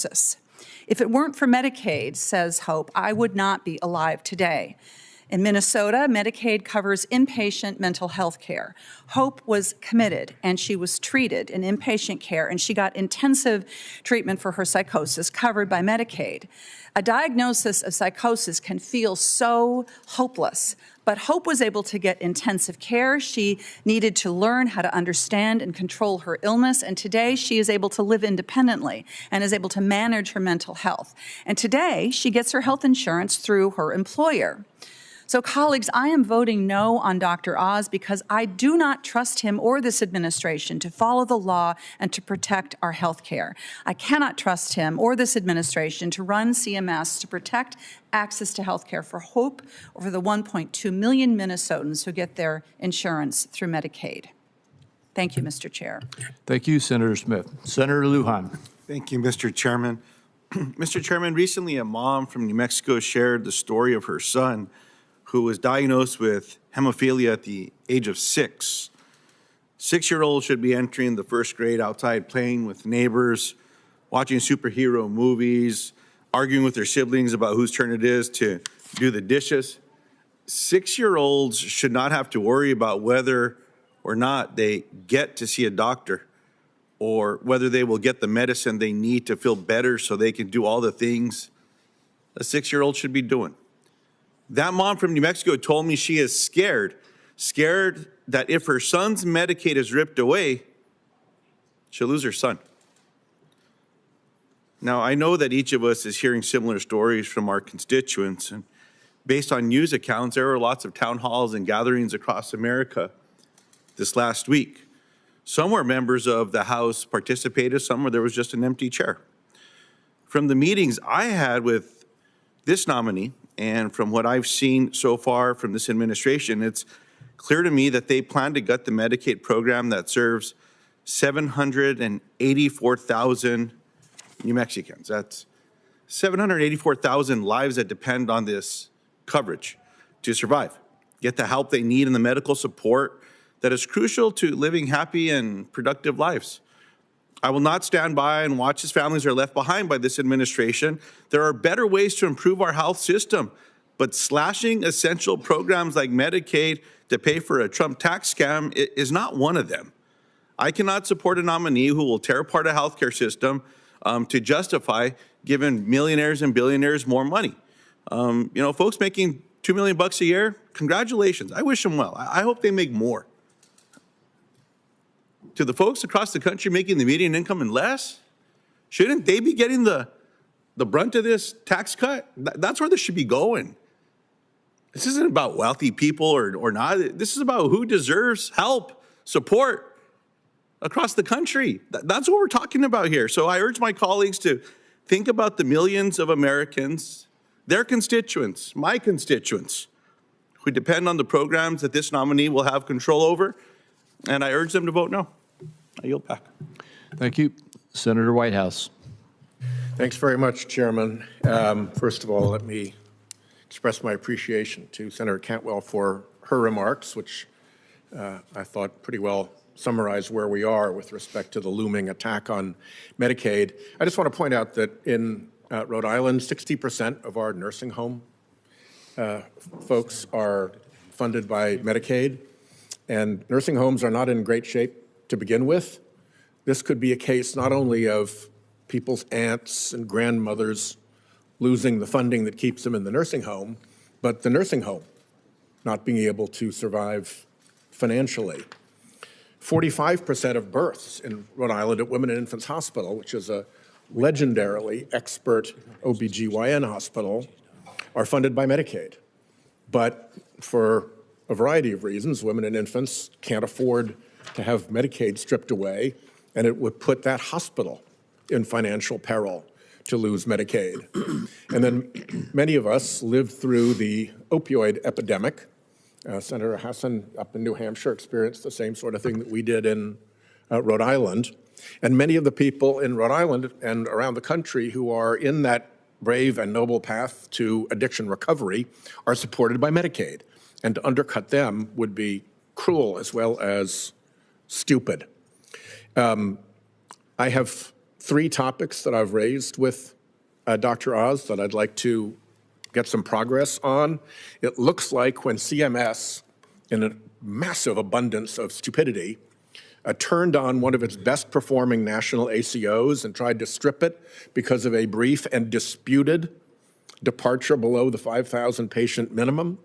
diagnosis. If it weren't for Medicaid, says Hope, I would not be alive today. In Minnesota, Medicaid covers inpatient mental health care. Hope was committed, and she was treated in inpatient care, and she got intensive treatment for her psychosis covered by Medicaid. A diagnosis of psychosis can feel so hopeless, but Hope was able to get intensive care. She needed to learn how to understand and control her illness, and today she is able to live independently and is able to manage her mental health. And today, she gets her health insurance through her employer. So, colleagues, I am voting no on Dr. Oz because I do not trust him or this administration to follow the law and to protect our health care. I cannot trust him or this administration to run CMS to protect access to health care for Hope or for the 1.2 million Minnesotans who get their insurance through Medicaid. Thank you, Mr. Chair. Thank you, Senator Smith. Senator Lujan. Thank you, Mr. Chairman. Mr. Chairman, recently a mom from New Mexico shared the story of her son who was diagnosed with hemophilia at the age of 6. 6-year-olds should be entering the first grade outside playing with neighbors, watching superhero movies, arguing with their siblings about whose turn it is to do the dishes. 6-year-olds should not have to worry about whether or not they get to see a doctor or whether they will get the medicine they need to feel better so they can do all the things a 6-year-old should be doing. That mom from New Mexico told me she is scared that if her son's Medicaid is ripped away, she'll lose her son. Now, I know that each of us is hearing similar stories from our constituents, and based on news accounts, there were lots of town halls and gatherings across America this last week. Some where members of the House participated, some where there was just an empty chair. From the meetings I had with this nominee, and from what I've seen so far from this administration, it's clear to me that they plan to gut the Medicaid program that serves 784,000 New Mexicans. That's 784,000 lives that depend on this coverage to survive, get the help they need and the medical support that is crucial to living happy and productive lives. I will not stand by and watch as families are left behind by this administration. There are better ways to improve our health system, but slashing essential programs like Medicaid to pay for a Trump tax scam is not one of them. I cannot support a nominee who will tear apart a healthcare system to justify giving millionaires and billionaires more money. Folks making $2 million a year, congratulations. I wish them well. I hope they make more. To the folks across the country making the median income and less, shouldn't they be getting the brunt of this tax cut? That's where this should be going. This isn't about wealthy people or not. This is about who deserves help, support across the country. That's what we're talking about here. So I urge my colleagues to think about the millions of Americans, their constituents, my constituents, who depend on the programs that this nominee will have control over, and I urge them to vote no. I yield back. Thank you. Senator Whitehouse. Thanks very much, Chairman. First of all, let me express my appreciation to Senator Cantwell for her remarks, which I thought pretty well summarized where we are with respect to the looming attack on Medicaid. I just want to point out that in Rhode Island, 60% of our nursing home folks are funded by Medicaid, and nursing homes are not in great shape to begin with. This could be a case not only of people's aunts and grandmothers losing the funding that keeps them in the nursing home, but the nursing home not being able to survive financially. 45% of births in Rhode Island at Women and Infants Hospital, which is a legendarily expert OBGYN hospital, are funded by Medicaid. But for a variety of reasons, women and infants can't afford to have Medicaid stripped away, and it would put that hospital in financial peril to lose Medicaid. And then many of us lived through the opioid epidemic. Senator Hassan up in New Hampshire experienced the same sort of thing that we did in Rhode Island. And many of the people in Rhode Island and around the country who are in that brave and noble path to addiction recovery are supported by Medicaid. And to undercut them would be cruel as well as stupid. I have three topics that I've raised with Dr. Oz that I'd like to get some progress on. It looks like when CMS, in a massive abundance of stupidity, turned on one of its best performing national ACOs and tried to strip it because of a brief and disputed departure below the 5,000 patient minimum.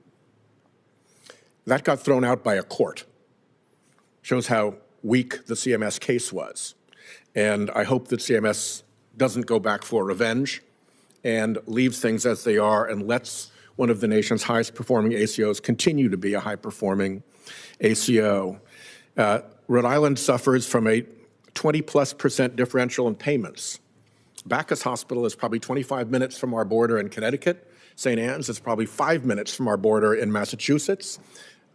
That got thrown out by a court. Shows how weak the CMS case was. And I hope that CMS doesn't go back for revenge and leaves things as they are and lets one of the nation's highest performing ACOs continue to be a high performing ACO. Rhode Island suffers from a 20+% differential in payments. Bacchus Hospital is probably 25 minutes from our border in Connecticut. St. Anne's is probably 5 minutes from our border in Massachusetts.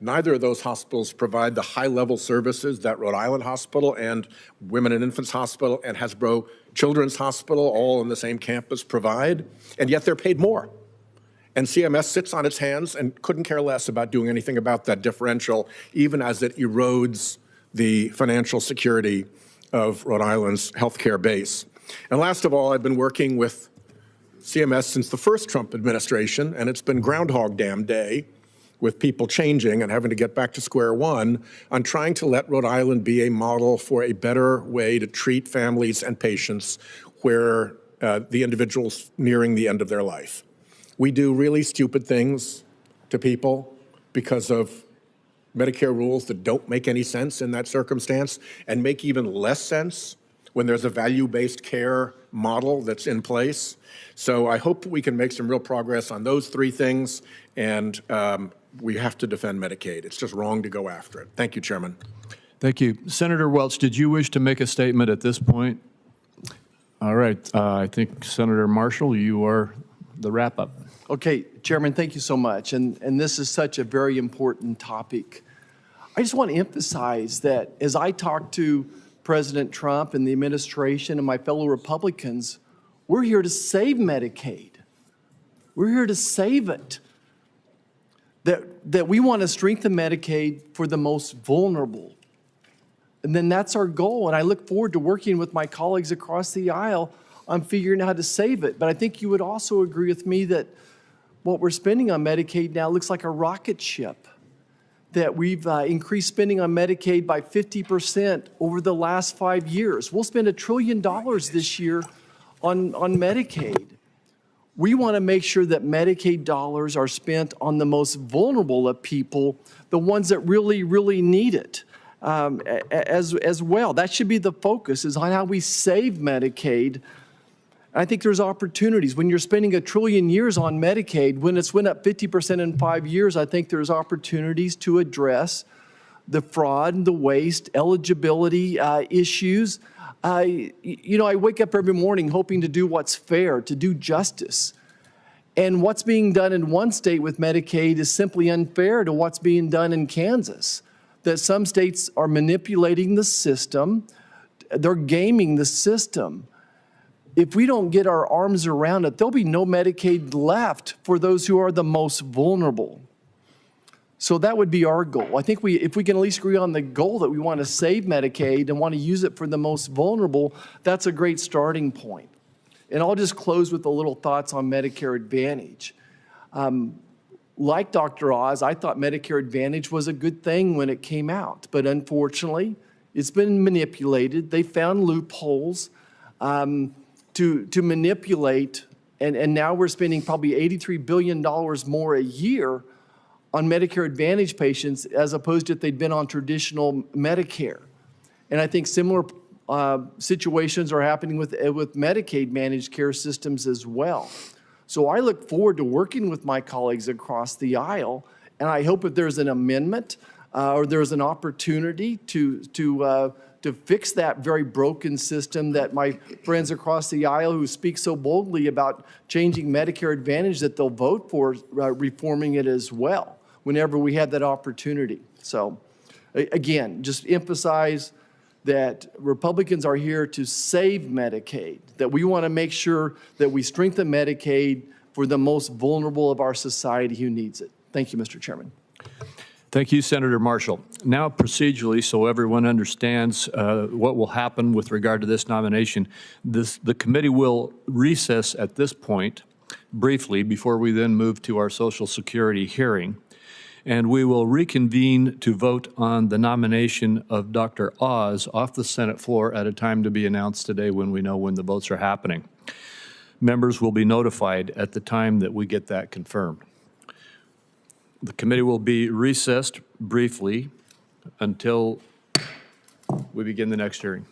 Neither of those hospitals provide the high-level services that Rhode Island Hospital and Women and Infants Hospital and Hasbro Children's Hospital, all on the same campus, provide, and yet they're paid more. And CMS sits on its hands and couldn't care less about doing anything about that differential, even as it erodes the financial security of Rhode Island's healthcare base. And last of all, I've been working with CMS since the first Trump administration, and it's been Groundhog Damn Day with people changing and having to get back to square one on trying to let Rhode Island be a model for a better way to treat families and patients where the individual's nearing the end of their life. We do really stupid things to people because of Medicare rules that don't make any sense in that circumstance and make even less sense when there's a value-based care model that's in place. So I hope we can make some real progress on those three things, and we have to defend Medicaid. It's just wrong to go after it. Thank you, Chairman. Thank you. Senator Welch, did you wish to make a statement at this point? All right. I think, Senator Marshall, you are the wrap-up. Okay, Chairman, thank you so much. And this is such a very important topic. I just want to emphasize that as I talk to President Trump and the administration and my fellow Republicans, we're here to save Medicaid. We're here to save it. That we want to strengthen Medicaid for the most vulnerable. And then that's our goal. And I look forward to working with my colleagues across the aisle on figuring out how to save it. But I think you would also agree with me that what we're spending on Medicaid now looks like a rocket ship. That we've increased spending on Medicaid by 50% over the last 5 years. We'll spend $1 trillion this year on Medicaid. We want to make sure that Medicaid dollars are spent on the most vulnerable of people, the ones that really, really need it as well. That should be the focus, is on how we save Medicaid. I think there's opportunities. When you're spending $1 trillion on Medicaid, when it's went up 50% in 5 years, I think there's opportunities to address the fraud, the waste, eligibility issues. I wake up every morning hoping to do what's fair, to do justice. And what's being done in one state with Medicaid is simply unfair to what's being done in Kansas. That some states are manipulating the system, they're gaming the system. If we don't get our arms around it, there'll be no Medicaid left for those who are the most vulnerable. So that would be our goal. I think if we can at least agree on the goal that we want to save Medicaid and want to use it for the most vulnerable, that's a great starting point. And I'll just close with a little thoughts on Medicare Advantage. Like Dr. Oz, I thought Medicare Advantage was a good thing when it came out, but unfortunately, it's been manipulated. They found loopholes to manipulate, and now we're spending probably $83 billion more a year on Medicare Advantage patients as opposed to if they'd been on traditional Medicare. And I think similar situations are happening with Medicaid managed care systems as well. So I look forward to working with my colleagues across the aisle, and I hope if there's an amendment or there's an opportunity to fix that very broken system, that my friends across the aisle who speak so boldly about changing Medicare Advantage, that they'll vote for reforming it as well whenever we have that opportunity. So again, just emphasize that Republicans are here to save Medicaid, that we want to make sure that we strengthen Medicaid for the most vulnerable of our society who needs it. Thank you, Mr. Chairman. Thank you, Senator Marshall. Now procedurally, so everyone understands what will happen with regard to this nomination, the committee will recess at this point briefly before we then move to our Social Security hearing. And we will reconvene to vote on the nomination of Dr. Oz off the Senate floor at a time to be announced today when we know when the votes are happening. Members will be notified at the time that we get that confirmed. The committee will be recessed briefly until we begin the next hearing.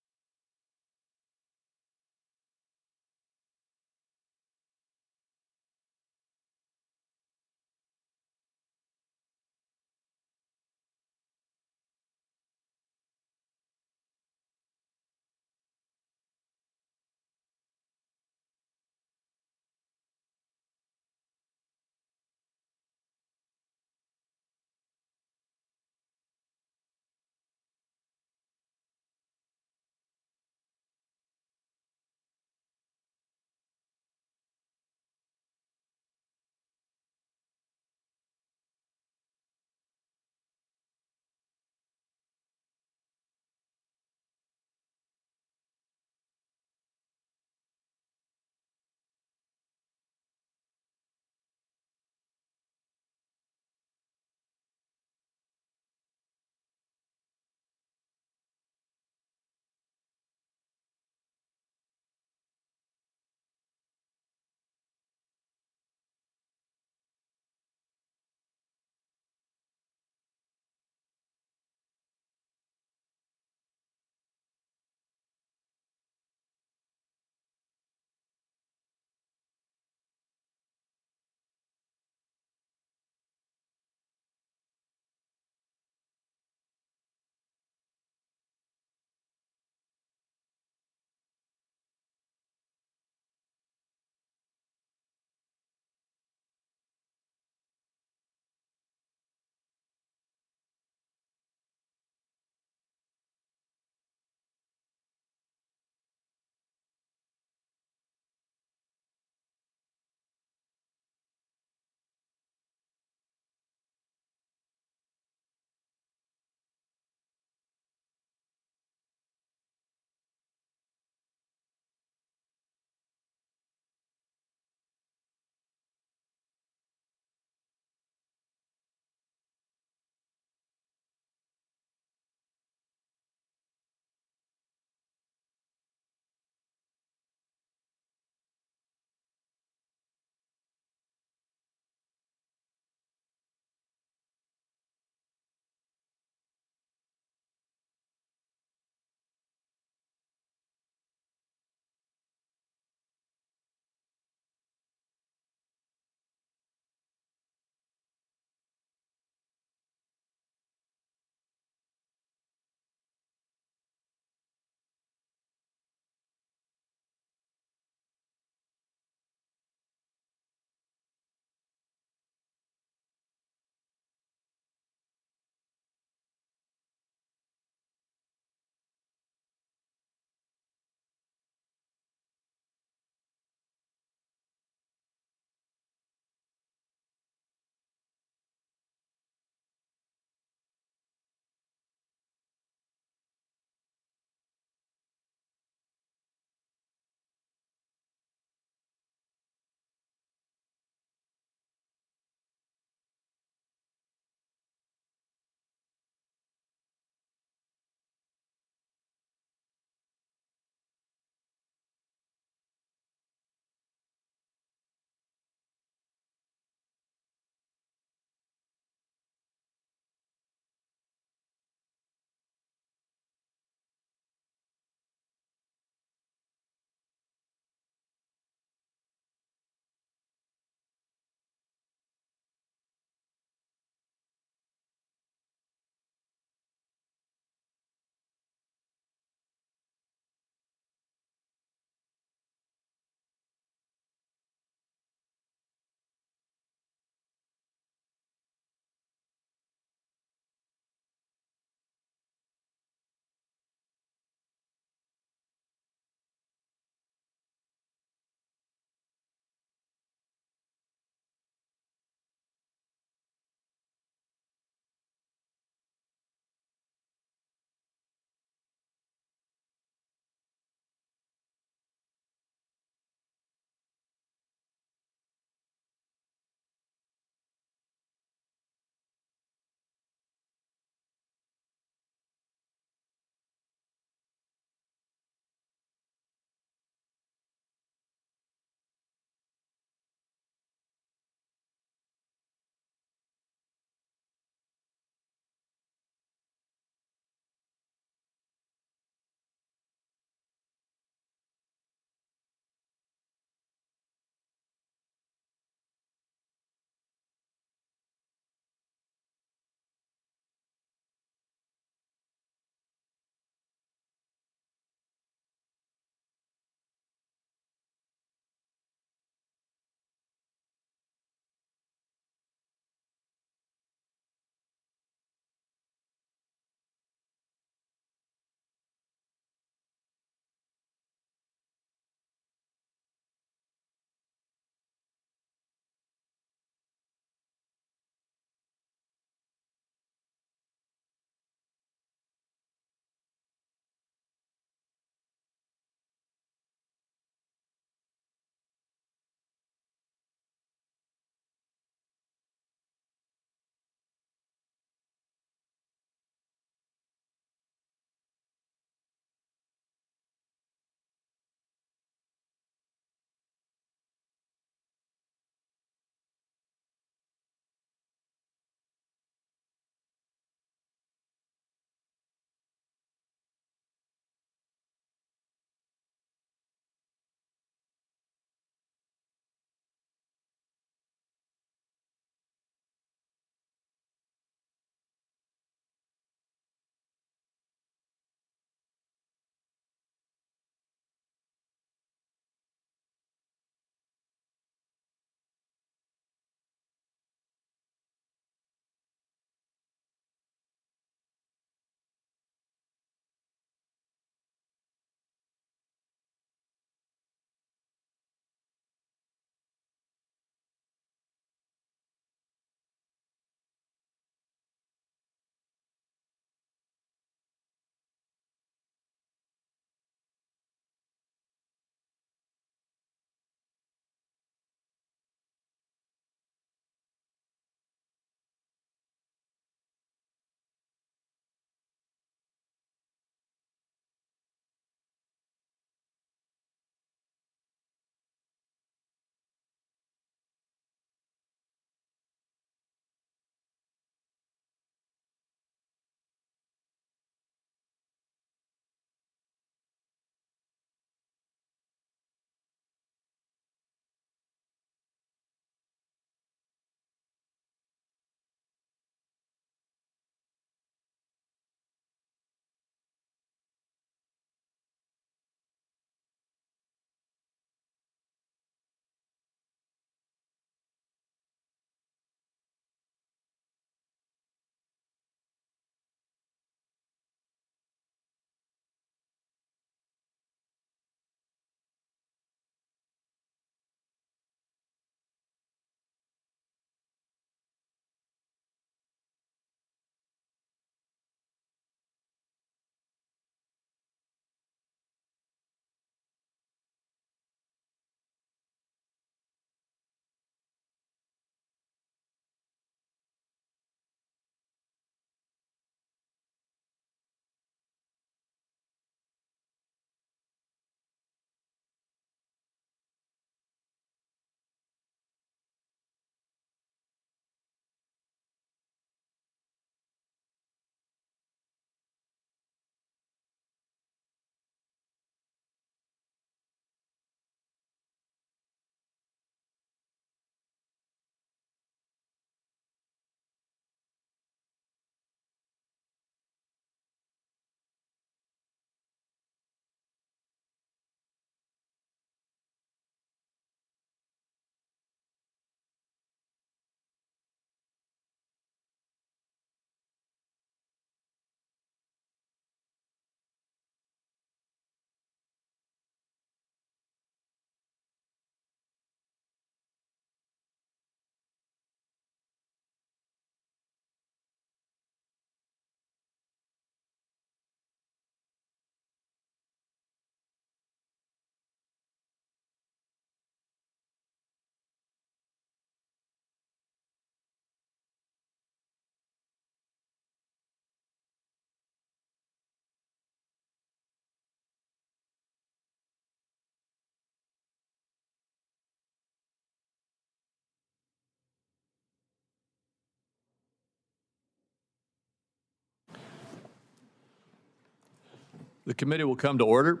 The committee will come to order.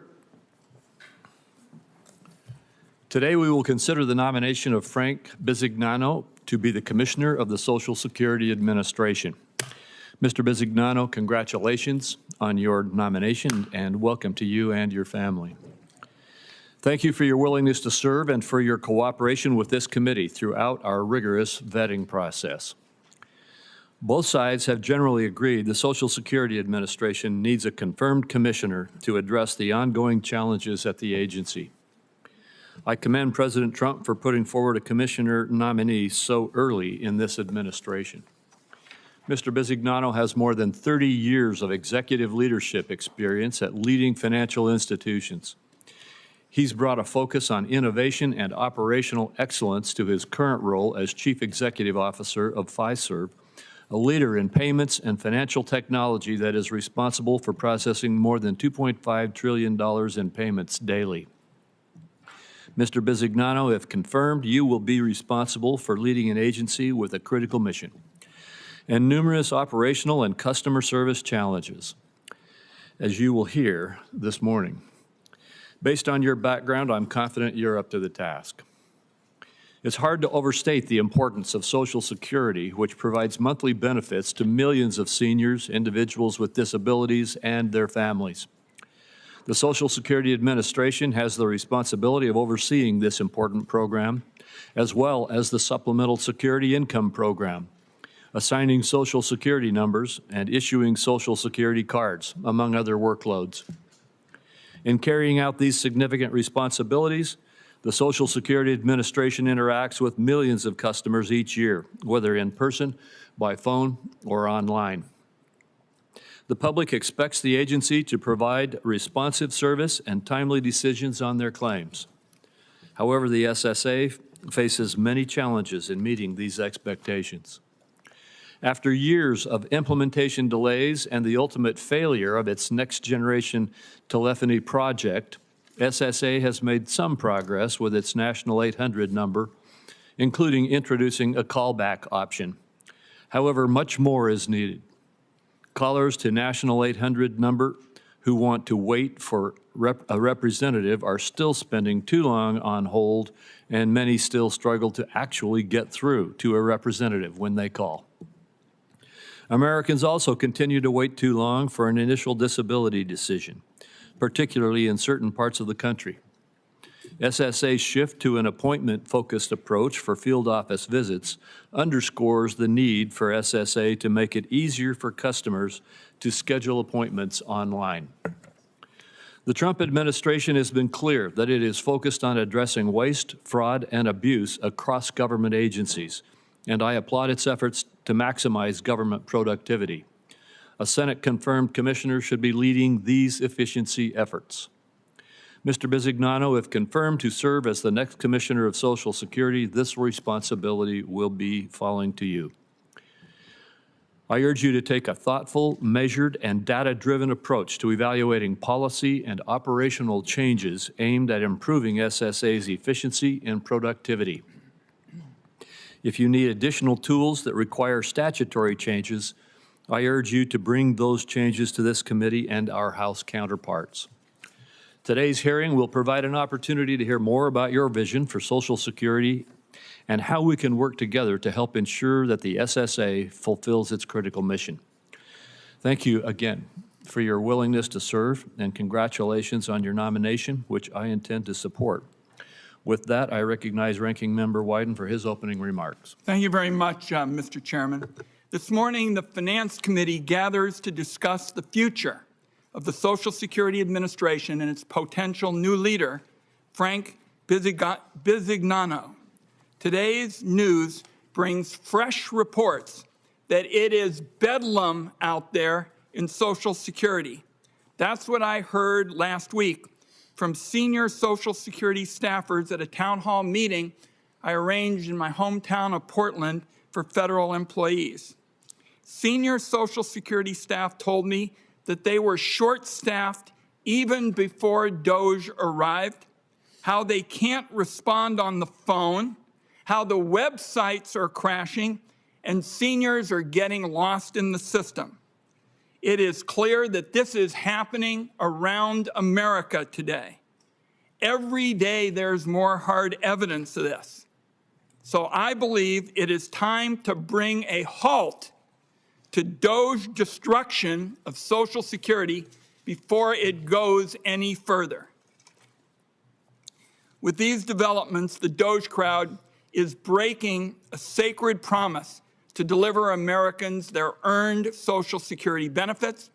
Today, we will consider the nomination of Frank Bisignano to be the Commissioner of the Social Security Administration. Mr. Bisignano, congratulations on your nomination and welcome to you and your family. Thank you for your willingness to serve and for your cooperation with this committee throughout our rigorous vetting process. Both sides have generally agreed the Social Security Administration needs a confirmed commissioner to address the ongoing challenges at the agency. I commend President Trump for putting forward a commissioner nominee so early in this administration. Mr. Bisignano has more than 30 years of executive leadership experience at leading financial institutions. He's brought a focus on innovation and operational excellence to his current role as Chief Executive Officer of Fiserv, a leader in payments and financial technology that is responsible for processing more than $2.5 trillion in payments daily. Mr. Bisignano, if confirmed, you will be responsible for leading an agency with a critical mission and numerous operational and customer service challenges, as you will hear this morning. Based on your background, I'm confident you're up to the task. It's hard to overstate the importance of Social Security, which provides monthly benefits to millions of seniors, individuals with disabilities, and their families. The Social Security Administration has the responsibility of overseeing this important program, as well as the Supplemental Security Income Program, assigning Social Security numbers and issuing Social Security cards, among other workloads. In carrying out these significant responsibilities, the Social Security Administration interacts with millions of customers each year, whether in person, by phone, or online. The public expects the agency to provide responsive service and timely decisions on their claims. However, the SSA faces many challenges in meeting these expectations. After years of implementation delays and the ultimate failure of its next-generation telephony project, SSA has made some progress with its National 800 number, including introducing a callback option. However, much more is needed. Callers to National 800 number who want to wait for a representative are still spending too long on hold, and many still struggle to actually get through to a representative when they call. Americans also continue to wait too long for an initial disability decision, particularly in certain parts of the country. SSA's shift to an appointment-focused approach for field office visits underscores the need for SSA to make it easier for customers to schedule appointments online. The Trump administration has been clear that it is focused on addressing waste, fraud, and abuse across government agencies, and I applaud its efforts to maximize government productivity. A Senate-confirmed commissioner should be leading these efficiency efforts. Mr. Bisignano, if confirmed to serve as the next Commissioner of Social Security, this responsibility will be falling to you. I urge you to take a thoughtful, measured, and data-driven approach to evaluating policy and operational changes aimed at improving SSA's efficiency and productivity. If you need additional tools that require statutory changes, I urge you to bring those changes to this committee and our House counterparts. Today's hearing will provide an opportunity to hear more about your vision for Social Security and how we can work together to help ensure that the SSA fulfills its critical mission. Thank you again for your willingness to serve, and congratulations on your nomination, which I intend to support. With that, I recognize Ranking Member Wyden for his opening remarks. Thank you very much, Mr. Chairman. This morning, the Finance Committee gathers to discuss the future of the Social Security Administration and its potential new leader, Frank Bisignano. Today's news brings fresh reports that it is bedlam out there in Social Security. That's what I heard last week from senior Social Security staffers at a town hall meeting I arranged in my hometown of Portland for federal employees. Senior Social Security staff told me that they were short-staffed even before DOGE arrived, how they can't respond on the phone, how the websites are crashing, and seniors are getting lost in the system. It is clear that this is happening around America today. Every day there's more hard evidence of this. So I believe it is time to bring a halt to Doge destruction of Social Security before it goes any further. With these developments, the Doge crowd is breaking a sacred promise to deliver Americans their earned Social Security benefits,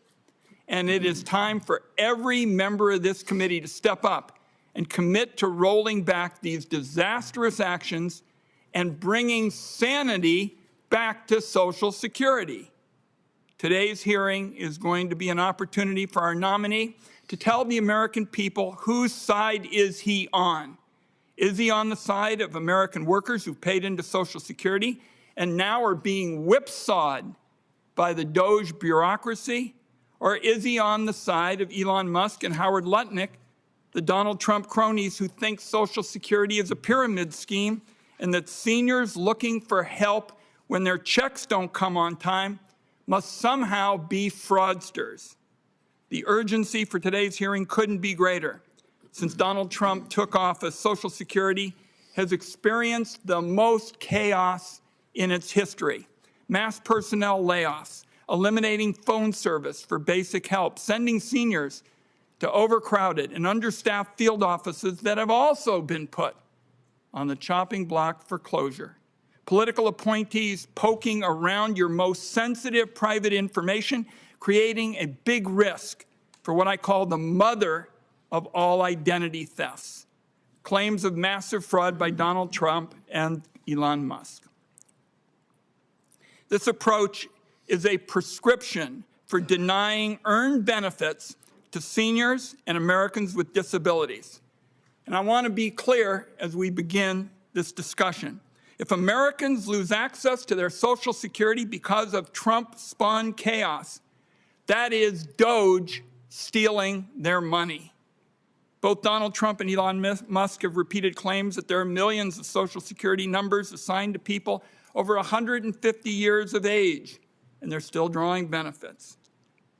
and it is time for every member of this committee to step up and commit to rolling back these disastrous actions and bringing sanity back to Social Security. Today's hearing is going to be an opportunity for our nominee to tell the American people whose side is he on. Is he on the side of American workers who've paid into Social Security and now are being whipsawed by the Doge bureaucracy? Or is he on the side of Elon Musk and Howard Lutnick, the Donald Trump cronies who think Social Security is a pyramid scheme and that seniors looking for help when their checks don't come on time must somehow be fraudsters? The urgency for today's hearing couldn't be greater. Since Donald Trump took office, Social Security has experienced the most chaos in its history. Mass personnel layoffs, eliminating phone service for basic help, sending seniors to overcrowded and understaffed field offices that have also been put on the chopping block for closure. Political appointees poking around your most sensitive private information, creating a big risk for what I call the mother of all identity thefts. Claims of massive fraud by Donald Trump and Elon Musk. This approach is a prescription for denying earned benefits to seniors and Americans with disabilities. And I want to be clear as we begin this discussion. If Americans lose access to their Social Security because of Trump-spawned chaos, that is Doge stealing their money. Both Donald Trump and Elon Musk have repeated claims that there are millions of Social Security numbers assigned to people over 150 years of age, and they're still drawing benefits.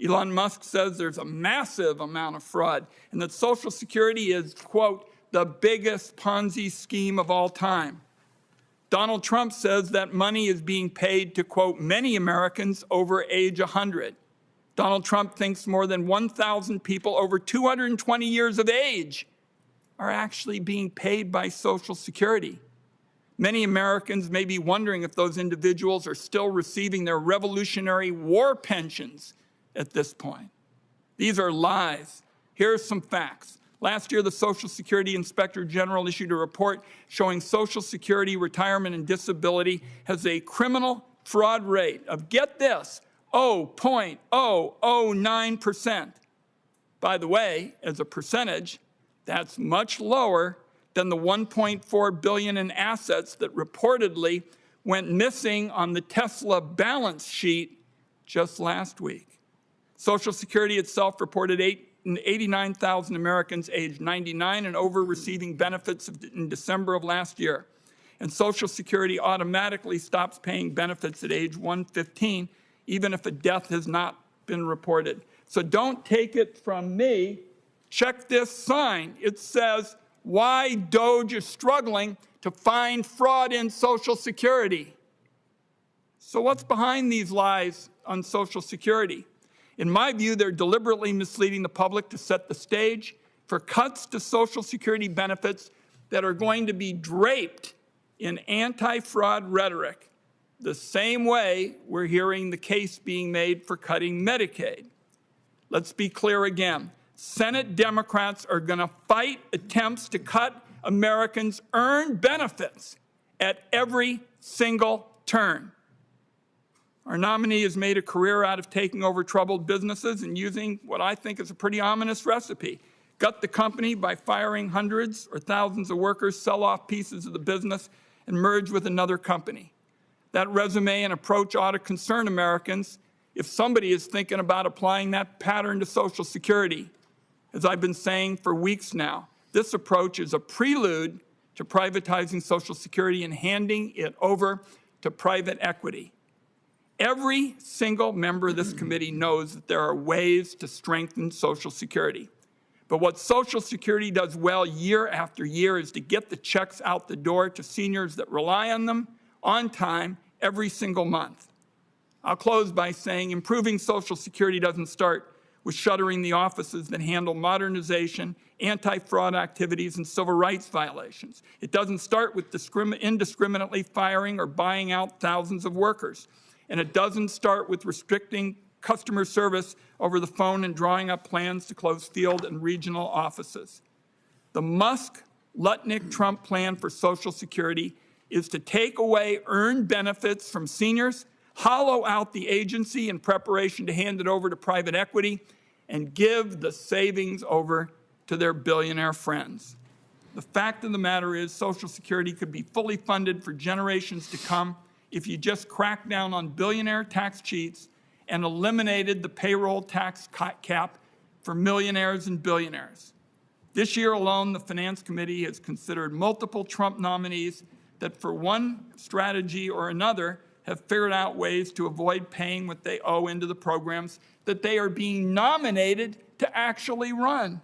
Elon Musk says there's a massive amount of fraud and that Social Security is, quote, the biggest Ponzi scheme of all time. Donald Trump says that money is being paid to, quote, many Americans over age 100. Donald Trump thinks more than 1,000 people over 220 years of age are actually being paid by Social Security. Many Americans may be wondering if those individuals are still receiving their Revolutionary War pensions at this point. These are lies. Here are some facts. Last year, the Social Security Inspector General issued a report showing Social Security retirement and disability has a criminal fraud rate of, get this, 0.009%. By the way, as a percentage, that's much lower than the $1.4 billion in assets that reportedly went missing on the Tesla balance sheet just last week. Social Security itself reported 89,000 Americans aged 99 and over receiving benefits in December of last year. And Social Security automatically stops paying benefits at age 115, even if a death has not been reported. So don't take it from me. Check this sign. It says, why Doge is struggling to find fraud in Social Security. So what's behind these lies on Social Security? In my view, they're deliberately misleading the public to set the stage for cuts to Social Security benefits that are going to be draped in anti-fraud rhetoric, the same way we're hearing the case being made for cutting Medicaid. Let's be clear again. Senate Democrats are going to fight attempts to cut Americans' earned benefits at every single turn. Our nominee has made a career out of taking over troubled businesses and using what I think is a pretty ominous recipe. Gut the company by firing hundreds or thousands of workers, sell off pieces of the business, and merge with another company. That resume and approach ought to concern Americans if somebody is thinking about applying that pattern to Social Security. As I've been saying for weeks now, this approach is a prelude to privatizing Social Security and handing it over to private equity. Every single member of this committee knows that there are ways to strengthen Social Security. But what Social Security does well year after year is to get the checks out the door to seniors that rely on them on time every single month. I'll close by saying improving Social Security doesn't start with shuttering the offices that handle modernization, anti-fraud activities, and civil rights violations. It doesn't start with indiscriminately firing or buying out thousands of workers. And it doesn't start with restricting customer service over the phone and drawing up plans to close field and regional offices. The Musk-Lutnick-Trump plan for Social Security is to take away earned benefits from seniors, hollow out the agency in preparation to hand it over to private equity, and give the savings over to their billionaire friends. The fact of the matter is Social Security could be fully funded for generations to come if you just cracked down on billionaire tax cheats and eliminated the payroll tax cap for millionaires and billionaires. This year alone, the Finance Committee has considered multiple Trump nominees that for one strategy or another have figured out ways to avoid paying what they owe into the programs that they are being nominated to actually run.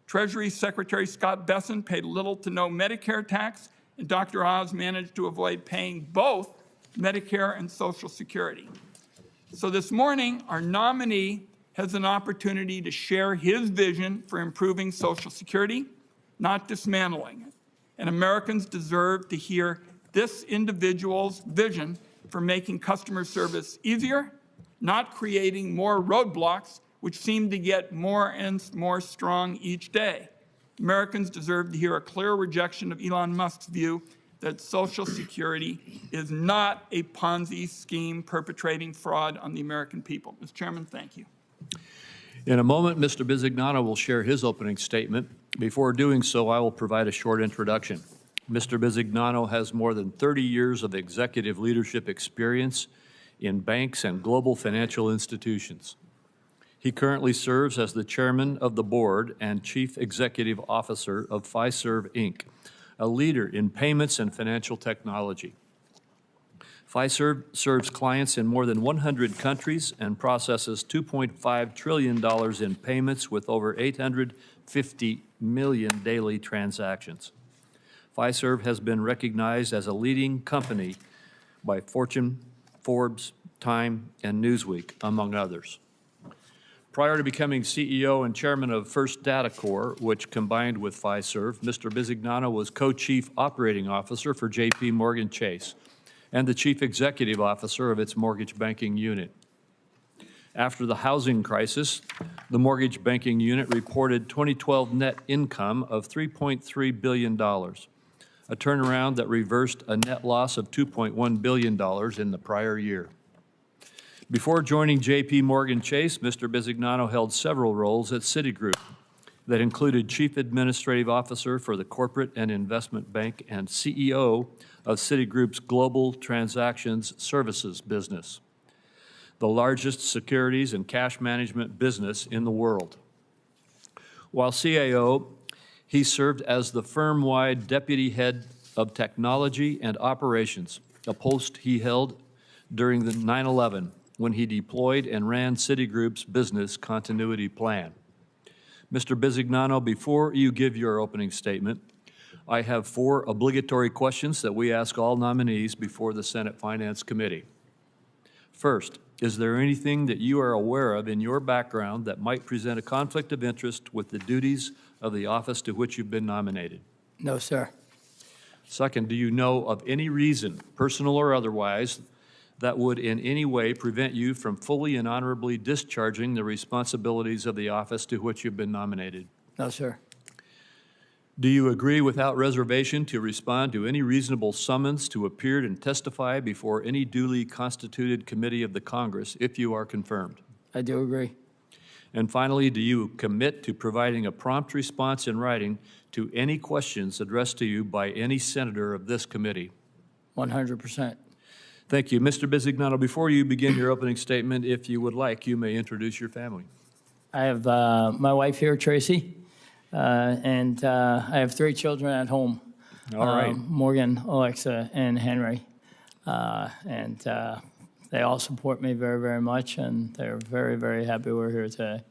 Treasury Secretary Scott Bessent paid little to no Medicare tax, and Dr. Oz managed to avoid paying both Medicare and Social Security. So this morning, our nominee has an opportunity to share his vision for improving Social Security, not dismantling it. And Americans deserve to hear this individual's vision for making customer service easier, not creating more roadblocks, which seem to get more and more strong each day. Americans deserve to hear a clear rejection of Elon Musk's view that Social Security is not a Ponzi scheme perpetrating fraud on the American people. Mr. Chairman, thank you. In a moment, Mr. Bisignano will share his opening statement. Before doing so, I will provide a short introduction. Mr. Bisignano has more than 30 years of executive leadership experience in banks and global financial institutions. He currently serves as the chairman of the board and chief executive officer of Fiserv, Inc., a leader in payments and financial technology. Fiserv serves clients in more than 100 countries and processes $2.5 trillion in payments with over 850 million daily transactions. Fiserv has been recognized as a leading company by Fortune, Forbes, Time, and Newsweek, among others. Prior to becoming CEO and chairman of First Data Corp, which combined with Fiserv, Mr. Bisignano was co-chief operating officer for J.P. Morgan Chase and the chief executive officer of its mortgage banking unit. After the housing crisis, the mortgage banking unit reported 2012 net income of $3.3 billion, a turnaround that reversed a net loss of $2.1 billion in the prior year. Before joining J.P. Morgan Chase, Mr. Bisignano held several roles at Citigroup that included Chief Administrative Officer for the Corporate and Investment Bank and CEO of Citigroup's Global Transactions Services business, the largest securities and cash management business in the world. While CAO, he served as the firm-wide deputy head of technology and operations, a post he held during the 9/11 when he deployed and ran Citigroup's business continuity plan. Mr. Bisignano, before you give your opening statement, I have 4 obligatory questions that we ask all nominees before the Senate Finance Committee. First, is there anything that you are aware of in your background that might present a conflict of interest with the duties of the office to which you've been nominated? No, sir. Second, do you know of any reason, personal or otherwise, that would in any way prevent you from fully and honorably discharging the responsibilities of the office to which you've been nominated? No, sir. Do you agree without reservation to respond to any reasonable summons to appear and testify before any duly constituted committee of the Congress if you are confirmed? I do agree. And finally, do you commit to providing a prompt response in writing to any questions addressed to you by any senator of this committee? 100%. Thank you. Mr. Bisignano, before you begin your opening statement, if you would like, you may introduce your family. I have my wife here, Tracy, and I have 3 children at home. All right. Morgan, Alexa, and Henry. they all support me very, very much, and they're very, very happy we're here today.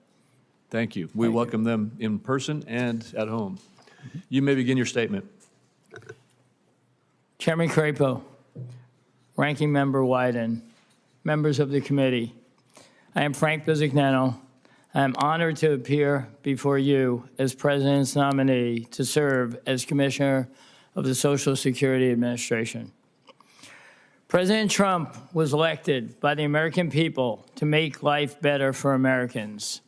Thank you. We welcome them in person and at home. You may begin your statement. Chairman Crapo, Ranking Member Wyden, members of the committee, I am Frank Bisignano. I am honored to appear before you as President's nominee to serve as Commissioner of the Social Security Administration. President Trump was elected by the American people to make life better for Americans,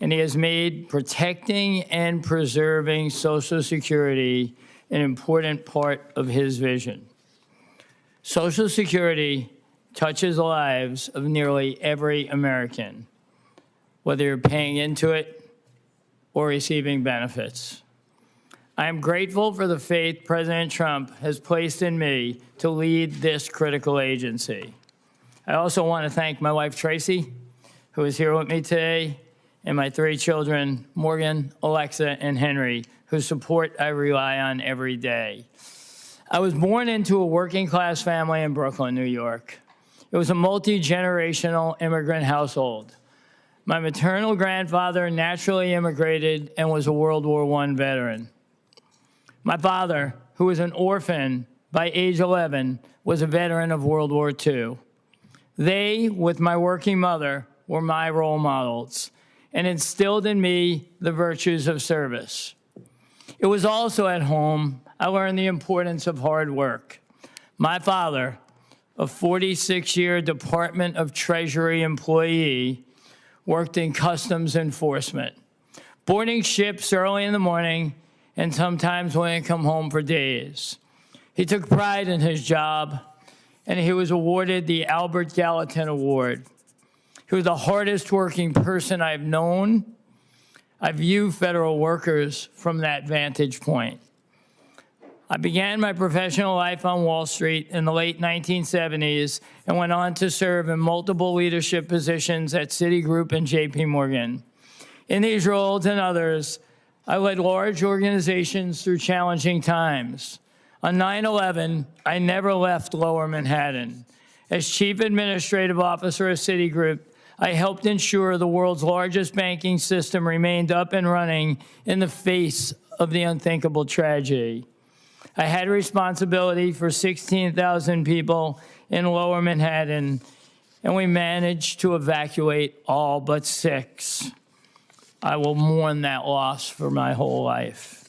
and he has made protecting and preserving Social Security an important part of his vision. Social Security touches the lives of nearly every American, whether you're paying into it or receiving benefits. I am grateful for the faith President Trump has placed in me to lead this critical agency. I also want to thank my wife, Tracy, who is here with me today, and my 3 children, Morgan, Alexa, and Henry, whose support I rely on every day. I was born into a working-class family in Brooklyn, New York. It was a multi-generational immigrant household. My maternal grandfather naturally immigrated and was a World War I veteran. My father, who was an orphan by age 11, was a veteran of World War II. They, with my working mother, were my role models and instilled in me the virtues of service. It was also at home I learned the importance of hard work. My father, a 46-year Department of Treasury employee, worked in customs enforcement, boarding ships early in the morning and sometimes wouldn't come home for days. He took pride in his job, and he was awarded the Albert Gallatin Award. He was the hardest working person I've known. I view federal workers from that vantage point. I began my professional life on Wall Street in the late 1970s and went on to serve in multiple leadership positions at Citigroup and JP Morgan. In these roles and others, I led large organizations through challenging times. On 9/11, I never left Lower Manhattan. As Chief Administrative Officer of Citigroup, I helped ensure the world's largest banking system remained up and running in the face of the unthinkable tragedy. I had responsibility for 16,000 people in Lower Manhattan, and we managed to evacuate all but 6. I will mourn that loss for my whole life.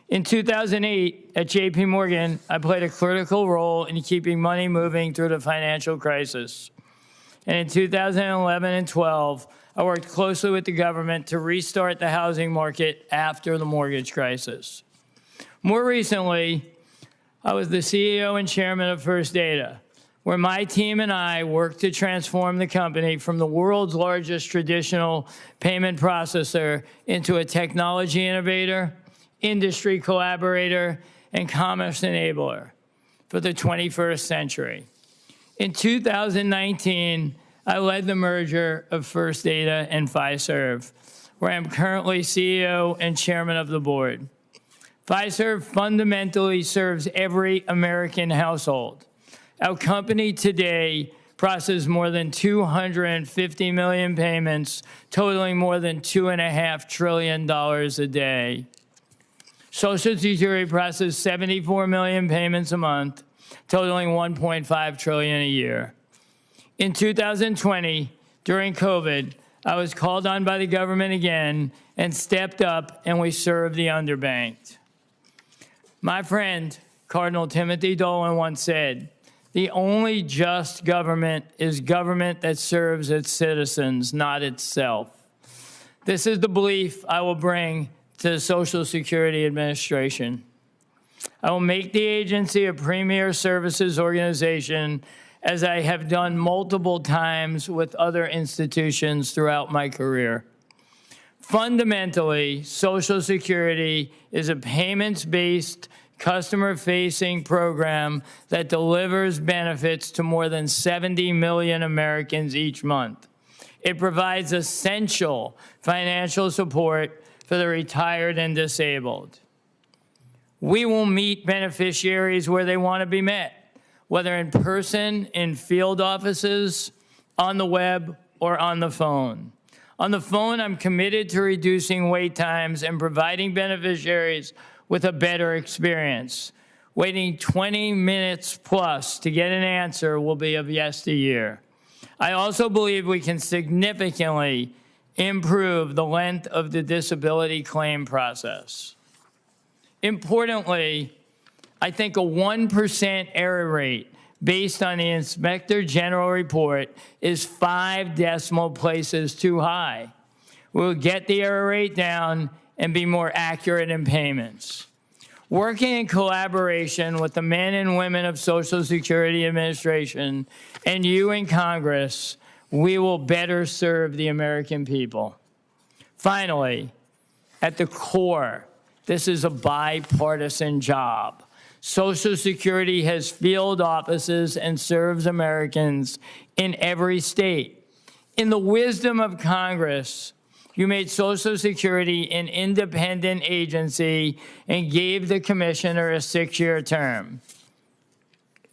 In 2008, at JP Morgan, I played a critical role in keeping money moving through the financial crisis. And in 2011 and 12, I worked closely with the government to restart the housing market after the mortgage crisis. More recently, I was the CEO and chairman of First Data, where my team and I worked to transform the company from the world's largest traditional payment processor into a technology innovator, industry collaborator, and commerce enabler for the 21st century. In 2019, I led the merger of First Data and Fiserv, where I'm currently CEO and chairman of the board. Fiserv fundamentally serves every American household. Our company today processes more than 250 million payments, totaling more than $2.5 trillion a day. Social Security processes 74 million payments a month, totaling $1.5 trillion a year. In 2020, during COVID, I was called on by the government again and stepped up, and we served the underbanked. My friend, Cardinal Timothy Dolan, once said, "The only just government is government that serves its citizens, not itself." This is the belief I will bring to the Social Security Administration. I will make the agency a premier services organization, as I have done multiple times with other institutions throughout my career. Fundamentally, Social Security is a payments-based, customer-facing program that delivers benefits to more than 70 million Americans each month. It provides essential financial support for the retired and disabled. We will meet beneficiaries where they want to be met, whether in person, in field offices, on the web, or on the phone. On the phone, I'm committed to reducing wait times and providing beneficiaries with a better experience. Waiting 20 minutes plus to get an answer will be of yesteryear. I also believe we can significantly improve the length of the disability claim process. Importantly, I think a 1% error rate based on the Inspector General report is 5 decimal places too high. We'll get the error rate down and be more accurate in payments. Working in collaboration with the men and women of Social Security Administration and you in Congress, we will better serve the American people. Finally, at the core, this is a bipartisan job. Social Security has field offices and serves Americans in every state. In the wisdom of Congress, you made Social Security an independent agency and gave the commissioner a 6-year term.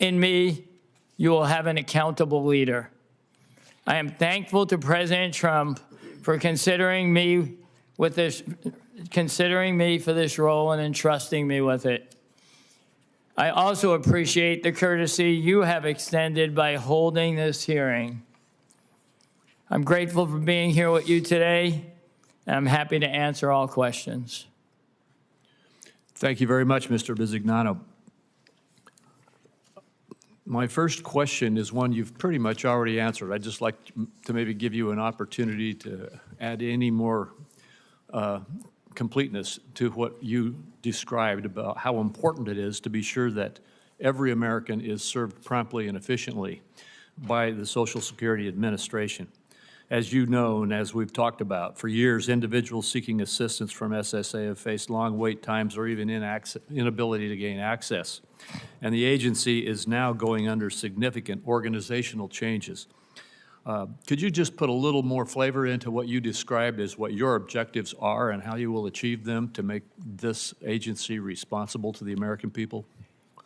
In me, you will have an accountable leader. I am thankful to President Trump for considering me for this role and entrusting me with it. I also appreciate the courtesy you have extended by holding this hearing. I'm grateful for being here with you today, and I'm happy to answer all questions. Thank you very much, Mr. Bisignano. My first question is one you've pretty much already answered. I'd just like to maybe give you an opportunity to add any more completeness to what you described about how important it is to be sure that every American is served promptly and efficiently by the Social Security Administration. As you know, and as we've talked about, for years, individuals seeking assistance from SSA have faced long wait times or even inability to gain access. And the agency is now going under significant organizational changes. Could you just put a little more flavor into what you described as what your objectives are and how you will achieve them to make this agency responsible to the American people?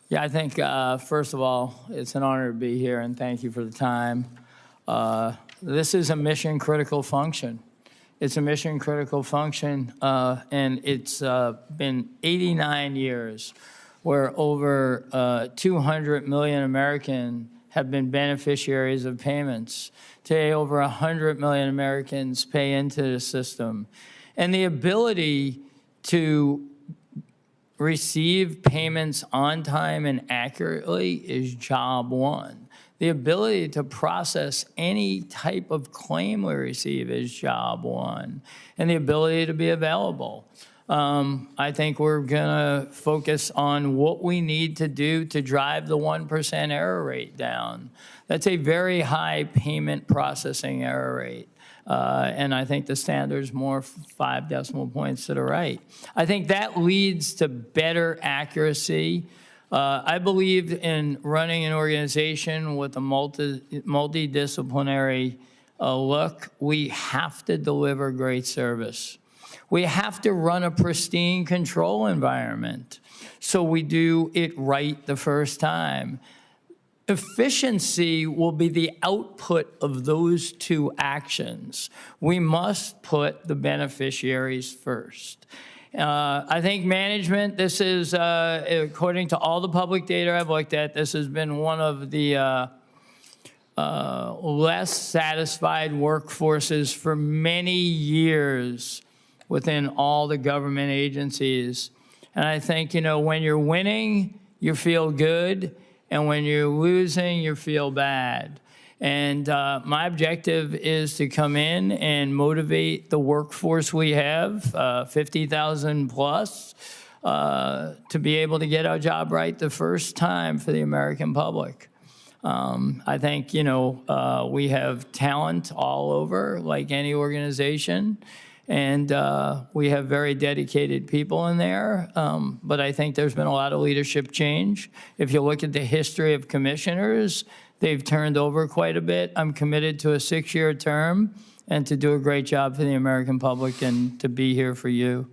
Yeah, I think, first of all, it's an honor to be here, and thank you for the time. This is a mission-critical function. It's a mission-critical function, and it's been 89 years where over 200 million Americans have been beneficiaries of payments. Today, over 100 million Americans pay into the system. And the ability to receive payments on time and accurately is job one. The ability to process any type of claim we receive is job one. And the ability to be available. I think we're going to focus on what we need to do to drive the 1% error rate down. That's a very high payment processing error rate. And I think the standard's more 5 decimal points to the right. I think that leads to better accuracy. I believe in running an organization with a multidisciplinary look. We have to deliver great service. We have to run a pristine control environment so we do it right the first time. Efficiency will be the output of those two actions. We must put the beneficiaries first. I think management, this is, according to all the public data I've looked at, this has been one of the less satisfied workforces for many years within all the government agencies. And I think, you know, when you're winning, you feel good, and when you're losing, you feel bad. And my objective is to come in and motivate the workforce we have, 50,000 plus, to be able to get our job right the first time for the American public. I think, you know, we have talent all over, like any organization. And we have very dedicated people in there, but I think there's been a lot of leadership change. If you look at the history of commissioners, they've turned over quite a bit. I'm committed to a 6-year term and to do a great job for the American public and to be here for you.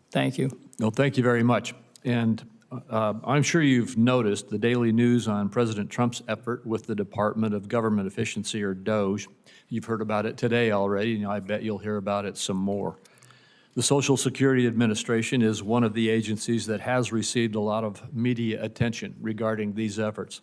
Thank you. No, thank you very much. And I'm sure you've noticed the daily news on President Trump's effort with the Department of Government Efficiency, or DOGE. You've heard about it today already, and I bet you'll hear about it some more. The Social Security Administration is one of the agencies that has received a lot of media attention regarding these efforts.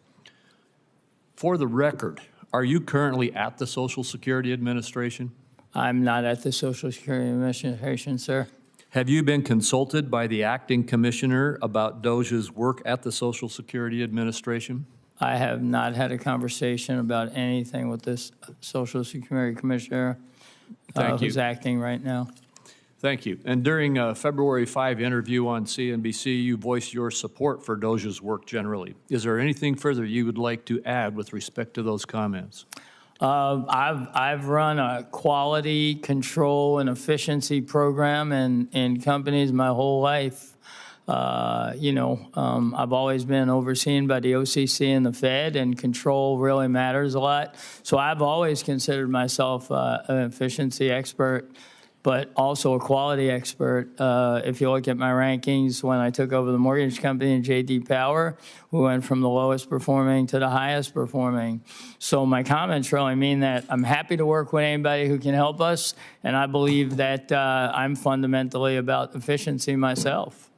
For the record, are you currently at the Social Security Administration? I'm not at the Social Security Administration, sir. Have you been consulted by the acting commissioner about DOGE's work at the Social Security Administration? I have not had a conversation about anything with this Social Security Commissioner Thank you. who's acting right now. Thank you. And during a February 5 interview on CNBC, you voiced your support for DOGE's work generally. Is there anything further you would like to add with respect to those comments? I've run a quality control and efficiency program in companies my whole life. I've always been overseen by the OCC and the Fed, and control really matters a lot. So I've always considered myself an efficiency expert, but also a quality expert. If you look at my rankings when I took over the mortgage company in J.D. Power, we went from the lowest performing to the highest performing. So my comments really mean that I'm happy to work with anybody who can help us, and I believe that I'm fundamentally about efficiency myself.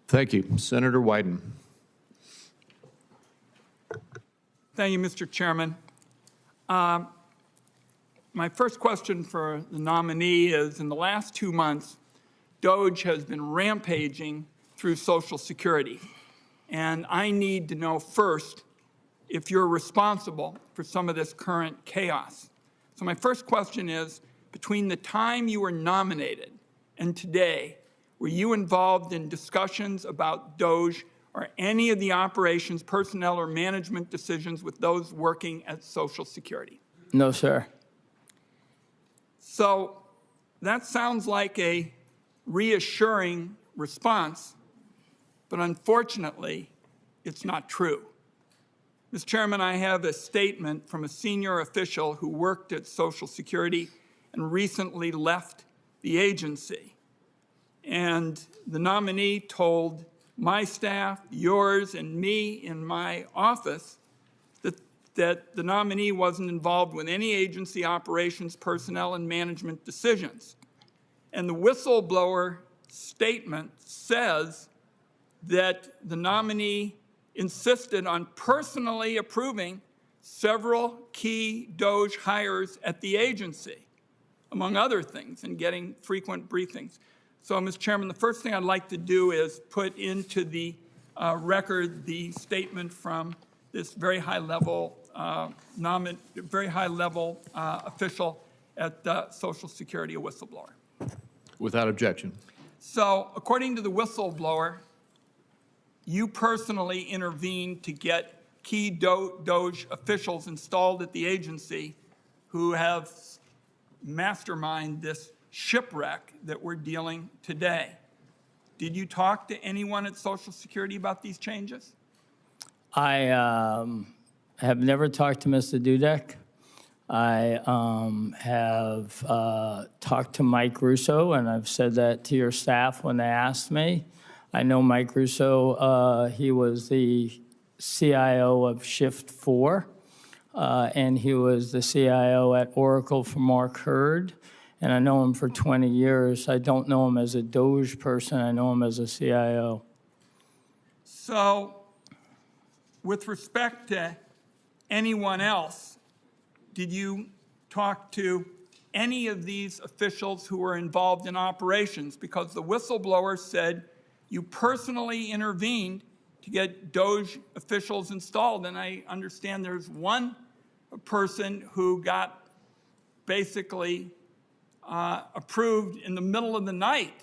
Thank you. Senator Wyden. Thank you, Mr. Chairman. My first question for the nominee is, in the last 2 months, DOGE has been rampaging through Social Security. And I need to know first if you're responsible for some of this current chaos. So my first question is, between the time you were nominated and today, were you involved in discussions about DOGE or any of the operations, personnel, or management decisions with those working at Social Security? No, sir. So that sounds like a reassuring response, but unfortunately, it's not true. Mr. Chairman, I have a statement from a senior official who worked at Social Security and recently left the agency. And the nominee told my staff, yours, and me in my office that the nominee wasn't involved with any agency operations, personnel, and management decisions. And the whistleblower statement says that the nominee insisted on personally approving several key DOGE hires at the agency, among other things, and getting frequent briefings. So, Mr. Chairman, the first thing I'd like to do is put into the record the statement from this very high-level official at Social Security, a whistleblower. Without objection. So, according to the whistleblower, you personally intervened to get key DOGE officials installed at the agency who have masterminded this shipwreck that we're dealing today. Did you talk to anyone at Social Security about these changes? I have never talked to Mr. Dudek. I have talked to Mike Russo, and I've said that to your staff when they asked me. I know Mike Russo, he was the CIO of Shift 4, and he was the CIO at Oracle for Mark Hurd, and I know him for 20 years. I don't know him as a DOGE person. I know him as a CIO. So, with respect to anyone else, did you talk to any of these officials who were involved in operations? Because the whistleblower said you personally intervened to get DOGE officials installed, and I understand there's one person who got basically approved in the middle of the night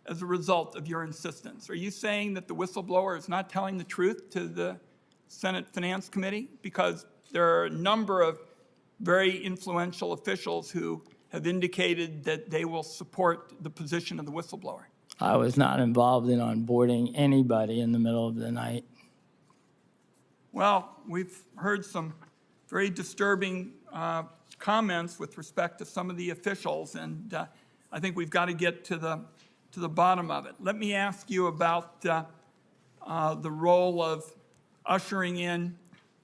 as a result of your insistence. Are you saying that the whistleblower is not telling the truth to the Senate Finance Committee? Because there are a number of very influential officials who have indicated that they will support the position of the whistleblower. I was not involved in onboarding anybody in the middle of the night. Well, we've heard some very disturbing comments with respect to some of the officials, and I think we've got to get to the bottom of it. Let me ask you about the role of ushering in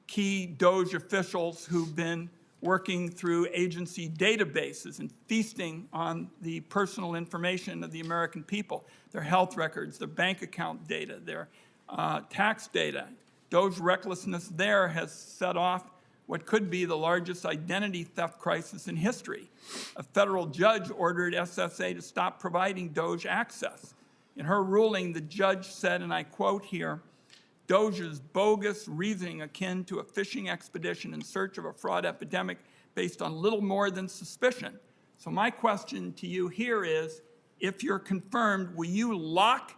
key Doge officials who've been working through agency databases and feasting on the personal information of the American people, their health records, their bank account data, their tax data. Doge recklessness there has set off what could be the largest identity theft crisis in history. A federal judge ordered SSA to stop providing Doge access. In her ruling, the judge said, and I quote here, Doge's bogus reasoning akin to a fishing expedition in search of a fraud epidemic based on little more than suspicion. So my question to you here is, if you're confirmed, will you lock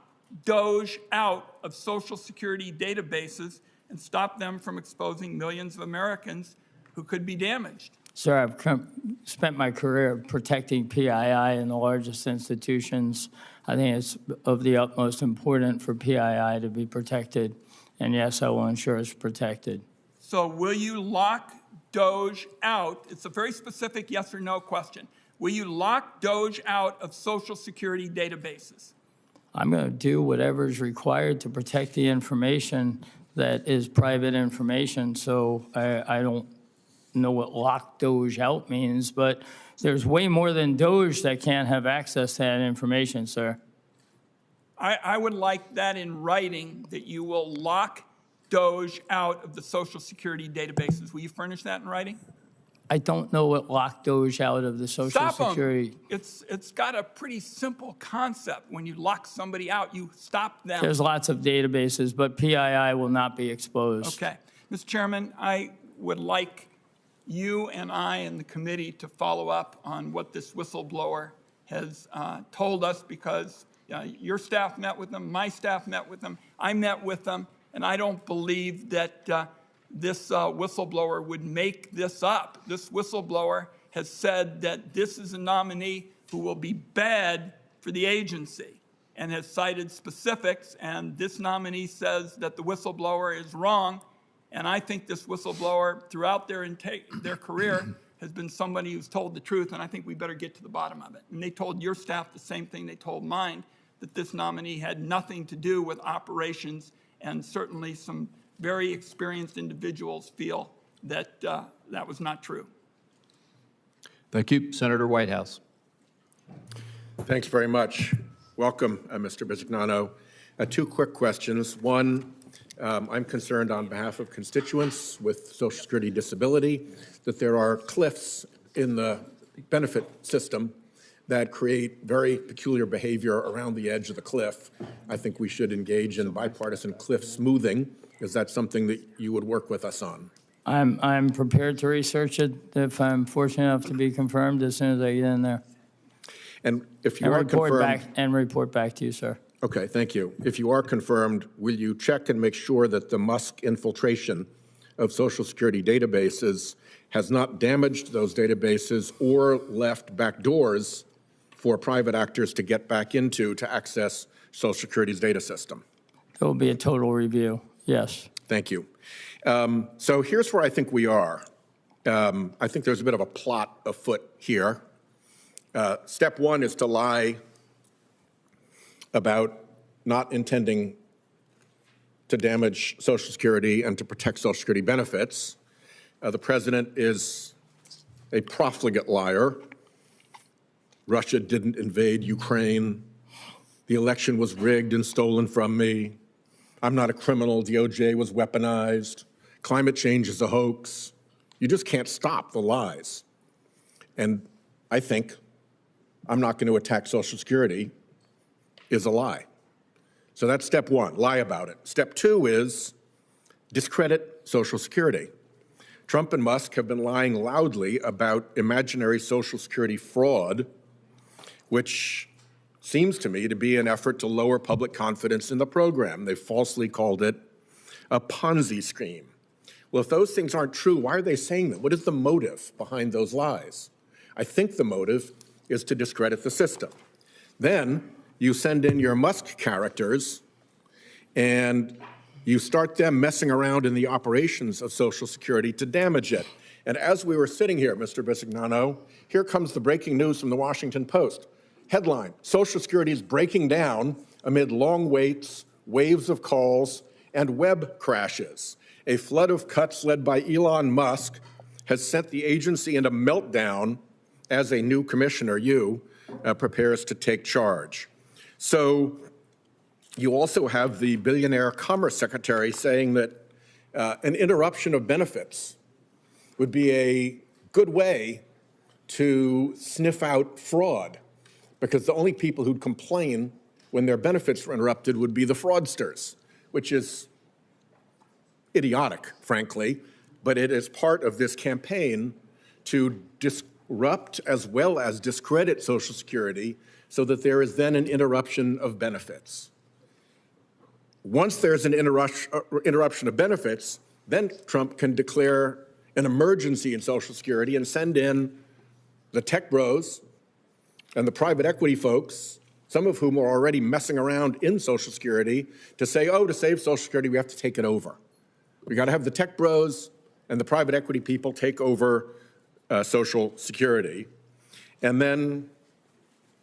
Doge out of Social Security databases and stop them from exposing millions of Americans who could be damaged? Sir, I've spent my career protecting PII in the largest institutions. I think it's of the utmost importance for PII to be protected. And yes, I will ensure it's protected. So will you lock Doge out? It's a very specific yes or no question. Will you lock Doge out of Social Security databases? I'm going to do whatever is required to protect the information that is private information. So I don't know what lock Doge out means, but there's way more than Doge that can't have access to that information, sir. I would like that in writing, that you will lock Doge out of the Social Security databases. Will you furnish that in writing? I don't know what lock Doge out of the Social Stop Security. them. It's got a pretty simple concept. When you lock somebody out, you stop them. There's lots of databases, but PII will not be exposed. Okay. Mr. Chairman, I would like you and I and the committee to follow up on what this whistleblower has told us, because your staff met with them, my staff met with them, I met with them, and I don't believe that this whistleblower would make this up. This whistleblower has said that this is a nominee who will be bad for the agency and has cited specifics, and this nominee says that the whistleblower is wrong, and I think this whistleblower throughout their career has been somebody who's told the truth, and I think we better get to the bottom of it. And they told your staff the same thing they told mine, that this nominee had nothing to do with operations, and certainly some very experienced individuals feel that that was not true. Thank you. Senator Whitehouse. Thanks very much. Welcome, Mr. Bisignano. Two quick questions. One, I'm concerned on behalf of constituents with Social Security disability that there are cliffs in the benefit system that create very peculiar behavior around the edge of the cliff. I think we should engage in bipartisan cliff smoothing. Is that something that you would work with us on? I'm prepared to research it if I'm fortunate enough to be confirmed as soon as I get in there. And if you are confirmed, report back to you, sir. Okay, thank you. If you are confirmed, will you check and make sure that the Musk infiltration of Social Security databases has not damaged those databases or left back doors for private actors to get back into to access Social Security's data system? There will be a total review, yes. Thank you. So here's where I think we are. I think there's a bit of a plot afoot here. Step one is to lie about not intending to damage Social Security and to protect Social Security benefits. The president is a profligate liar. Russia didn't invade Ukraine. The election was rigged and stolen from me. I'm not a criminal. DOJ was weaponized. Climate change is a hoax. You just can't stop the lies. And I think I'm not going to attack Social Security is a lie. So that's step one, lie about it. Step two is discredit Social Security. Trump and Musk have been lying loudly about imaginary Social Security fraud, which seems to me to be an effort to lower public confidence in the program. They falsely called it a Ponzi scheme. Well, if those things aren't true, why are they saying them? What is the motive behind those lies? I think the motive is to discredit the system. Then you send in your Musk characters and you start them messing around in the operations of Social Security to damage it. And as we were sitting here, Mr. Bisignano, here comes the breaking news from the Washington Post. Headline, Social Security is breaking down amid long waits, waves of calls, and web crashes. A flood of cuts led by Elon Musk has sent the agency into meltdown as a new commissioner, prepares to take charge. So you also have the billionaire Commerce Secretary saying that an interruption of benefits would be a good way to sniff out fraud, because the only people who'd complain when their benefits were interrupted would be the fraudsters, which is idiotic, frankly, but it is part of this campaign to disrupt as well as discredit Social Security so that there is then an interruption of benefits. Once there's an interruption of benefits, then Trump can declare an emergency in Social Security and send in the tech bros and the private equity folks, some of whom are already messing around in Social Security, to say, oh, to save Social Security, we have to take it over. We got to have the tech bros and the private equity people take over Social Security. And then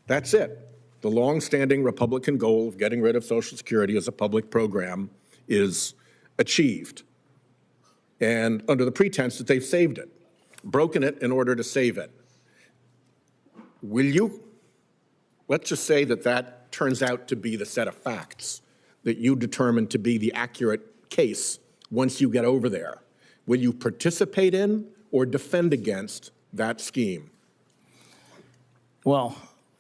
that's it. The long-standing Republican goal of getting rid of Social Security as a public program is achieved. And under the pretense that they've saved it, broken it in order to save it. Will you, let's just say that that turns out to be the set of facts that you determine to be the accurate case once you get over there. Will you participate in or defend against that scheme? Well,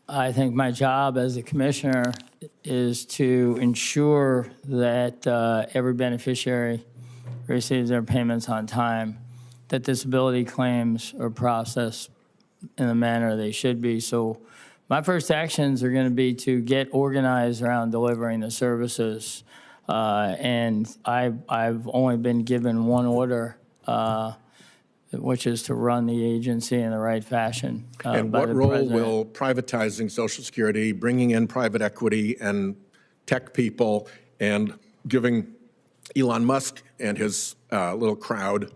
I think my job as a commissioner is to ensure that every beneficiary receives their payments on time, that disability claims are processed in the manner they should be. So my first actions are going to be to get organized around delivering the services. And I've only been given one order, which is to run the agency in the right fashion. And what role will privatizing Social Security, bringing in private equity and tech people, and giving Elon Musk and his little crowd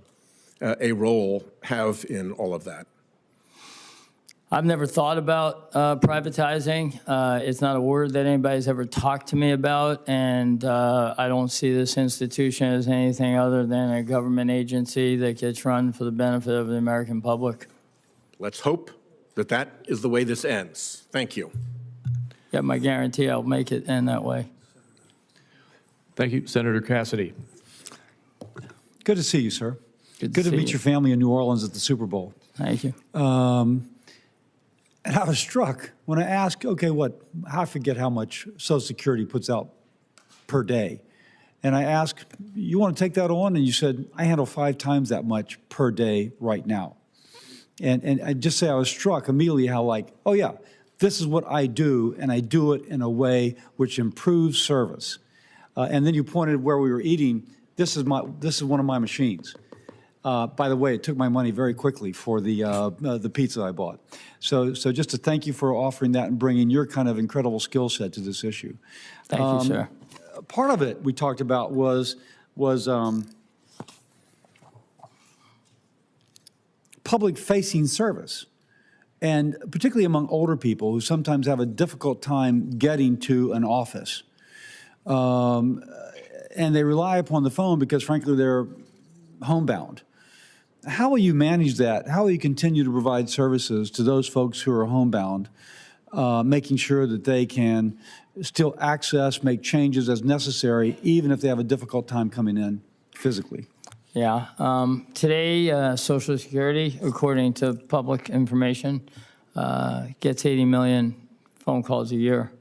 a role have in all of that? I've never thought about privatizing. It's not a word that anybody's ever talked to me about, and I don't see this institution as anything other than a government agency that gets run for the benefit of the American public. Let's hope that that is the way this ends. Thank you. Got my guarantee I'll make it end that way. Thank you. Senator Cassidy. Good to see you, sir. Good to see meet you. your family in New Orleans at the Super Bowl. Thank you. And I was struck when I asked, okay, I forget how much Social Security puts out per day. And I asked, you want to take that on? And you said, I handle 5 times that much per day right now. And I just say I was struck immediately how oh yeah, this is what I do, and I do it in a way which improves service. And then you pointed where we were eating. This is one of my machines. By the way, it took my money very quickly for the pizza I bought. So just to thank you for offering that and bringing your kind of incredible skill set to this issue. Thank you, sir. Part of it we talked about was public-facing service, and particularly among older people who sometimes have a difficult time getting to an office. And they rely upon the phone because, frankly, they're homebound. How will you manage that? How will you continue to provide services to those folks who are homebound, making sure that they can still access, make changes as necessary, even if they have a difficult time coming in physically? Yeah. Today, Social Security, according to public information, gets 80 million phone calls a year.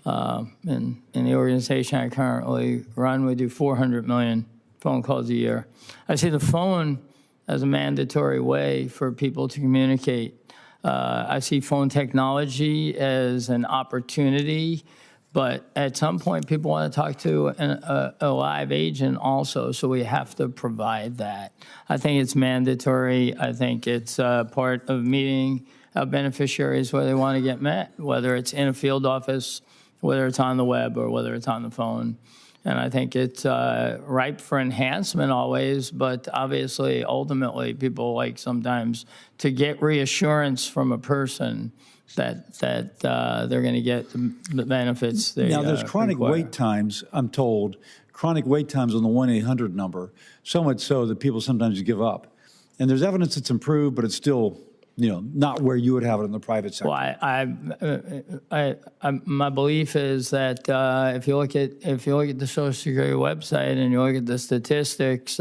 In the organization I currently run, we do 400 million phone calls a year. I see the phone as a mandatory way for people to communicate. I see phone technology as an opportunity, but at some point people want to talk to a live agent also, so we have to provide that. I think it's mandatory. I think it's part of meeting beneficiaries where they want to get met, whether it's in a field office, whether it's on the web, or whether it's on the phone. And I think it's ripe for enhancement always, but obviously, ultimately, people like sometimes to get reassurance from a person that they're going to get the benefits they Now, there's chronic require. wait times, I'm told, chronic wait times on the 1-800 number, so much so that people sometimes give up. And there's evidence it's improved, but it's still, not where you would have it in the private sector. Well, my belief is that if you look at the Social Security website and you look at the statistics,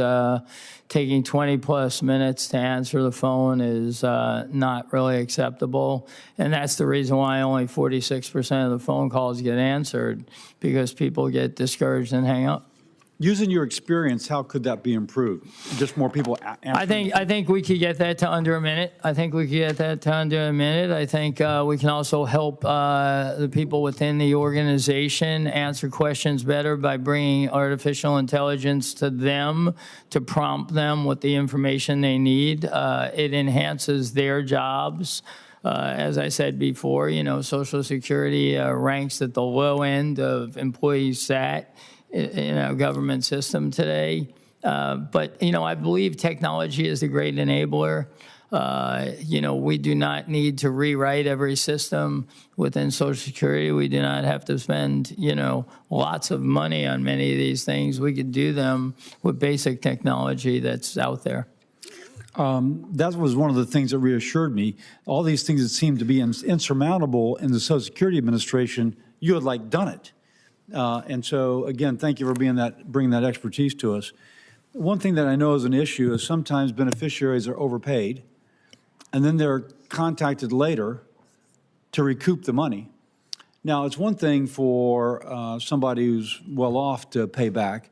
taking 20+ minutes to answer the phone is not really acceptable, and that's the reason why only 46% of the phone calls get answered, because people get discouraged and hang up. Using your experience, how could that be improved? Just more people answering? I think we could get that to under a minute. I think we can also help the people within the organization answer questions better by bringing artificial intelligence to them to prompt them with the information they need. It enhances their jobs. As I said before, Social Security ranks at the low end of employee sat in our government system today. But, I believe technology is a great enabler. We do not need to rewrite every system within Social Security. We do not have to spend, lots of money on many of these things. We could do them with basic technology that's out there. That was one of the things that reassured me. All these things that seemed to be insurmountable in the Social Security Administration, you had done it. And so, again, thank you for bringing that expertise to us. One thing that I know is an issue is sometimes beneficiaries are overpaid, and then they're contacted later to recoup the money. Now, it's one thing for somebody who's well off to pay back,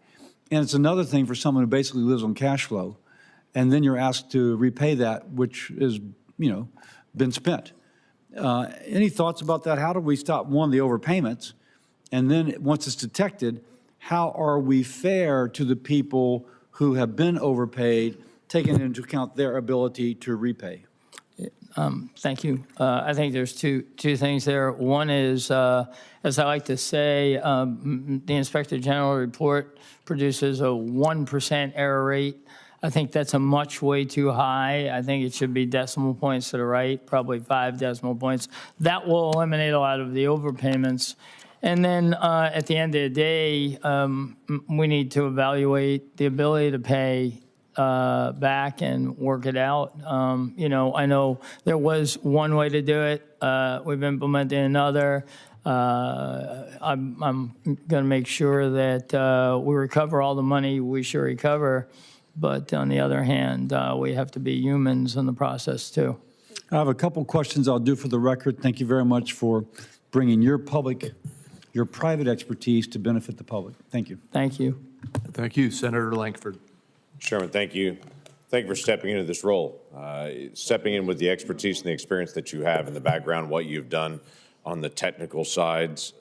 and it's another thing for someone who basically lives on cash flow, and then you're asked to repay that, which is, been spent. Any thoughts about that? How do we stop, one, the overpayments? And then once it's detected, how are we fair to the people who have been overpaid, taking into account their ability to repay? Thank you. I think there's two things there. One is, as I like to say, the Inspector General report produces a 1% error rate. I think that's way too high. I think it should be decimal points to the right, probably 5 decimal points. That will eliminate a lot of the overpayments. And then at the end of the day, we need to evaluate the ability to pay back and work it out. I know there was one way to do it. We've implemented another. I'm going to make sure that we recover all the money we should recover. But on the other hand, we have to be humans in the process, too. I have a couple questions I'll do for the record. Thank you very much for bringing your private expertise to benefit the public. Thank you. Thank you. Thank you, Senator Lankford. Chairman, thank you. Thank you for stepping into this role, stepping in with the expertise and the experience that you have in the background, what you've done on the technical sides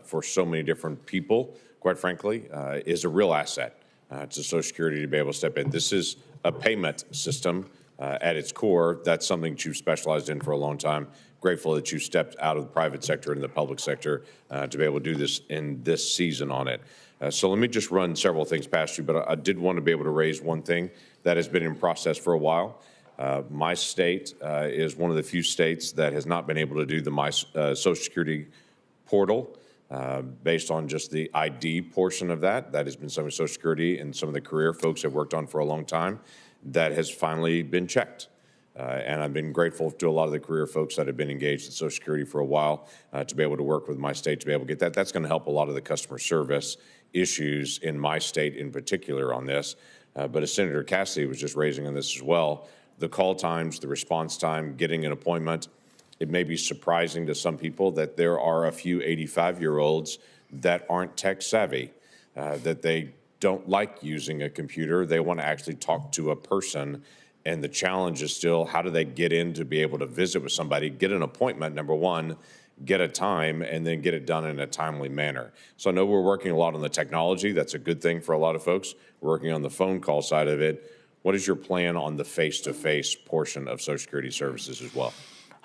for so many different people, quite frankly, is a real asset to Social Security to be able to step in. This is a payment system at its core. That's something that you've specialized in for a long time. Grateful that you stepped out of the private sector into the public sector to be able to do this in this season on it. So let me just run several things past you, but I did want to be able to raise one thing that has been in process for a while. My state is one of the few states that has not been able to do the My Social Security portal based on just the ID portion of that. That has been something Social Security and some of the career folks have worked on for a long time. That has finally been checked. And I've been grateful to a lot of the career folks that have been engaged in Social Security for a while to be able to work with my state to be able to get that. That's going to help a lot of the customer service issues in my state in particular on this. But as Senator Cassidy was just raising on this as well, the call times, the response time, getting an appointment, it may be surprising to some people that there are a few 85-year-olds that aren't tech savvy, that they don't like using a computer. They want to actually talk to a person. And the challenge is still, how do they get in to be able to visit with somebody, get an appointment, number one, get a time, and then get it done in a timely manner. So I know we're working a lot on the technology. That's a good thing for a lot of folks. We're working on the phone call side of it. What is your plan on the face-to-face portion of Social Security services as well?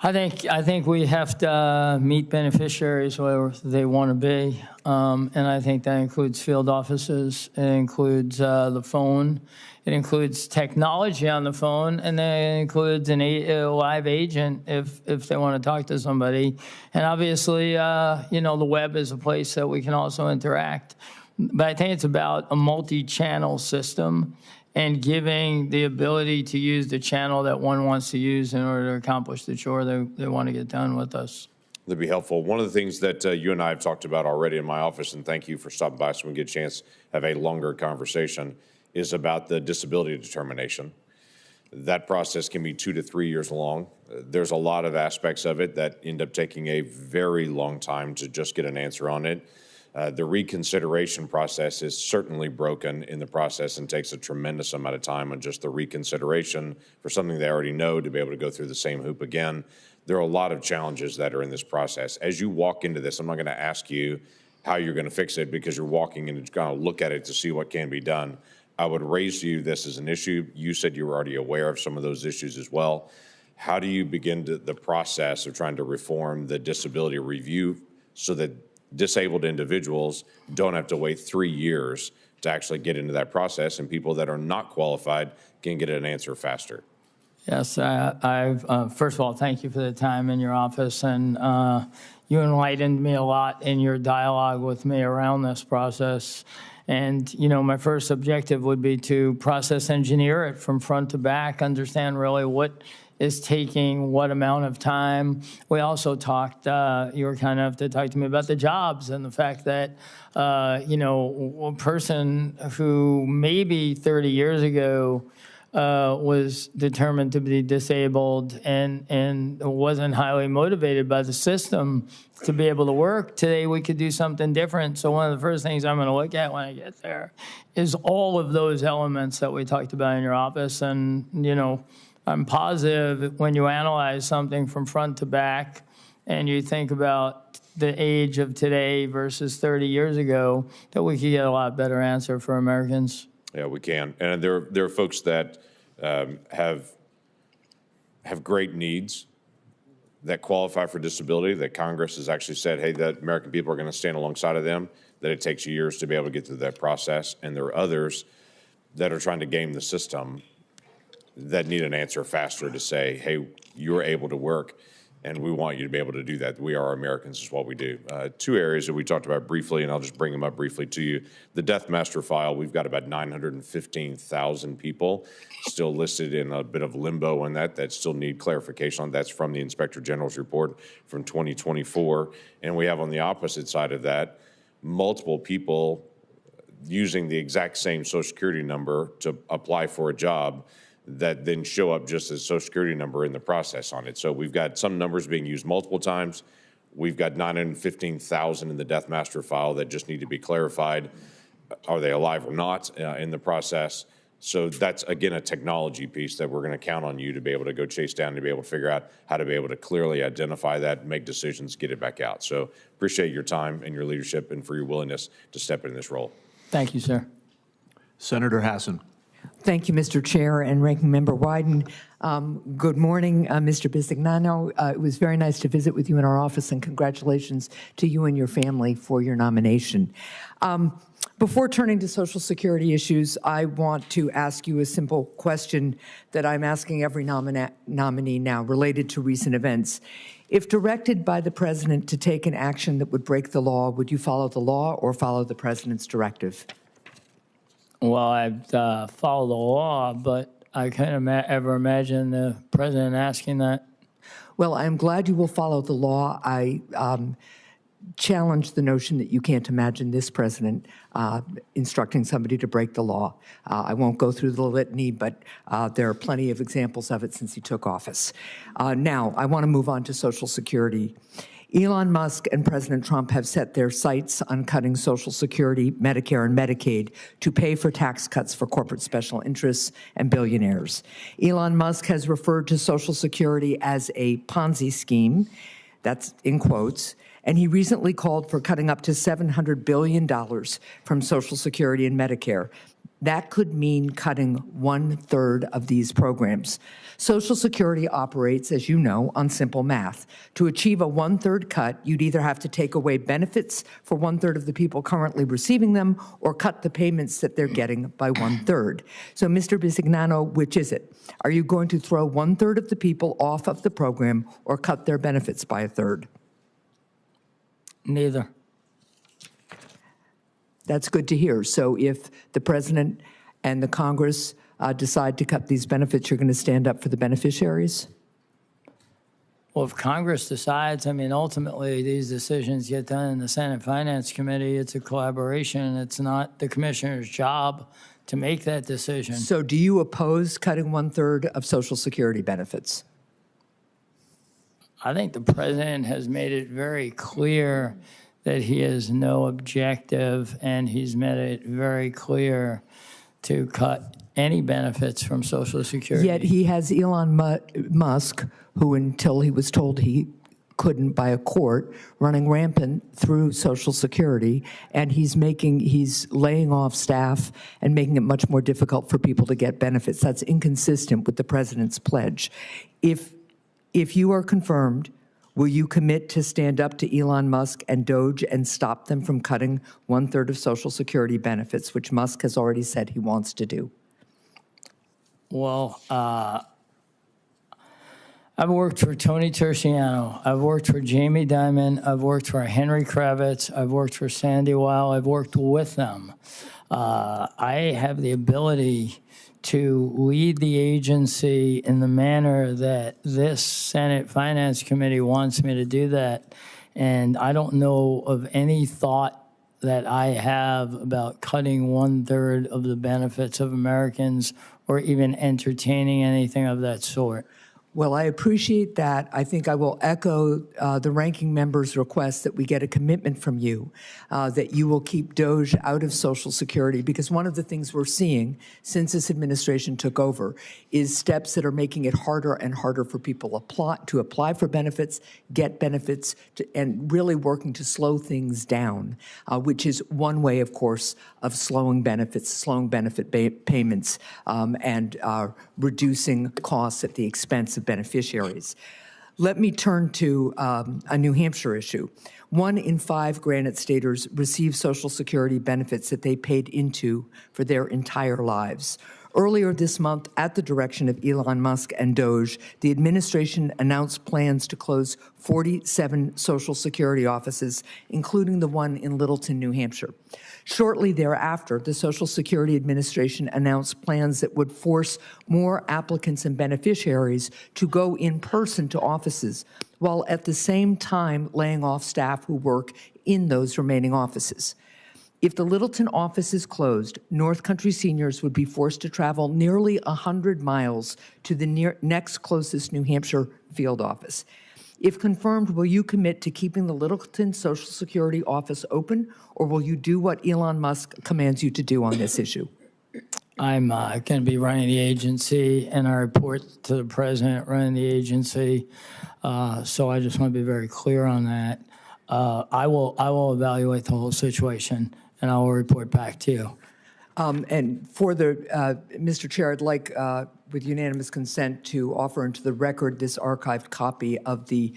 I think we have to meet beneficiaries where they want to be, and I think that includes field offices. It includes the phone. It includes technology on the phone, and then it includes a live agent if they want to talk to somebody. And obviously, the web is a place that we can also interact. But I think it's about a multi-channel system and giving the ability to use the channel that one wants to use in order to accomplish the chore they want to get done with us. That'd be helpful. One of the things that you and I have talked about already in my office, and thank you for stopping by so we can get a chance to have a longer conversation, is about the disability determination. That process can be 2 to 3 years long. There's a lot of aspects of it that end up taking a very long time to just get an answer on it. The reconsideration process is certainly broken in the process and takes a tremendous amount of time on just the reconsideration for something they already know to be able to go through the same hoop again. There are a lot of challenges that are in this process. As you walk into this, I'm not going to ask you how you're going to fix it because you're walking in and going to look at it to see what can be done. I would raise to you this as an issue. You said you were already aware of some of those issues as well. How do you begin the process of trying to reform the disability review so that disabled individuals don't have to wait 3 years to actually get into that process, and people that are not qualified can get an answer faster? Yes, first of all, thank you for the time in your office, and you enlightened me a lot in your dialogue with me around this process. And, my first objective would be to process engineer it from front to back, understand really what is taking what amount of time. We also talked, you were kind enough to talk to me about the jobs and the fact that, a person who maybe 30 years ago was determined to be disabled and wasn't highly motivated by the system to be able to work. Today, we could do something different. So one of the first things I'm going to look at when I get there is all of those elements that we talked about in your office. And, I'm positive when you analyze something from front to back and you think about the age of today versus 30 years ago, that we could get a lot better answer for Americans. Yeah, we can. And there are folks that have great needs that qualify for disability, that Congress has actually said, hey, that American people are going to stand alongside of them, that it takes years to be able to get through that process. And there are others that are trying to game the system that need an answer faster to say, hey, you're able to work, and we want you to be able to do that. We are Americans, is what we do. 2 areas that we talked about briefly, and I'll just bring them up briefly to you. The death master file, we've got about 915,000 people still listed in a bit of limbo on that still need clarification on. That's from the Inspector General's report from 2024. And we have on the opposite side of that, multiple people using the exact same Social Security number to apply for a job that then show up just as Social Security number in the process on it. So we've got some numbers being used multiple times. We've got 915,000 in the death master file that just need to be clarified. Are they alive or not in the process? So that's, again, a technology piece that we're going to count on you to be able to go chase down, to be able to figure out how to be able to clearly identify that, make decisions, get it back out. So appreciate your time and your leadership and for your willingness to step in this role. Thank you, sir. Senator Hassan. Thank you, Mr. Chair and Ranking Member Wyden. Good morning, Mr. Bisignano. It was very nice to visit with you in our office, and congratulations to you and your family for your nomination. Before turning to Social Security issues, I want to ask you a simple question that I'm asking every nominee now related to recent events. If directed by the President to take an action that would break the law, would you follow the law or follow the President's directive? Well, I'd follow the law, but I couldn't ever imagine the President asking that. Well, I'm glad you will follow the law. I challenge the notion that you can't imagine this President instructing somebody to break the law. I won't go through the litany, but there are plenty of examples of it since he took office. Now, I want to move on to Social Security. Elon Musk and President Trump have set their sights on cutting Social Security, Medicare, and Medicaid to pay for tax cuts for corporate special interests and billionaires. Elon Musk has referred to Social Security as a Ponzi scheme, that's in quotes, and he recently called for cutting up to $700 billion from Social Security and Medicare. That could mean cutting 1/3 of these programs. Social Security operates, as you know, on simple math. To achieve a 1/3 cut, you'd either have to take away benefits for 1/3 of the people currently receiving them or cut the payments that they're getting by 1/3. So, Mr. Bisignano, which is it? Are you going to throw 1/3 of the people off of the program or cut their benefits by 1/3? Neither. That's good to hear. So if the president and the Congress decide to cut these benefits, you're going to stand up for the beneficiaries? Well, if Congress decides, I mean, ultimately, these decisions get done in the Senate Finance Committee. It's a collaboration. It's not the commissioner's job to make that decision. So do you oppose cutting 1/3 of Social Security benefits? I think the president has made it very clear that he has no objective, and he's made it very clear to cut any benefits from Social Security. Yet he has Elon Musk, who until he was told he couldn't by a court, running rampant through Social Security, and he's laying off staff and making it much more difficult for people to get benefits. That's inconsistent with the president's pledge. If you are confirmed, will you commit to stand up to Elon Musk and Doge and stop them from cutting 1/3 of Social Security benefits, which Musk has already said he wants to do? Well, I've worked for Tony Terciano. I've worked for Jamie Dimon. I've worked for Henry Kravitz. I've worked for Sandy Weil. I've worked with them. I have the ability to lead the agency in the manner that this Senate Finance Committee wants me to do that. And I don't know of any thought that I have about cutting 1/3 of the benefits of Americans or even entertaining anything of that sort. Well, I appreciate that. I think I will echo the ranking member's request that we get a commitment from you that you will keep Doge out of Social Security, because one of the things we're seeing since this administration took over is steps that are making it harder and harder for people to apply for benefits, get benefits, and really working to slow things down, which is one way, of course, of slowing benefit payments and reducing costs at the expense of beneficiaries. Let me turn to a New Hampshire issue. 1 in 5 Granite Staters receive Social Security benefits that they paid into for their entire lives. Earlier this month, at the direction of Elon Musk and Doge, the administration announced plans to close 47 Social Security offices, including the one in Littleton, New Hampshire. Shortly thereafter, the Social Security Administration announced plans that would force more applicants and beneficiaries to go in person to offices, while at the same time laying off staff who work in those remaining offices. If the Littleton office is closed, North Country seniors would be forced to travel nearly 100 miles to the next closest New Hampshire field office. If confirmed, will you commit to keeping the Littleton Social Security office open, or will you do what Elon Musk commands you to do on this issue? I'm going to be running the agency, and I report to the president running the agency. So I just want to be very clear on that. I will evaluate the whole situation, and I will report back to you. And for Mr. Chair, I'd like, with unanimous consent, to offer into the record this archived copy of the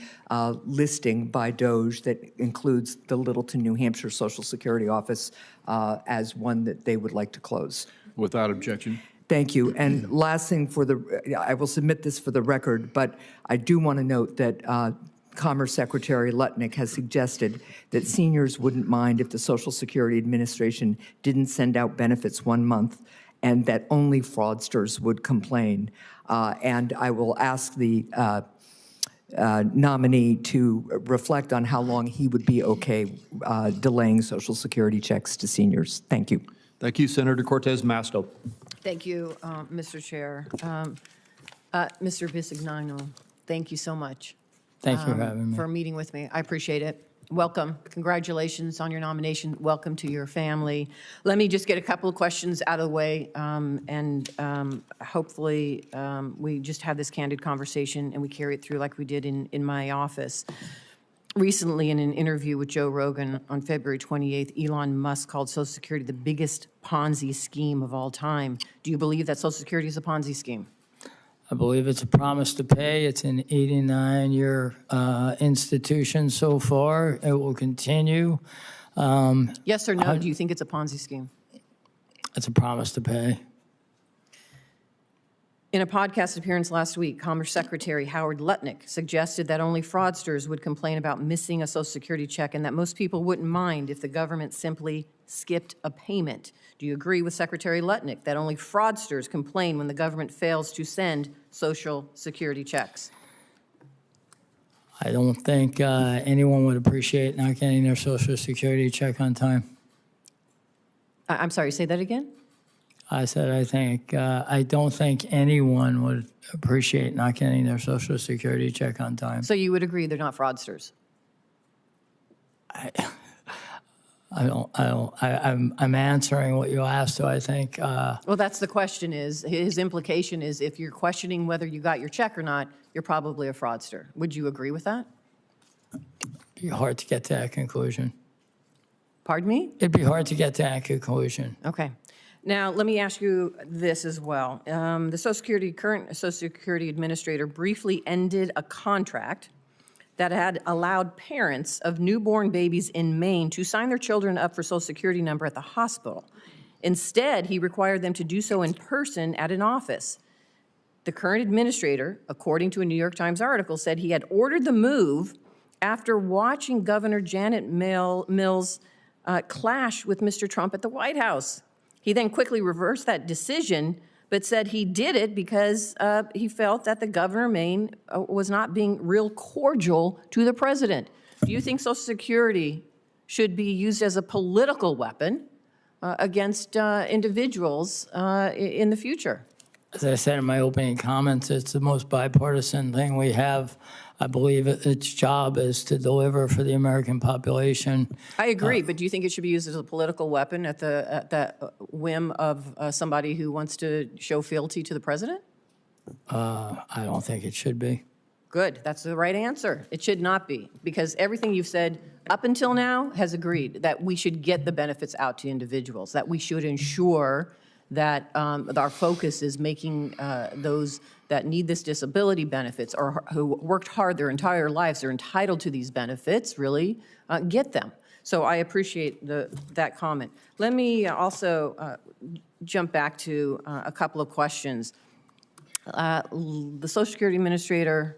listing by Doge that includes the Littleton, New Hampshire Social Security office as one that they would like to close. Without objection. Thank you. And last thing, I will submit this for the record, but I do want to note that Commerce Secretary Lutnick has suggested that seniors wouldn't mind if the Social Security Administration didn't send out benefits 1 month, and that only fraudsters would complain. And I will ask the nominee to reflect on how long he would be okay delaying Social Security checks to seniors. Thank you. Thank you, Senator Cortez Masto. Thank you, Mr. Chair. Mr. Bisignano, thank you so much. Thank you for having me. For meeting with me. I appreciate it. Welcome. Congratulations on your nomination. Welcome to your family. Let me just get a couple of questions out of the way, and hopefully we just have this candid conversation and we carry it through like we did in my office. Recently, in an interview with Joe Rogan on February 28th, Elon Musk called Social Security the biggest Ponzi scheme of all time. Do you believe that Social Security is a Ponzi scheme? I believe it's a promise to pay. It's an 89-year institution so far. It will continue. Yes or no? Do you think it's a Ponzi scheme? It's a promise to pay. In a podcast appearance last week, Commerce Secretary Howard Lutnick suggested that only fraudsters would complain about missing a Social Security check and that most people wouldn't mind if the government simply skipped a payment. Do you agree with Secretary Lutnick that only fraudsters complain when the government fails to send Social Security checks? I don't think anyone would appreciate not getting their Social Security check on time. I'm sorry, say that again? I said I don't think anyone would appreciate not getting their Social Security check on time. So you would agree they're not fraudsters? I'm answering what you asked, so I think. Well, that's the question is, his implication is if you're questioning whether you got your check or not, you're probably a fraudster. Would you agree with that? It'd be hard to get to that conclusion. Pardon me? It'd be hard to get to that conclusion. Okay. Now, let me ask you this as well. The current Social Security Administrator briefly ended a contract that had allowed parents of newborn babies in Maine to sign their children up for Social Security number at the hospital. Instead, he required them to do so in person at an office. The current administrator, according to a New York Times article, said he had ordered the move after watching Governor Janet Mills clash with Mr. Trump at the White House. He then quickly reversed that decision, but said he did it because he felt that the governor of Maine was not being real cordial to the president. Do you think Social Security should be used as a political weapon against individuals in the future? As I said in my opening comments, it's the most bipartisan thing we have. I believe its job is to deliver for the American population. I agree, but do you think it should be used as a political weapon at the whim of somebody who wants to show fealty to the president? I don't think it should be. Good, that's the right answer. It should not be, because everything you've said up until now has agreed that we should get the benefits out to individuals, that we should ensure that our focus is making those that need this disability benefits or who worked hard their entire lives are entitled to these benefits, really get them. So I appreciate that comment. Let me also jump back to a couple of questions. The Social Security Administrator,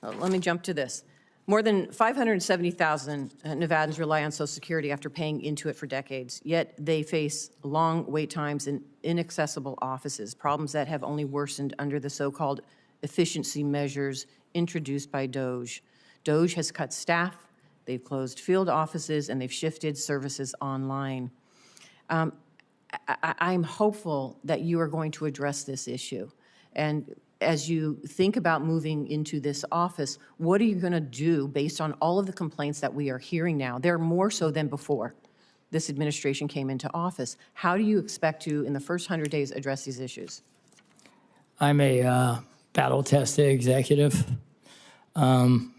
let me jump to this. More than 570,000 Nevadans rely on Social Security after paying into it for decades, yet they face long wait times and inaccessible offices, problems that have only worsened under the so-called efficiency measures introduced by DOGE. DOGE has cut staff, they've closed field offices, and they've shifted services online. I'm hopeful that you are going to address this issue. And as you think about moving into this office, what are you going to do based on all of the complaints that we are hearing now? They're more so than before this administration came into office. How do you expect to, in the first 100 days, address these issues? I'm a battle-tested executive. In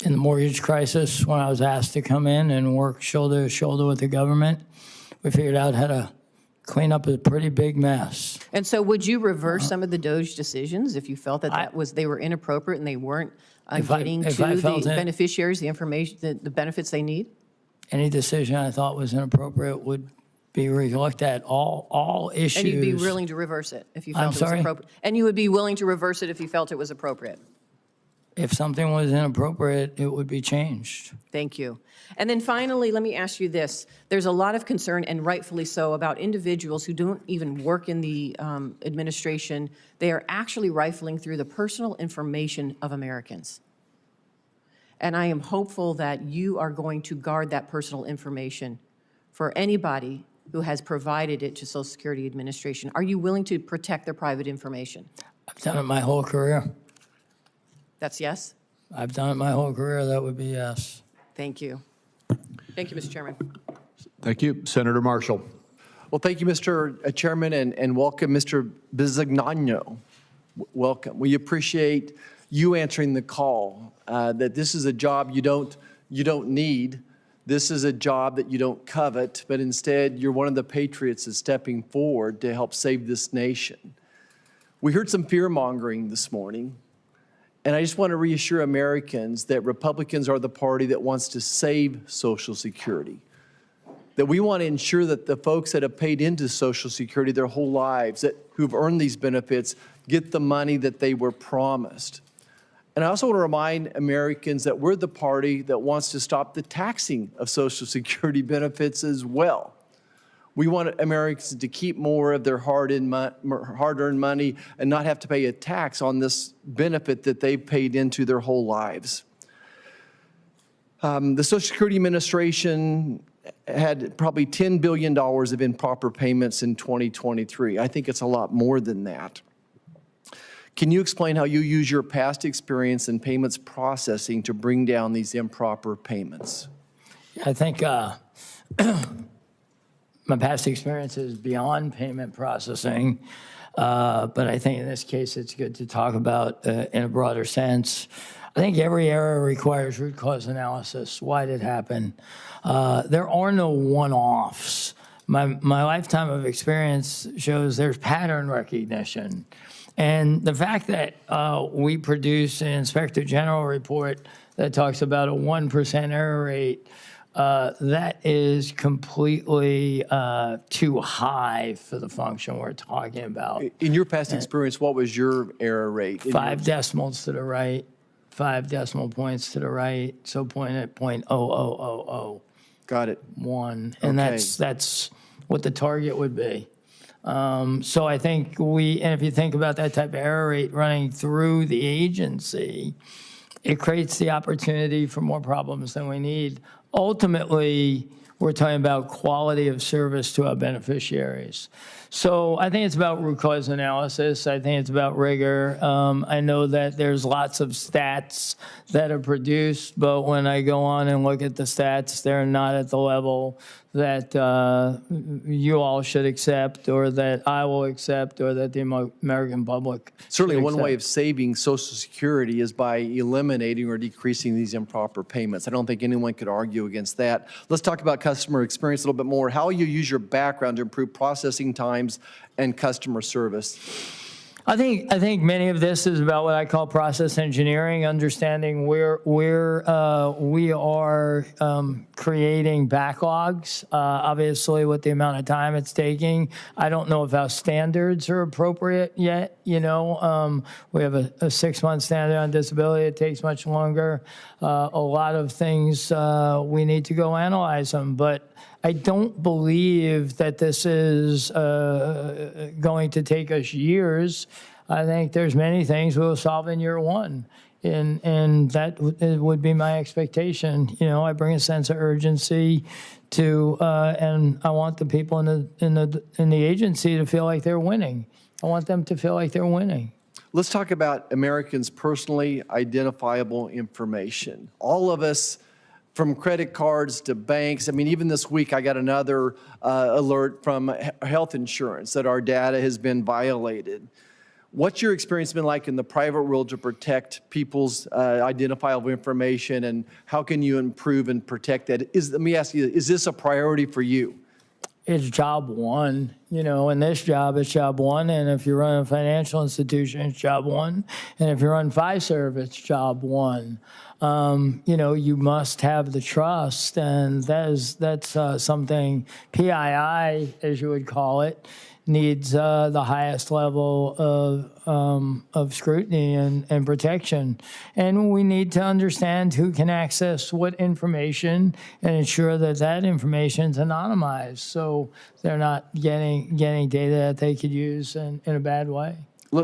the mortgage crisis, when I was asked to come in and work shoulder to shoulder with the government, we figured out how to clean up a pretty big mess. And so would you reverse some of the DOGE decisions if you felt that they were inappropriate and they weren't getting to the beneficiaries the information, the benefits they need? Any decision I thought was inappropriate would be relooked at. All issues. And you'd be willing to reverse it if you felt it was appropriate? And you would be willing to reverse it if you felt it was appropriate? If something was inappropriate, it would be changed. Thank you. And then finally, let me ask you this. There's a lot of concern, and rightfully so, about individuals who don't even work in the administration. They are actually rifling through the personal information of Americans. And I am hopeful that you are going to guard that personal information for anybody who has provided it to Social Security Administration. Are you willing to protect their private information? I've done it my whole career. That's yes? I've done it my whole career. That would be yes. Thank you. Thank you, Mr. Chairman. Thank you. Senator Marshall. Well, thank you, Mr. Chairman, and welcome, Mr. Bisignano. Welcome. We appreciate you answering the call, that this is a job you don't need. This is a job that you don't covet, but instead you're one of the patriots that's stepping forward to help save this nation. We heard some fear-mongering this morning, and I just want to reassure Americans that Republicans are the party that wants to save Social Security, that we want to ensure that the folks that have paid into Social Security their whole lives, who've earned these benefits, get the money that they were promised. And I also want to remind Americans that we're the party that wants to stop the taxing of Social Security benefits as well. We want Americans to keep more of their hard-earned money and not have to pay a tax on this benefit that they've paid into their whole lives. The Social Security Administration had probably $10 billion of improper payments in 2023. I think it's a lot more than that. Can you explain how you use your past experience in payments processing to bring down these improper payments? I think my past experience is beyond payment processing, but I think in this case it's good to talk about in a broader sense. I think every error requires root cause analysis. Why did it happen? There are no one-offs. My lifetime of experience shows there's pattern recognition. And the fact that we produce an Inspector General report that talks about a 1% error rate, that is completely too high for the function we're talking about. In your past experience, what was your error rate? 5 decimals to the right, 5 decimal points to the right, so point at .0000. Got it. 1, and that's what the target would be. So I think and if you think about that type of error rate running through the agency, it creates the opportunity for more problems than we need. Ultimately, we're talking about quality of service to our beneficiaries. So I think it's about root cause analysis. I think it's about rigor. I know that there's lots of stats that are produced, but when I go on and look at the stats, they're not at the level that you all should accept, or that I will accept, or that the American public Certainly should one accept. way of saving Social Security is by eliminating or decreasing these improper payments. I don't think anyone could argue against that. Let's talk about customer experience a little bit more. How will you use your background to improve processing times and customer service? I think many of this is about what I call process engineering, understanding where we are creating backlogs, obviously with the amount of time it's taking. I don't know if our standards are appropriate yet. We have a 6-month standard on disability. It takes much longer. A lot of things we need to go analyze them, but I don't believe that this is going to take us years. I think there's many things we'll solve in year 1, and that would be my expectation. I bring a sense of urgency to, and I want the people in the agency to feel like they're winning. I want them to feel like they're winning. Let's talk about Americans' personally identifiable information. All of us, from credit cards to banks. I mean, even this week, I got another alert from health insurance that our data has been violated. What's your experience been like in the private world to protect people's identifiable information, and how can you improve and protect that? Let me ask you, is this a priority for you? It's job one. In this job, it's job one. And if you run a financial institution, it's job one. And if you run Fiserv, it's job one. You must have the trust, and that's something PII, as you would call it, needs the highest level of scrutiny and protection. And we need to understand who can access what information and ensure that that information is anonymized, so they're not getting data that they could use in a bad way. My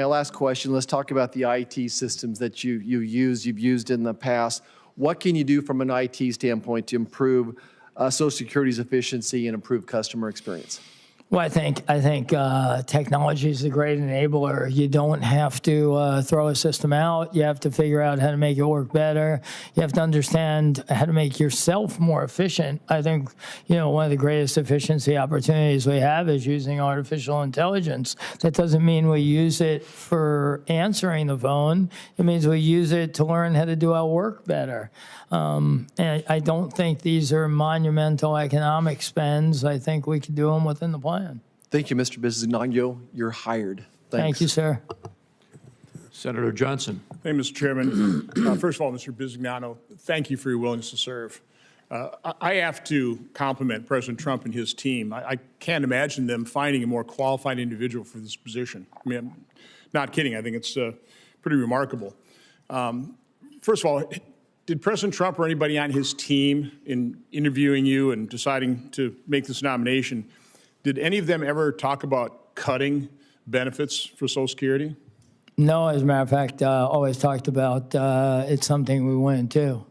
last question, let's talk about the IT systems that you've used in the past. What can you do from an IT standpoint to improve Social Security's efficiency and improve customer experience? Well, I think technology is a great enabler. You don't have to throw a system out. You have to figure out how to make it work better. You have to understand how to make yourself more efficient. I think, one of the greatest efficiency opportunities we have is using artificial intelligence. That doesn't mean we use it for answering the phone. It means we use it to learn how to do our work better. And I don't think these are monumental economic spends. I think we can do them within the plan. Thank you, Mr. Bisignano. You're hired. Thank you, sir. Senator Johnson. Thank you, Mr. Chairman. First of all, Mr. Bisignano, thank you for your willingness to serve. I have to compliment President Trump and his team. I can't imagine them finding a more qualified individual for this position. I mean, I'm not kidding. I think it's pretty remarkable. First of all, did President Trump or anybody on his team, in interviewing you and deciding to make this nomination, did any of them ever talk about cutting benefits for Social Security? No, as a matter of fact, always talked about it's something we wouldn't do.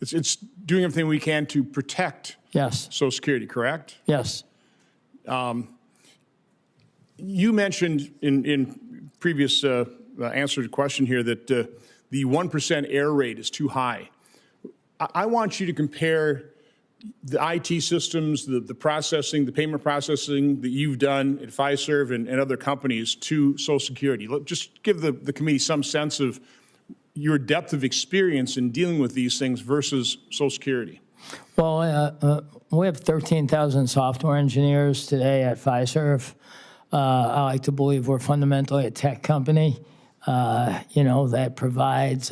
It's doing everything we can to protect Yes. Social Security, correct? Yes. You mentioned in previous answer to the question here that the 1% error rate is too high. I want you to compare the IT systems, the processing, the payment processing that you've done at Fiserv and other companies to Social Security. Just give the committee some sense of your depth of experience in dealing with these things versus Social Security. Well, we have 13,000 software engineers today at Fiserv. I like to believe we're fundamentally a tech company, that provides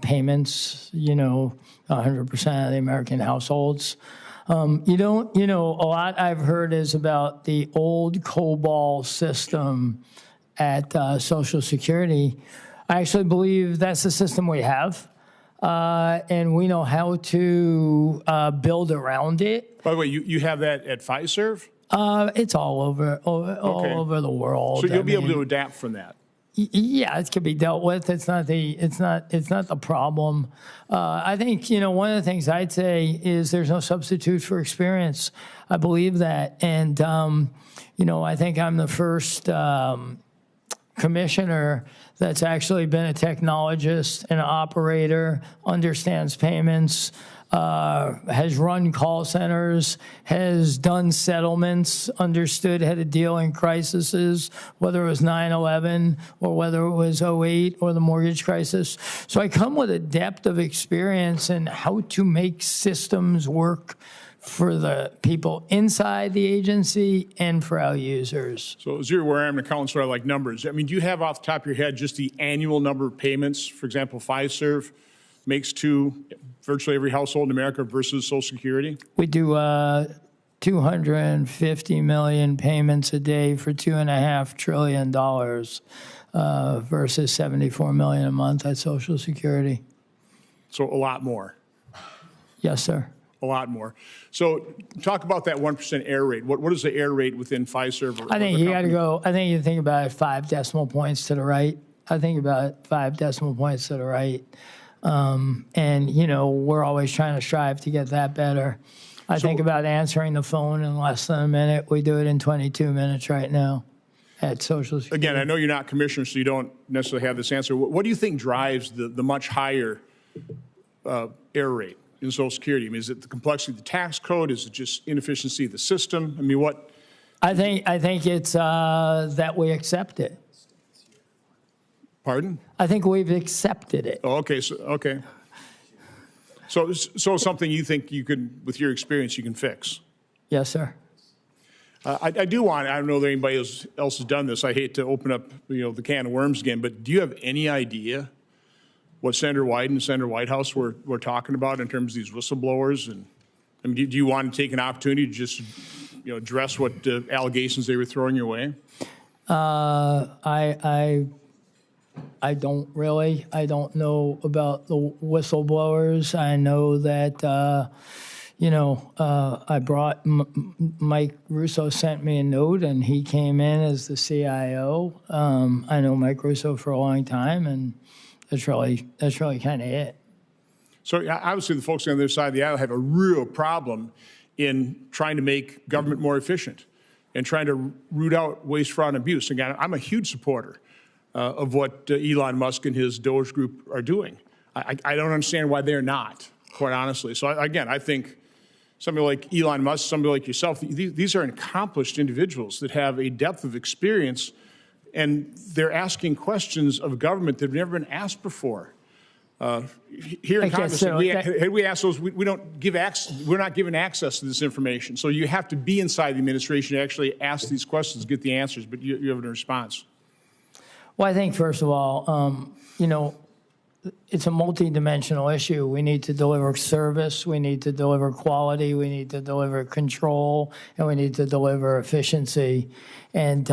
payments, 100% of the American households. A lot I've heard is about the old COBOL system at Social Security. I actually believe that's the system we have, and we know how to build around it. By the way, you have that at Fiserv? It's all over the world. So you'll be able to adapt from that. Yeah, it can be dealt with. It's not the problem. I think one of the things I'd say is there's no substitute for experience. I believe that, and I think I'm the first commissioner that's actually been a technologist, an operator, understands payments, has run call centers, has done settlements, understood how to deal in crises, whether it was 9/11 or whether it was 08 or the mortgage crisis. So I come with a depth of experience in how to make systems work for the people inside the agency and for our users. So as you're aware, I'm an accountant, so I like numbers. I mean, do you have off the top of your head just the annual number of payments? For example, Fiserv makes to virtually every household in America versus Social Security? We do 250 million payments a day for $2.5 trillion versus 74 million a month at Social Security. So a lot more. Yes, sir. A lot more. So talk about that 1% error rate. What is the error rate within Fiserv? I think you got to go, I think you think about it 5 decimal points to the right. I think about it 5 decimal points to the right. And, we're always trying to strive to get that better. I think about answering the phone in less than a minute. We do it in 22 minutes right now at Social Security. Again, I know you're not commissioner, so you don't necessarily have this answer. What do you think drives the much higher error rate in Social Security? I mean, is it the complexity of the tax code? Is it just inefficiency of the system? I mean, what? I think it's that we accept it. Pardon? I think we've accepted it. Oh, okay. So something you think you could, with your experience, you can fix? Yes, sir. I do want, I don't know that anybody else has done this. I hate to open up, the can of worms again, but do you have any idea what Senator Wyden and Senator Whitehouse were talking about in terms of these whistleblowers? And I mean, do you want to take an opportunity to just, address what allegations they were throwing your way? I don't really. I don't know about the whistleblowers. I know that, I brought, Mike Russo sent me a note and he came in as the CIO. I know Mike Russo for a long time, and that's really kind of it. So obviously the folks on the other side of the aisle have a real problem in trying to make government more efficient. and trying to root out waste, fraud, and abuse. Again, I'm a huge supporter of what Elon Musk and his Doge group are doing. I don't understand why they're not, quite honestly. So again, I think somebody like Elon Musk, somebody like yourself, these are accomplished individuals that have a depth of experience, and they're asking questions of government that have never been asked before. Here in Congress, had we asked those, we don't give access, we're not given access to this information. So you have to be inside the administration to actually ask these questions, get the answers, but you have a response. Well, I think, first of all, you know, it's a multidimensional issue. We need to deliver service, we need to deliver quality, we need to deliver control, and we need to deliver efficiency. And,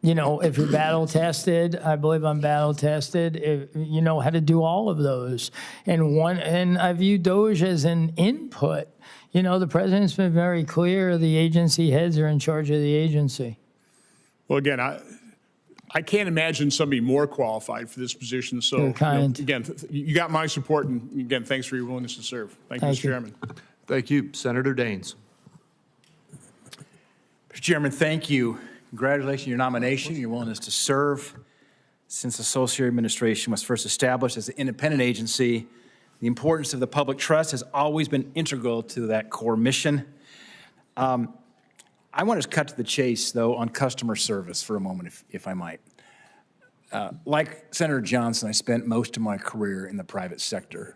you know, if you're battle tested, I believe I'm battle tested, you know how to do all of those. And I view Doge as an input. You know, the president's been very clear, the agency heads are in charge of the agency. Well, again, I can't imagine somebody more qualified for this position. So, You're kind. Again, you got my support, and again, thanks for your willingness to serve. Thank you, Mr. Chairman. Thank you. Senator Daines. Mr. Chairman, thank you. Congratulations on your nomination, your willingness to serve. Since the Social Security Administration was first established as an independent agency, the importance of the public trust has always been integral to that core mission. I want to cut to the chase, though, on customer service for a moment, if I might. Like Senator Johnson, I spent most of my career in the private sector.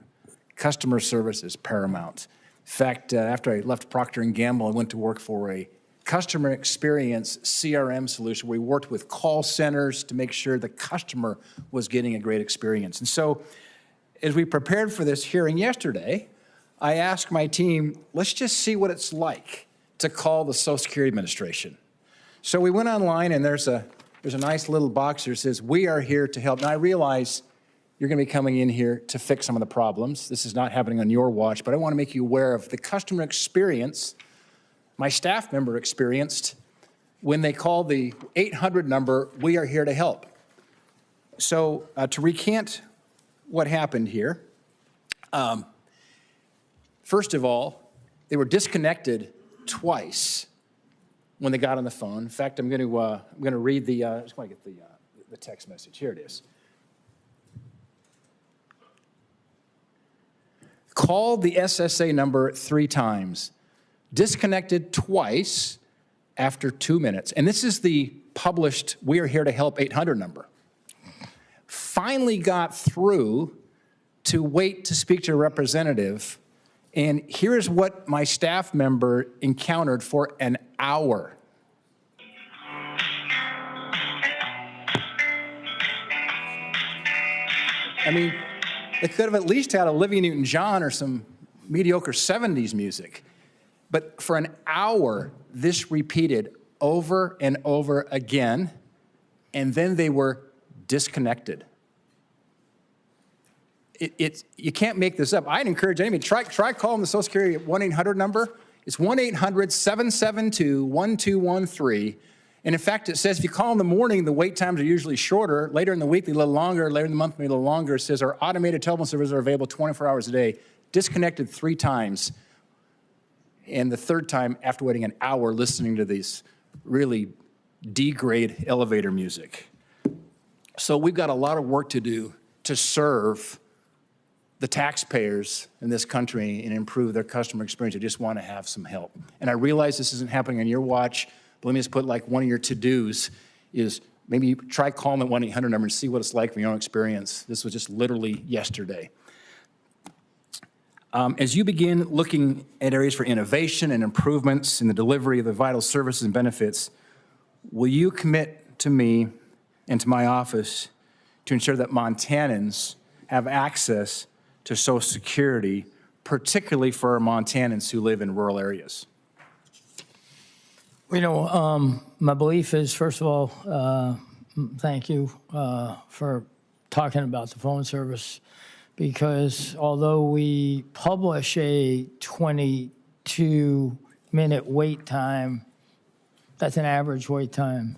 Customer service is paramount. In fact, after I left Procter & Gamble, I went to work for a customer experience CRM solution where we worked with call centers to make sure the customer was getting a great experience. And so as we prepared for this hearing yesterday, I asked my team, let's just see what it's like to call the Social Security Administration. So we went online, and there's a nice little box here that says, we are here to help. Now, I realize you're going to be coming in here to fix some of the problems. This is not happening on your watch, but I want to make you aware of the customer experience my staff member experienced when they called the 800 number, we are here to help. So to recant what happened here, first of all, they were disconnected twice when they got on the phone. In fact, I'm going to read the. I just want to get the text message. Here it is. Called the SSA number 3 times, disconnected twice after 2 minutes, and this is the published "We Are Here to Help" 800 number. Finally got through to wait to speak to a representative. And here's what my staff member encountered for an hour. I mean, they could have at least had a Olivia Newton-John or some mediocre 70s music. But for an hour, this repeated over and over again, and then they were disconnected. You can't make this up. I'd encourage anybody, try calling the Social Security 1-800 number. It's 1-800-772-1213. And in fact, it says if you call in the morning, the wait times are usually shorter. Later in the week, a little longer. Later in the month, maybe a little longer. It says our automated telephone services are available 24 hours a day. Disconnected 3 times. And the 3rd time after waiting an hour listening to these really D-grade elevator music. So we've got a lot of work to do to serve the taxpayers in this country and improve their customer experience. I just want to have some help. And I realize this isn't happening on your watch, but let me just put like one of your to-dos is maybe you try calling that 1-800 number and see what it's like from your own experience. This was just literally yesterday. As you begin looking at areas for innovation and improvements in the delivery of the vital services and benefits, will you commit to me and to my office to ensure that Montanans have access to Social Security, particularly for our Montanans who live in rural areas? You know, my belief is, first of all, thank you for talking about the phone service, because although we publish a 22-minute wait time, that's an average wait time.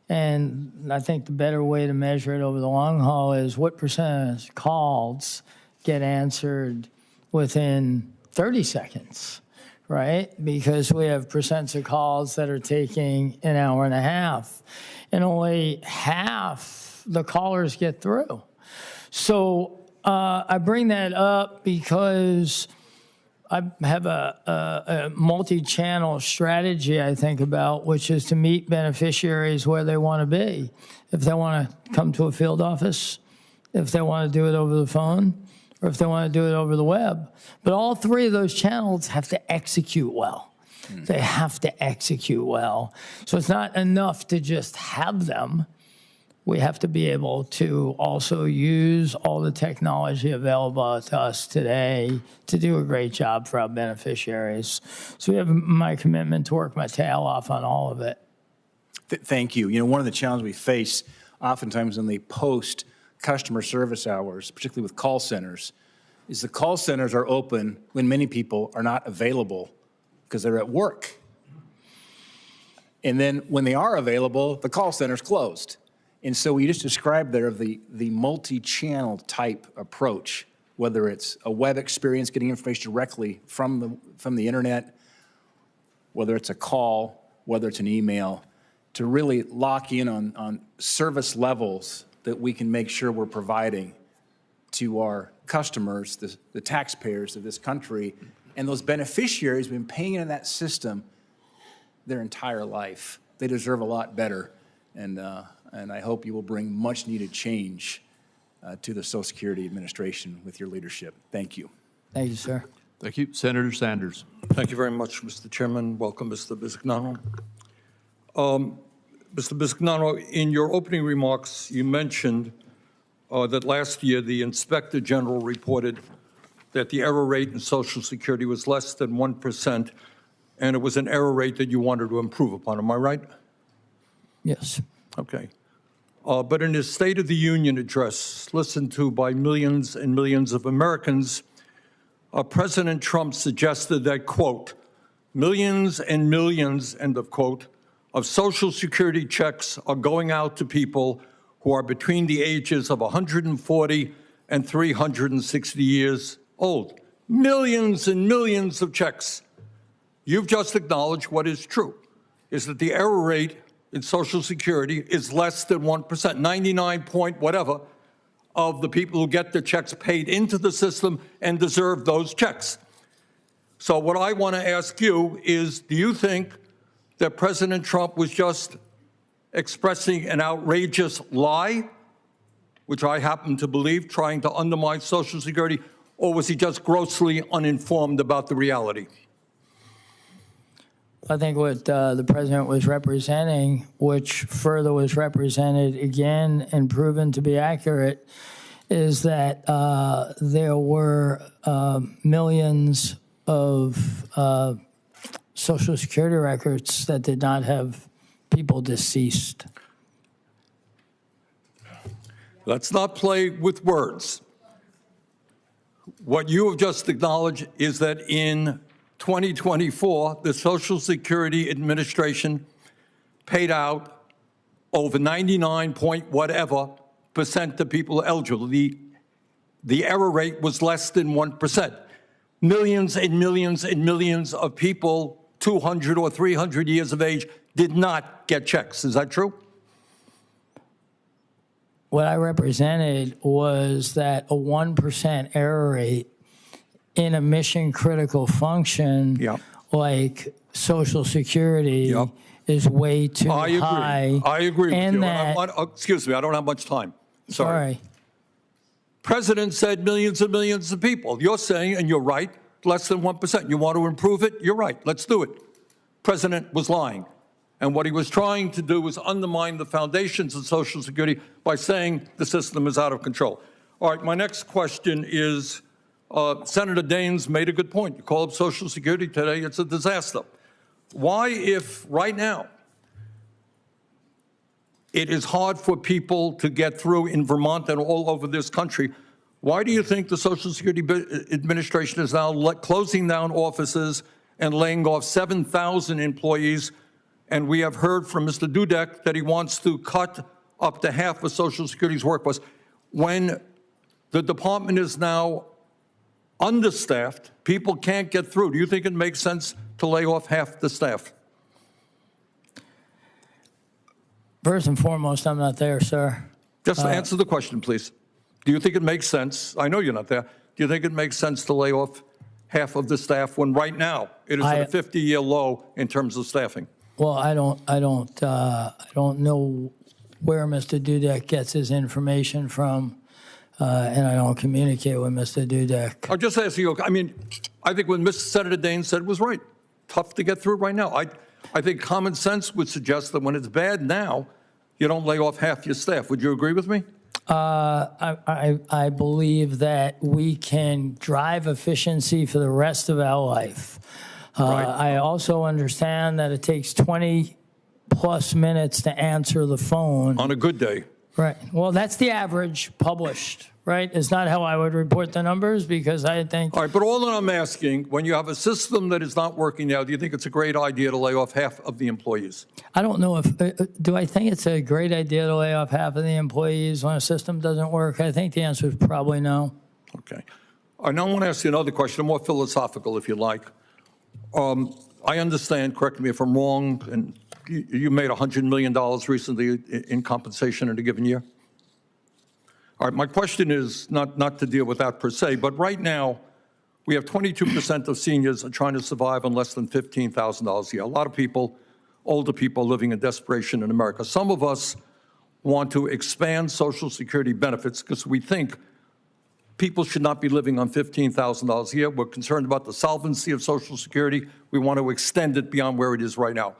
And I think the better way to measure it over the long haul is what percentage of calls get answered within 30 seconds, right? Because we have percents of calls that are taking an hour and a half, and only half the callers get through. So I bring that up because I have a multi-channel strategy I think about, which is to meet beneficiaries where they want to be. If they want to come to a field office, if they want to do it over the phone, or if they want to do it over the web. But all three of those channels have to execute well. They have to execute well. So it's not enough to just have them. We have to be able to also use all the technology available to us today to do a great job for our beneficiaries. So we have my commitment to work my tail off on all of it. Thank you. You know, one of the challenges we face oftentimes in the post-customer service hours, particularly with call centers, is the call centers are open when many people are not available because they're at work. And then when they are available, the call center's closed. And so we just described there the multi-channel type approach, whether it's a web experience, getting information directly from the internet, whether it's a call, whether it's an email, to really lock in on service levels that we can make sure we're providing to our customers, the taxpayers of this country, and those beneficiaries have been paying into that system their entire life. They deserve a lot better, and I hope you will bring much-needed change to the Social Security Administration with your leadership. Thank you. Thank you, sir. Thank you. Senator Sanders. Thank you very much, Mr. Chairman. Welcome, Mr. Bisignano. Mr. Bisignano, in your opening remarks, you mentioned that last year the Inspector General reported that the error rate in Social Security was less than 1%, and it was an error rate that you wanted to improve upon. Am I right? Yes. Okay. But in his State of the Union address, listened to by millions and millions of Americans, President Trump suggested that, quote, millions and millions, end of quote, of Social Security checks are going out to people who are between the ages of 140 and 360 years old. Millions and millions of checks. You've just acknowledged what is true, is that the error rate in Social Security is less than 1%, 99 point whatever of the people who get their checks paid into the system and deserve those checks. So what I want to ask you is, do you think that President Trump was just expressing an outrageous lie, which I happen to believe, trying to undermine Social Security, or was he just grossly uninformed about the reality? I think what the president was representing, which further was represented again and proven to be accurate, is that there were millions of Social Security records that did not have people deceased. Let's not play with words. What you have just acknowledged is that in 2024, the Social Security Administration paid out over 99 point whatever % of people eligible. The error rate was less than 1%. Millions and millions and millions of people, 200 or 300 years of age, did not get checks. Is that true? What I represented was that a 1% error rate in a mission-critical function like Social Security is way too high. I agree with you. That, excuse me, I don't have much time. Sorry. President said millions and millions of people. You're saying, and you're right, less than 1%. You want to improve it? You're right. Let's do it. President was lying. And what he was trying to do was undermine the foundations of Social Security by saying the system is out of control. All right, my next question is, Senator Daines made a good point. You call up Social Security today, it's a disaster. Why, if right now it is hard for people to get through in Vermont and all over this country, why do you think the Social Security Administration is now closing down offices and laying off 7,000 employees? And we have heard from Mr. Dudek that he wants to cut up to half of Social Security's workforce. When the department is now understaffed, people can't get through. Do you think it makes sense to lay off half the staff? First and foremost, I'm not there, sir. Just answer the question, please. Do you think it makes sense? I know you're not there. Do you think it makes sense to lay off half of the staff when right now it is at a 50-year low in terms of staffing? Well, I don't know where Mr. Dudek gets his information from, and I don't communicate with Mr. Dudek. I'll just ask you, I mean, I think what Mr. Senator Dane said was right. Tough to get through right now. I think common sense would suggest that when it's bad now, you don't lay off half your staff. Would you agree with me? I believe that we can drive efficiency for the rest of our life. Right. I also understand that it takes 20-plus minutes to answer the phone. On a good day. Right. Well, that's the average published, right? It's not how I would report the numbers because I think... All right, but all that I'm asking, when you have a system that is not working now, do you think it's a great idea to lay off half of the employees? I don't know if... do I think it's a great idea to lay off half of the employees when a system doesn't work? I think the answer is probably no. Okay. I now want to ask you another question, more philosophical, if you like. I understand, correct me if I'm wrong, and you made $100 million recently in compensation in a given year? All right, my question is not to deal with that per se, but right now, we have 22% of seniors are trying to survive on less than $15,000 a year. A lot of people, older people, living in desperation in America. Some of us want to expand Social Security benefits because we think people should not be living on $15,000 a year. We're concerned about the solvency of Social Security. We want to extend it beyond where it is right now.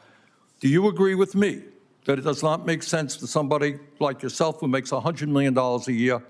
Do you agree with me that it does not make sense to somebody like yourself who makes $100 million a year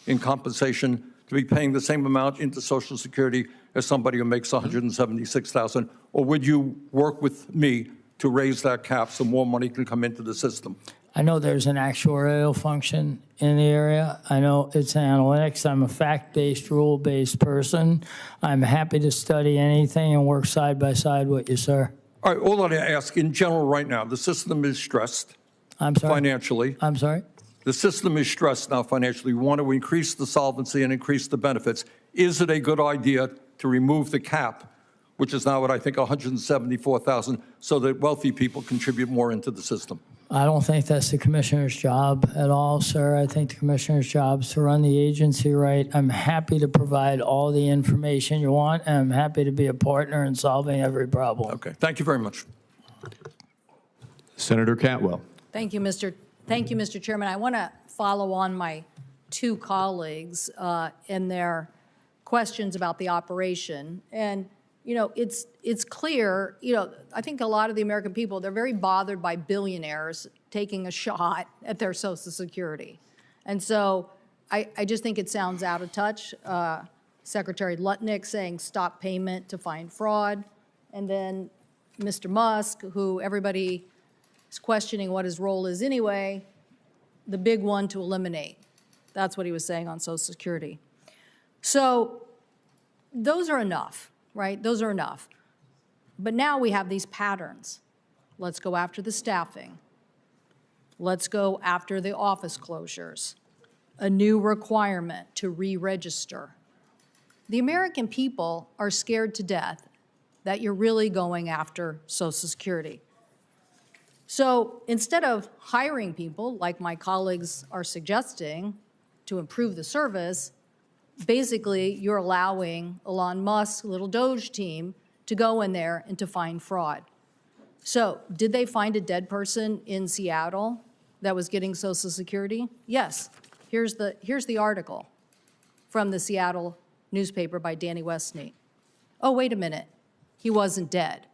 in compensation to be paying the same amount into Social Security as somebody who makes $176,000? Or would you work with me to raise that cap so more money can come into the system? I know there's an actuarial function in the area. I know it's analytics. I'm a fact-based, rule-based person. I'm happy to study anything and work side by side with you, sir. All right, all I ask in general right now, the system is stressed financially. I'm sorry? The system is stressed now financially. We want to increase the solvency and increase the benefits. Is it a good idea to remove the cap, which is now at, I think, $174,000, so that wealthy people contribute more into the system? I don't think that's the commissioner's job at all, sir. I think the commissioner's job is to run the agency right. I'm happy to provide all the information you want, and I'm happy to be a partner in solving every problem. Okay, thank you very much. Senator Cantwell. Thank you, Mr. Chairman. I want to follow on my two colleagues in their questions about the operation. And you know, it's clear, you know, I think a lot of the American people, they're very bothered by billionaires taking a shot at their Social Security. And so I just think it sounds out of touch. Secretary Lutnick saying stop payment to find fraud. And then Mr. Musk, who everybody is questioning what his role is anyway, the big one to eliminate. That's what he was saying on Social Security. So those are enough. Right? Those are enough. But now we have these patterns. Let's go after the staffing. Let's go after the office closures. A new requirement to re-register. The American people are scared to death that you're really going after Social Security. So instead of hiring people, like my colleagues are suggesting, to improve the service, basically, you're allowing Elon Musk's little Doge team to go in there and to find fraud. So did they find a dead person in Seattle that was getting Social Security? Yes. Here's the article from the Seattle newspaper by Danny Westney. Oh, wait a minute. He wasn't dead.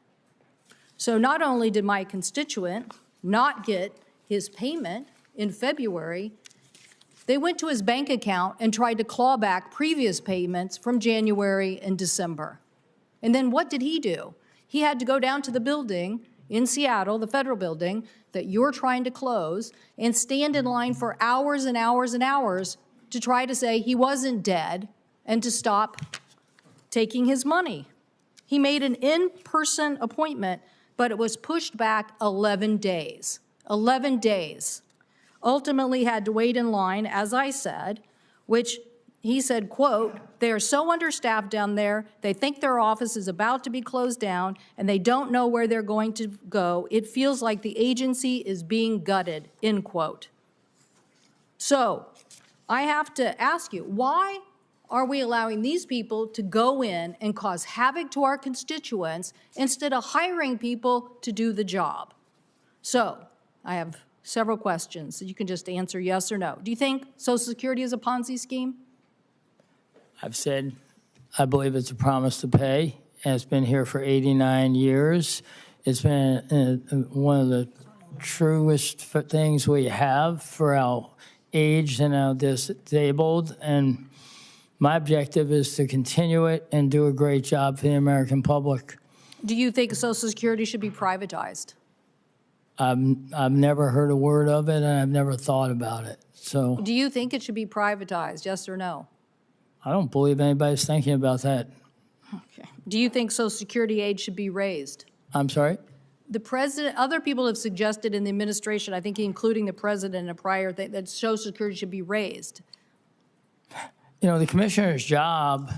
So not only did my constituent not get his payment in February, they went to his bank account and tried to claw back previous payments from January and December. And then what did he do? He had to go down to the building in Seattle, the federal building, that you're trying to close, and stand in line for hours and hours and hours to try to say he wasn't dead and to stop taking his money. He made an in-person appointment, but it was pushed back 11 days. 11 days. Ultimately had to wait in line, as I said, which he said, quote, "They are so understaffed down there, they think their office is about to be closed down, and they don't know where they're going to go. It feels like the agency is being gutted," end quote. So I have to ask you, why are we allowing these people to go in and cause havoc to our constituents instead of hiring people to do the job? So I have several questions that you can just answer yes or no. Do you think Social Security is a Ponzi scheme? I've said I believe it's a promise to pay, and it's been here for 89 years. It's been one of the truest things we have for our aged and our disabled, and my objective is to continue it and do a great job for the American public. Do you think Social Security should be privatized? I've never heard a word of it, and I've never thought about it. So Do you think it should be privatized, yes or no? I don't believe anybody's thinking about that. Okay. Do you think Social Security age should be raised? I'm sorry? The president, other people have suggested in the administration, I think including the president in a prior thing, that Social Security should be raised. You know, the commissioner's job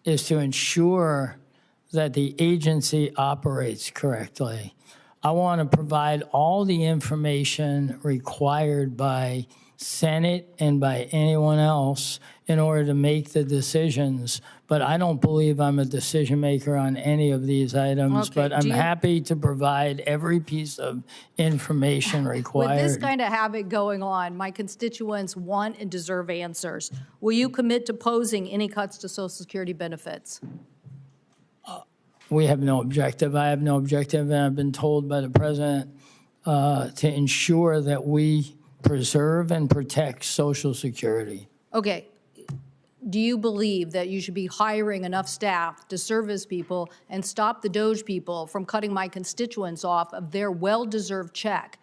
is to ensure that the agency operates correctly. I want to provide all the information required by Senate and by anyone else in order to make the decisions. But I don't believe I'm a decision maker on any of these items. Okay. But I'm happy to provide every piece of information required. With this kind of havoc going on, my constituents want and deserve answers. Will you commit to opposing any cuts to Social Security benefits? We have no objective. I have no objective, and I've been told by the president to ensure that we preserve and protect Social Security. Okay. Do you believe that you should be hiring enough staff to service people and stop the Doge people from cutting my constituents off of their well-deserved check?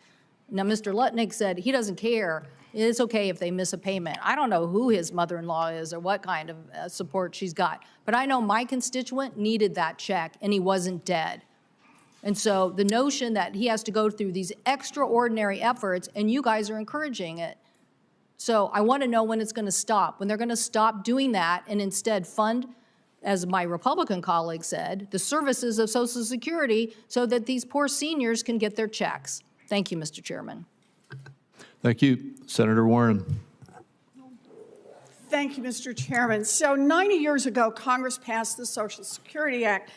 Now, Mr. Lutnick said he doesn't care. It's okay if they miss a payment. I don't know who his mother-in-law is or what kind of support she's got, but I know my constituent needed that check and he wasn't dead. And so the notion that he has to go through these extraordinary efforts and you guys are encouraging it. So I want to know when it's going to stop, when they're going to stop doing that and instead fund, as my Republican colleague said, the services of Social Security so that these poor seniors can get their checks. Thank you, Mr. Chairman. Thank you. Senator Warren. Thank you, Mr. Chairman. So 90 years ago, Congress passed the Social Security Act,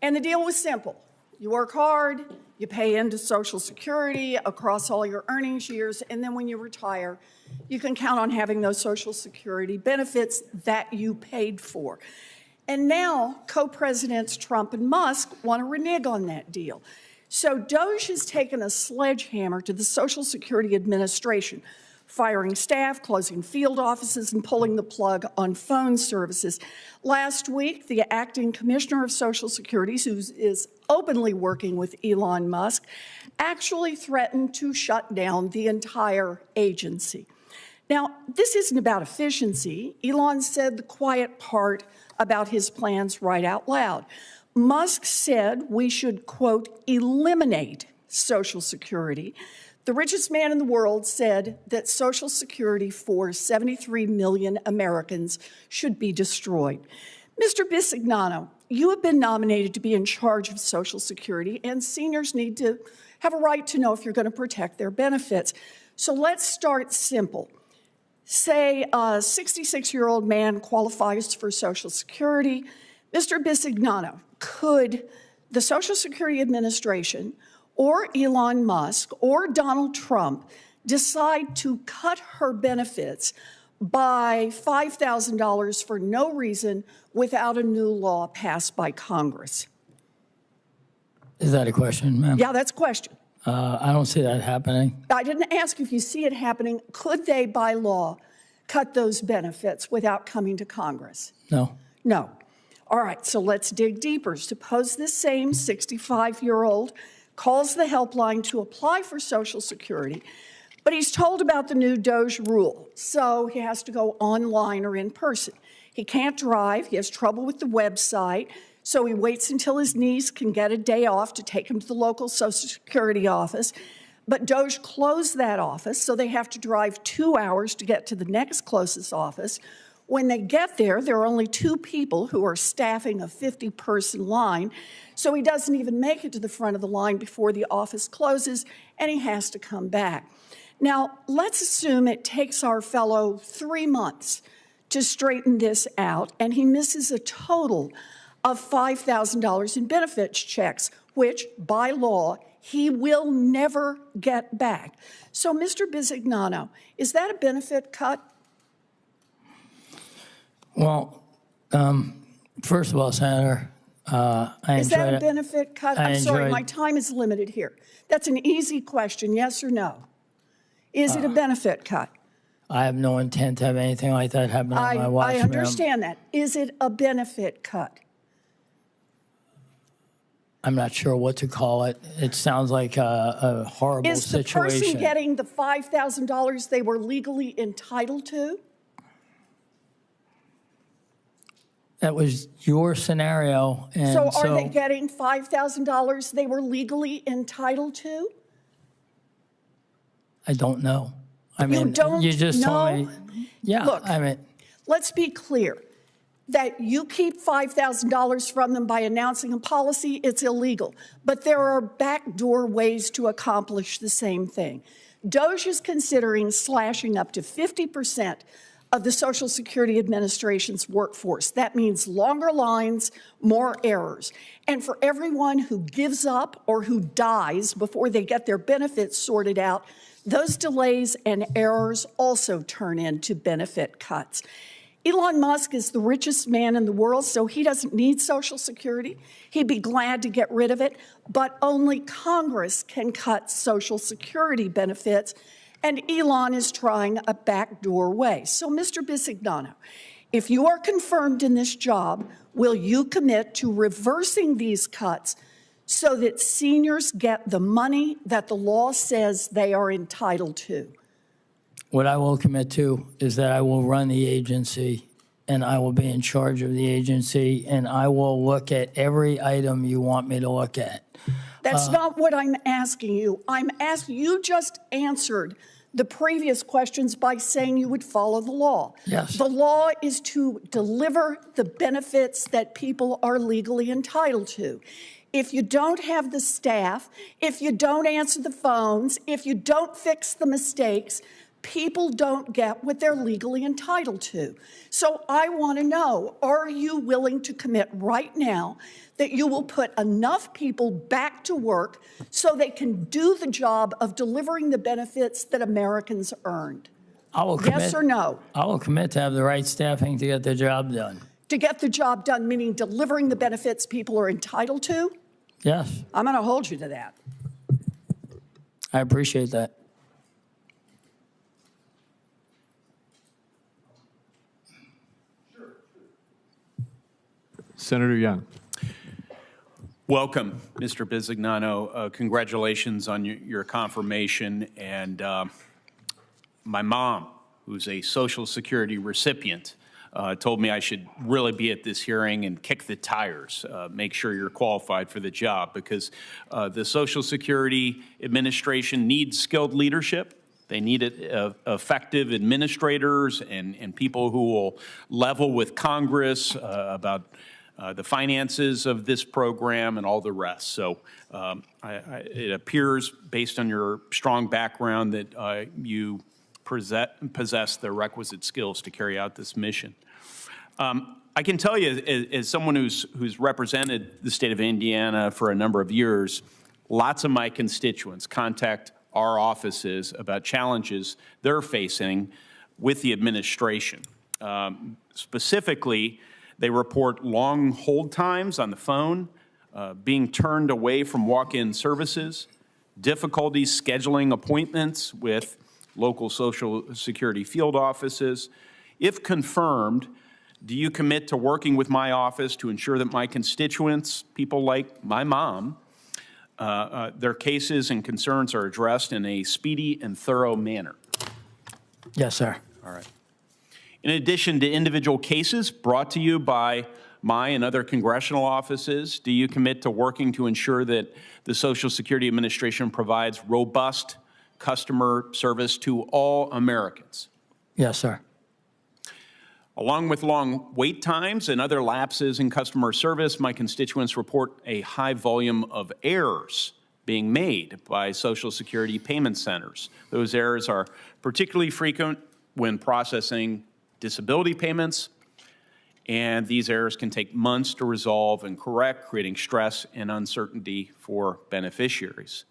and the deal was simple. You work hard, you pay into Social Security across all your earnings years, and then when you retire, you can count on having those Social Security benefits that you paid for. And now, co-presidents Trump and Musk want to renege on that deal. So Doge has taken a sledgehammer to the Social Security Administration, firing staff, closing field offices, and pulling the plug on phone services. Last week, the acting commissioner of Social Security, who is openly working with Elon Musk, actually threatened to shut down the entire agency. Now, this isn't about efficiency. Elon said the quiet part about his plans right out loud. Musk said we should, quote, eliminate Social Security. The richest man in the world said that Social Security for 73 million Americans should be destroyed. Mr. Bisignano, you have been nominated to be in charge of Social Security, and seniors need to have a right to know if you're going to protect their benefits. So let's start simple. Say a 66-year-old man qualifies for Social Security. Mr. Bisignano, could the Social Security Administration or Elon Musk or Donald Trump decide to cut her benefits by $5,000 for no reason without a new law passed by Congress? Is that a question, ma'am? Yeah, that's a question. I don't see that happening. I didn't ask if you see it happening. Could they, by law, cut those benefits without coming to Congress? No. No. All right, so let's dig deeper. Suppose this same 65-year-old calls the helpline to apply for Social Security, but he's told about the new Doge rule, so he has to go online or in person. He can't drive, he has trouble with the website, so he waits until his niece can get a day off to take him to the local Social Security office. But Doge closed that office, so they have to drive 2 hours to get to the next closest office, When they get there are only 2 people who are staffing a 50-person line, so he doesn't even make it to the front of the line before the office closes, and he has to come back. Now, let's assume it takes our fellow 3 months to straighten this out, and he misses a total of $5,000 in benefits checks, which, by law, he will never get back. So, Mr. Bisignano, is that a benefit cut? Well, first of all, Senator, Is that a benefit cut? I'm sorry, my time is limited here. That's an easy question, yes or no? Is it a benefit cut? I have no intent to have anything like that happen on my watch. I understand that. Is it a benefit cut? I'm not sure what to call it. It sounds like a horrible situation. Is the person getting the $5,000 they were legally entitled to? That was your scenario. And so are they getting $5,000 they were legally entitled to? I don't know. I mean, you don't you just know? told me. Yeah, Look, I mean, let's be clear. That you keep $5,000 from them by announcing a policy, it's illegal. But there are backdoor ways to accomplish the same thing. DOJ is considering slashing up to 50% of the Social Security Administration's workforce. That means longer lines, more errors. And for everyone who gives up or who dies before they get their benefits sorted out, those delays and errors also turn into benefit cuts. Elon Musk is the richest man in the world, so he doesn't need Social Security. He'd be glad to get rid of it, but only Congress can cut Social Security benefits, and Elon is trying a backdoor way. So, Mr. Bisignano, if you are confirmed in this job, will you commit to reversing these cuts so that seniors get the money that the law says they are entitled to? what I will commit to is that I will run the agency and I will be in charge of the agency and I will look at every item you want me to look at. That's not what I'm asking you. I'm asking you just answered the previous questions by saying you would follow the law. Yes. The law is to deliver the benefits that people are legally entitled to. If you don't have the staff, if you don't answer the phones, if you don't fix the mistakes, people don't get what they're legally entitled to. So I want to know, are you willing to commit right now that you will put enough people back to work so they can do the job of delivering the benefits that Americans earned? I will commit, yes or no? I will commit to have the right staffing to get the job done. To get the job done, meaning delivering the benefits people are entitled to? Yes. I'm going to hold you to that. I appreciate that. Senator Young. Welcome, Mr. Bisignano. Congratulations on your confirmation. And my mom, who's a Social Security recipient, told me I should really be at this hearing and kick the tires, make sure you're qualified for the job, because the Social Security Administration needs skilled leadership. They need effective administrators and people who will level with Congress about the finances of this program and all the rest. So it appears, based on your strong background, that you possess the requisite skills to carry out this mission. I can tell you, as someone who's represented the state of Indiana for a number of years, lots of my constituents contact our offices about challenges they're facing with the administration. Specifically, they report long hold times on the phone, being turned away from walk-in services, difficulties scheduling appointments with local Social Security field offices. If confirmed, do you commit to working with my office to ensure that my constituents, people like my mom, their cases and concerns are addressed in a speedy and thorough manner? Yes, sir. All right. In addition to individual cases brought to you by my and other congressional offices, do you commit to working to ensure that the Social Security Administration provides robust customer service to all Americans? Yes, sir. Along with long wait times and other lapses in customer service, my constituents report a high volume of errors being made by Social Security payment centers. Those errors are particularly frequent when processing disability payments, and these errors can take months to resolve and correct, creating stress and uncertainty for beneficiaries.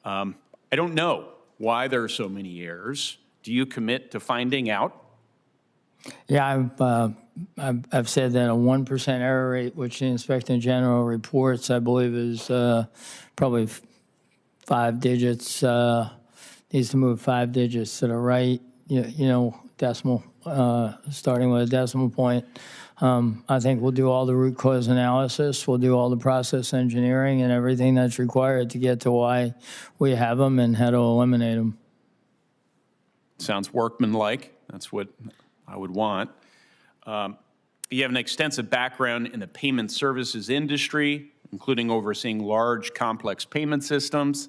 I don't know why there are so many errors. Do you commit to finding out? Yeah, I've said that a 1% error rate, which the Inspector General reports, I believe, is probably 5 digits. Needs to move 5 digits to the right. You know, decimal, starting with a decimal point. I think we'll do all the root cause analysis. We'll do all the process engineering and everything that's required to get to why we have them and how to eliminate them. Sounds workmanlike. That's what I would want. You have an extensive background in the payment services industry, including overseeing large, complex payment systems.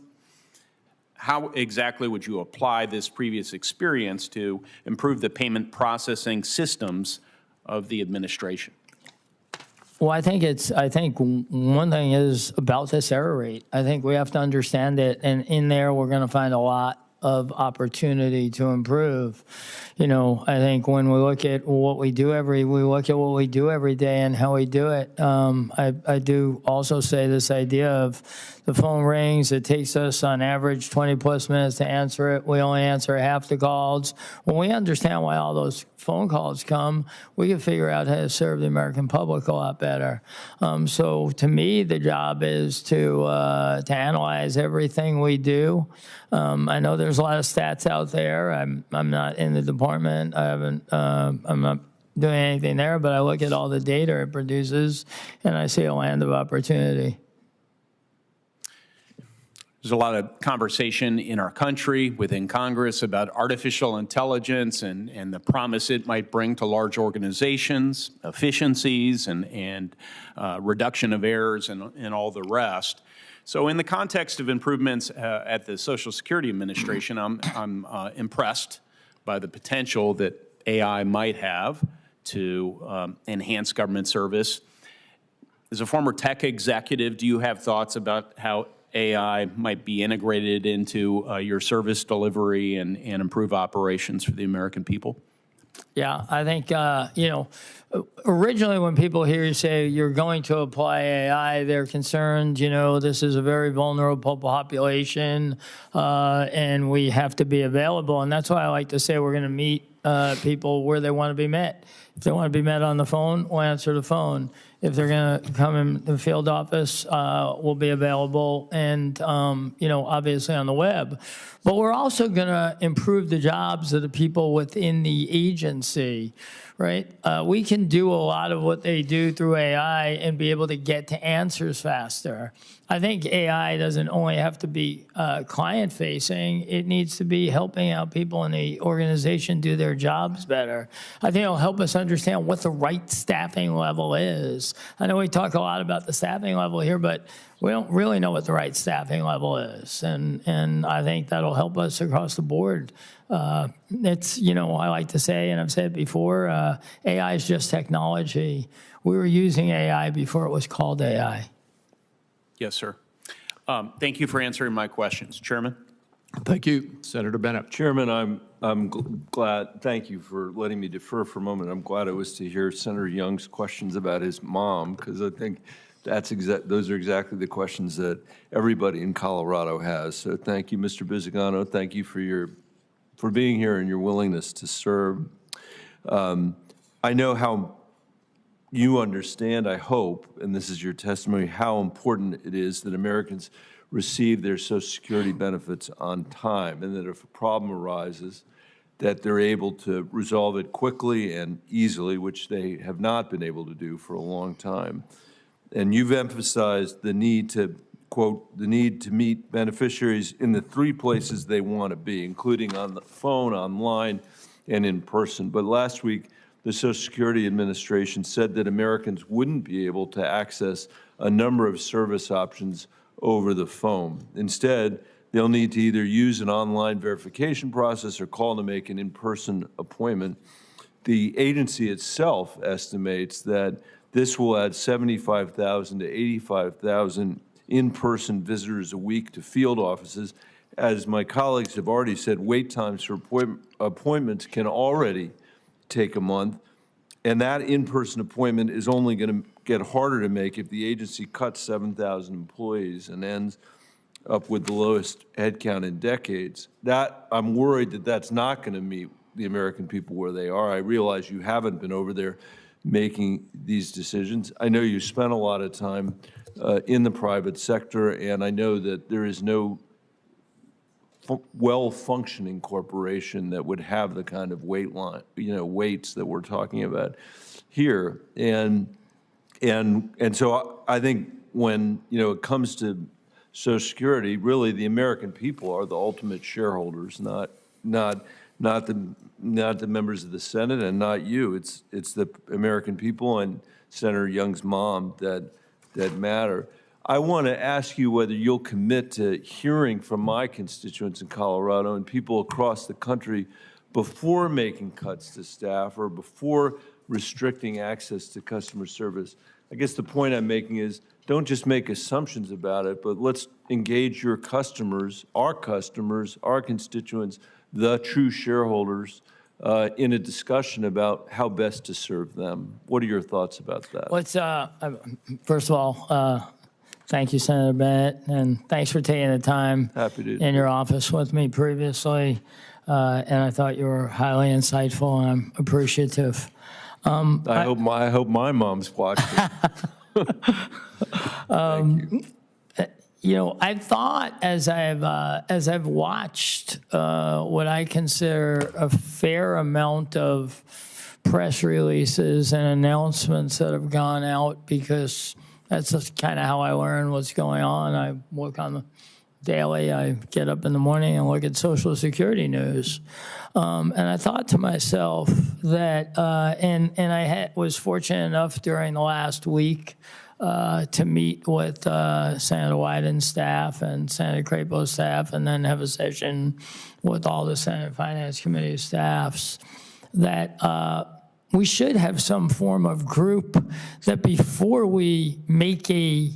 How exactly would you apply this previous experience to improve the payment processing systems of the administration? Well, I think one thing is about this error rate. I think we have to understand it, and in there we're going to find a lot of opportunity to improve. You know, I think when we look at what we do every day and how we do it. I do also say this idea of the phone rings. It takes us on average 20 plus minutes to answer it. We only answer half the calls. When we understand why all those phone calls come, we can figure out how to serve the American public a lot better. So to me, the job is to analyze everything we do. I know there's a lot of stats out there. I'm not in the department. I'm not doing anything there, but I look at all the data it produces, and I see a land of opportunity. There's a lot of conversation in our country, within Congress, about artificial intelligence and the promise it might bring to large organizations, efficiencies, and reduction of errors and all the rest. So in the context of improvements at the Social Security Administration, I'm impressed by the potential that AI might have to enhance government service. As a former tech executive, do you have thoughts about how AI might be integrated into your service delivery and improve operations for the American people? Yeah, I think, you know, originally when people hear you say you're going to apply AI, they're concerned, you know, this is a very vulnerable population and we have to be available. And that's why I like to say we're going to meet people where they want to be met. If they want to be met on the phone, we'll answer the phone. If they're going to come in the field office, we'll be available and, you know, obviously on the web. But we're also going to improve the jobs of the people within the agency, right? We can do a lot of what they do through AI and be able to get to answers faster. I think AI doesn't only have to be client-facing. It needs to be helping out people in the organization do their jobs better. I think it'll help us understand what the right staffing level is. I know we talk a lot about the staffing level here, but we don't really know what the right staffing level is. And I think that'll help us across the board. It's, you know, I like to say, and I've said before, AI is just technology. We were using AI before it was called AI. Yes, sir. Thank you for answering my questions. Chairman? Thank you. Senator Bennett. Chairman, I'm glad, thank you for letting me defer for a moment. I'm glad it was to hear Senator Young's questions about his mom, because I think those are exactly the questions that everybody in Colorado has. So thank you, Mr. Bisignano. Thank you for being here and your willingness to serve. I know how you understand, I hope, and this is your testimony, how important it is that Americans receive their Social Security benefits on time, and that if a problem arises, that they're able to resolve it quickly and easily, which they have not been able to do for a long time. And you've emphasized the need to, quote, the need to meet beneficiaries in the 3 places they want to be, including on the phone, online, and in person. But last week, the Social Security Administration said that Americans wouldn't be able to access a number of service options over the phone. Instead, they'll need to either use an online verification process or call to make an in-person appointment. the agency itself estimates that this will add 75,000 to 85,000 in-person visitors a week to field offices. As my colleagues have already said, wait times for appointments can already take a month, and that in-person appointment is only going to get harder to make if the agency cuts 7,000 employees and ends up with the lowest headcount in decades. That, I'm worried that that's not going to meet the American people where they are. I realize you haven't been over there making these decisions. I know you spent a lot of time in the private sector, and I know that there is no well-functioning corporation that would have the kind of weights that we're talking about here. And so I think when it comes to Social Security, really the American people are the ultimate shareholders, not the members of the Senate and not you. It's the American people and Senator Young's mom that matter. I want to ask you whether you'll commit to hearing from my constituents in Colorado and people across the country before making cuts to staff or before restricting access to customer service. I guess the point I'm making is don't just make assumptions about it, but let's engage your customers, our constituents, the true shareholders, in a discussion about how best to serve them. What are your thoughts about that? First of all, thank you, Senator Bennett, and thanks for taking the time in your office with me previously. And I thought you were highly insightful, and I'm appreciative. I hope my mom's watching. Thank you. I thought as I've watched what I consider a fair amount of press releases and announcements that have gone out, because that's just kind of how I learn what's going on. I work on the daily. I get up in the morning and look at Social Security news. And I thought to myself that, and I was fortunate enough during the last week to meet with Senator Wyden's staff and Senator Crapo's staff, and then have a session with all the Senate Finance Committee staffs, that we should have some form of group that before we make a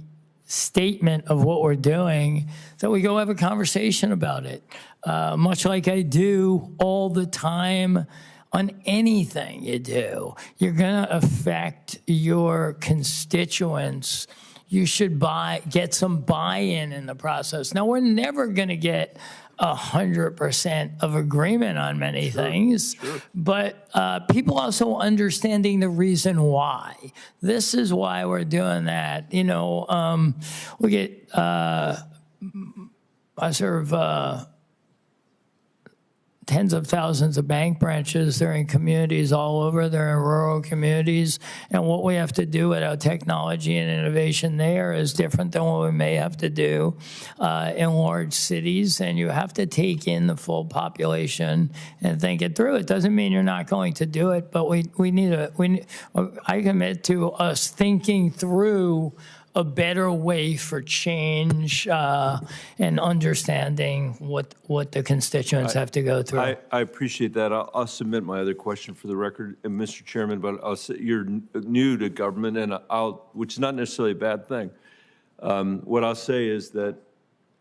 statement of what we're doing, that we go have a conversation about it, much like I do all the time on anything you do. You're going to affect your constituents. You should get some buy-in in the process. Now, we're never going to get 100% of agreement on many things, but people also understanding the reason why. This is why we're doing that. We get, I serve tens of thousands of bank branches. They're in communities all over. They're in rural communities. And what we have to do with our technology and innovation there is different than what we may have to do in large cities. And you have to take in the full population and think it through. It doesn't mean you're not going to do it, but I commit to us thinking through a better way for change and understanding what the constituents have to go through. I appreciate that. I'll submit my other question for the record, Mr. Chairman, but I'll say you're new to government, and which is not necessarily a bad thing. What I'll say is that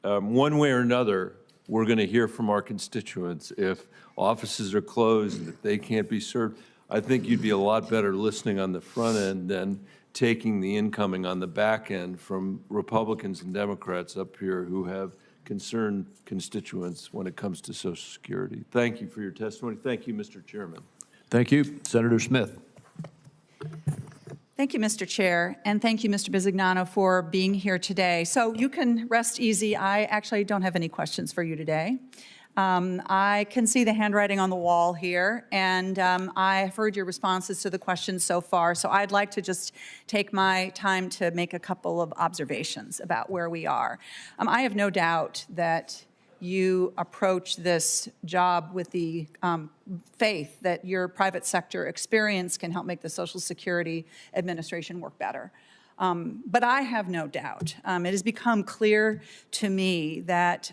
one way or another, we're going to hear from our constituents. If offices are closed and if they can't be served, I think you'd be a lot better listening on the front end than taking the incoming on the back end from Republicans and Democrats up here who have concerned constituents when it comes to Social Security. Thank you for your testimony. Thank you, Mr. Chairman. Thank you. Senator Smith. Thank you, Mr. Chair, and thank you, Mr. Bisignano, for being here today. So you can rest easy. I actually don't have any questions for you today. I can see the handwriting on the wall here, and I've heard your responses to the questions so far, so I'd like to just take my time to make a couple of observations about where we are. I have no doubt that you approach this job with the faith that your private sector experience can help make the Social Security Administration work better. But I have no doubt. It has become clear to me that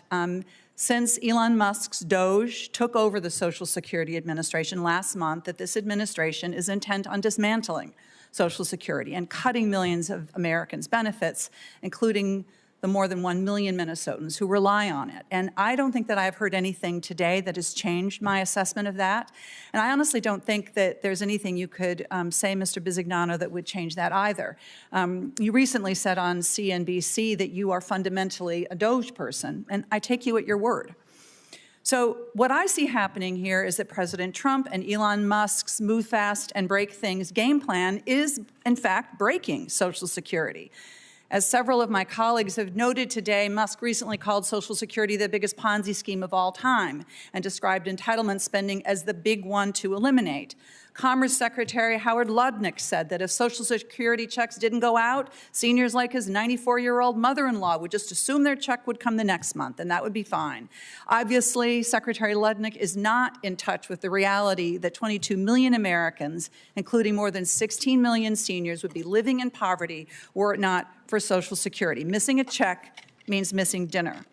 since Elon Musk's Doge took over the Social Security Administration last month that this administration is intent on dismantling Social Security and cutting millions of Americans' benefits, including the more than 1 million Minnesotans who rely on it. And I don't think that I've heard anything today that has changed my assessment of that. And I honestly don't think that there's anything you could say, Mr. Bisignano, that would change that either. You recently said on CNBC that you are fundamentally a Doge person, and I take you at your word. So what I see happening here is that President Trump and Elon Musk's move fast and break things game plan is, in fact, breaking Social Security. As several of my colleagues have noted today, Musk recently called Social Security the biggest Ponzi scheme of all time and described entitlement spending as the big one to eliminate. Commerce Secretary Howard Lutnick said that if Social Security checks didn't go out, seniors like his 94-year-old mother-in-law would just assume their check would come the next month, and that would be fine. Obviously, Secretary Lutnick is not in touch with the reality that 22 million Americans, including more than 16 million seniors, would be living in poverty were it not for Social Security. Missing a check means missing dinner.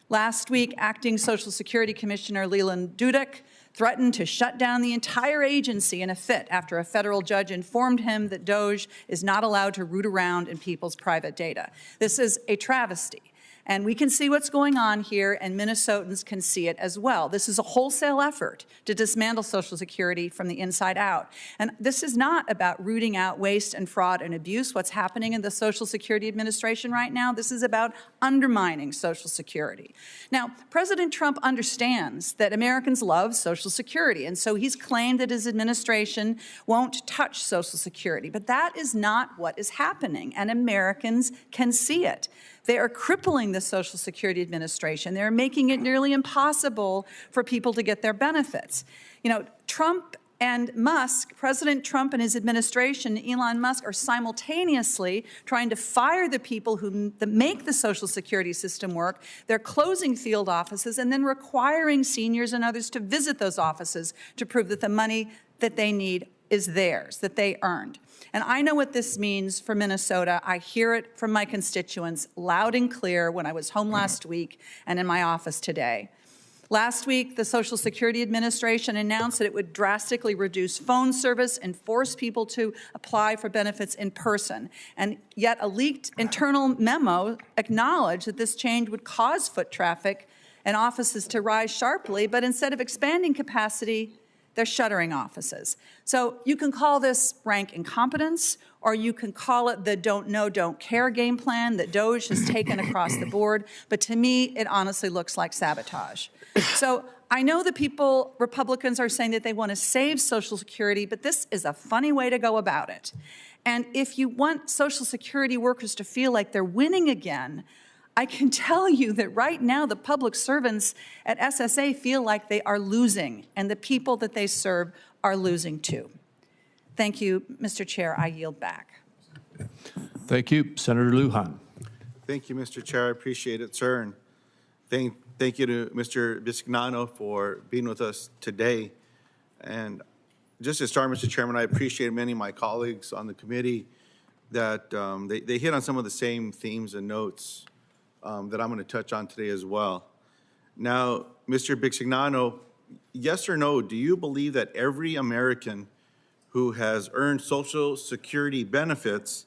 Last week, Acting Social Security Commissioner Leland Dudek threatened to shut down the entire agency in a fit after a federal judge informed him that Doge is not allowed to root around in people's private data. This is a travesty. And we can see what's going on here, and Minnesotans can see it as well. This is a wholesale effort to dismantle Social Security from the inside out. And this is not about rooting out waste and fraud and abuse, what's happening in the Social Security Administration right now. This is about undermining Social Security. Now, President Trump understands that Americans love Social Security, and so he's claimed that his administration won't touch Social Security. But that is not what is happening, and Americans can see it. They are crippling the Social Security Administration. They're making it nearly impossible for people to get their benefits. You know, Trump and Musk, President Trump and his administration, Elon Musk, are simultaneously trying to fire the people that make the Social Security system work. They're closing field offices and then requiring seniors and others to visit those offices to prove that the money that they need is theirs, that they earned. And I know what this means for Minnesota. I hear it from my constituents loud and clear when I was home last week and in my office today. Last week, the Social Security Administration announced that it would drastically reduce phone service and force people to apply for benefits in person. And yet a leaked internal memo acknowledged that this change would cause foot traffic and offices to rise sharply, but instead of expanding capacity, they're shuttering offices. So you can call this rank incompetence, or you can call it the don't know, don't care game plan that Doge has taken across the board. But to me, it honestly looks like sabotage. So I know that Republicans are saying that they want to save Social Security, but this is a funny way to go about it. And if you want Social Security workers to feel like they're winning again, I can tell you that right now the public servants at SSA feel like they are losing, and the people that they serve are losing too. Thank you, Mr. Chair. I yield back. Thank you. Senator Lujan. Thank you, Mr. Chair. I appreciate it, sir. And thank you to Mr. Bisignano for being with us today. And just to start, Mr. Chairman, I appreciate many of my colleagues on the committee that they hit on some of the same themes and notes that I'm going to touch on today as well. Now, Mr. Bisignano, yes or no, do you believe that every American who has earned Social Security benefits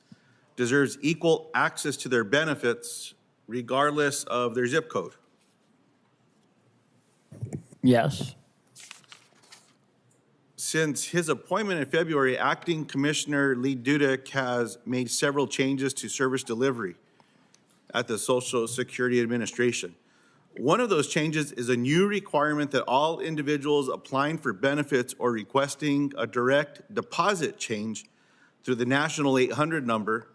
deserves equal access to their benefits regardless of their zip code? Yes. Since his appointment in February, Acting Commissioner Lee Dudek has made several changes to service delivery at the Social Security Administration. One of those changes is a new requirement that all individuals applying for benefits or requesting a direct deposit change through the National 800 number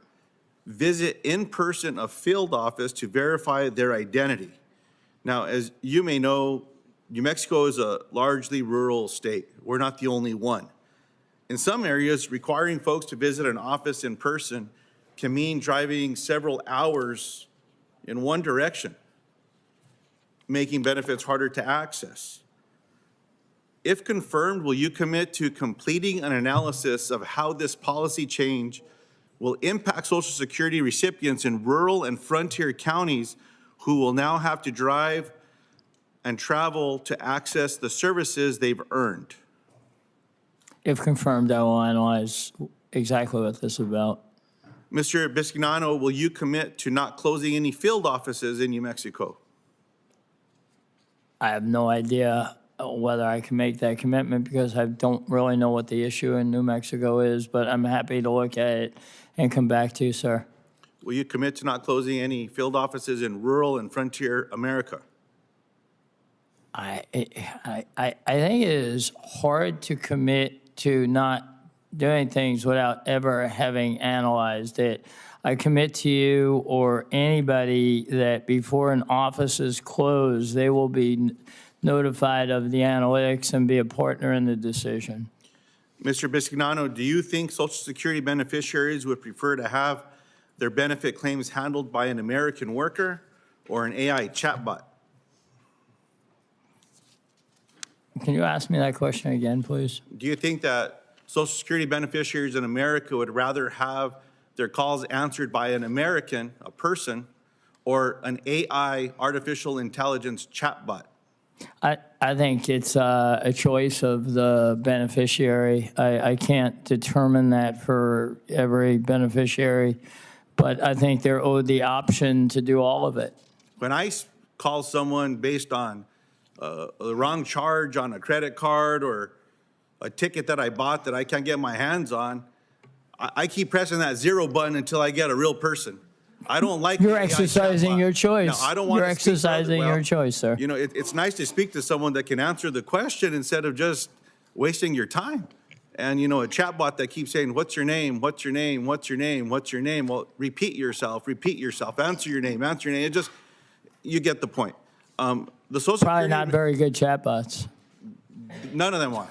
visit in person a field office to verify their identity. Now, as you may know, New Mexico is a largely rural state. We're not the only one. In some areas, requiring folks to visit an office in person can mean driving several hours in one direction, making benefits harder to access. If confirmed, will you commit to completing an analysis of how this policy change will impact Social Security recipients in rural and frontier counties who will now have to drive and travel to access the services they've earned? If confirmed, I will analyze exactly what this is about. Mr. Bisignano, will you commit to not closing any field offices in New Mexico? I have no idea whether I can make that commitment because I don't really know what the issue in New Mexico is, but I'm happy to look at it and come back to you, sir. Will you commit to not closing any field offices in rural and frontier America? I think it is hard to commit to not doing things without ever having analyzed it. I commit to you or anybody that before an office is closed, they will be notified of the analytics and be a partner in the decision. Mr. Bisignano, do you think Social Security beneficiaries would prefer to have their benefit claims handled by an American worker or an AI chatbot? Can you ask me that question again, please? Do you think that Social Security beneficiaries in America would rather have their calls answered by an American, a person, or an AI, artificial intelligence chatbot? I think it's a choice of the beneficiary. I can't determine that for every beneficiary, but I think they're owed the option to do all of it. When I call someone based on the wrong charge on a credit card or a ticket that I bought that I can't get my hands on, I keep pressing that 0 button until I get a real person. I don't like You're exercising your choice. No, I don't want You're to speak exercising your choice, sir. You know, it's nice to speak to someone that can answer the question instead of just wasting your time. And, you know, a chatbot that keeps saying, what's your name? What's your name? What's your name? What's your name? Well, repeat yourself, answer your name, answer your name. It just, you get the point. The Social Probably Security, not very good chatbots. none of them are.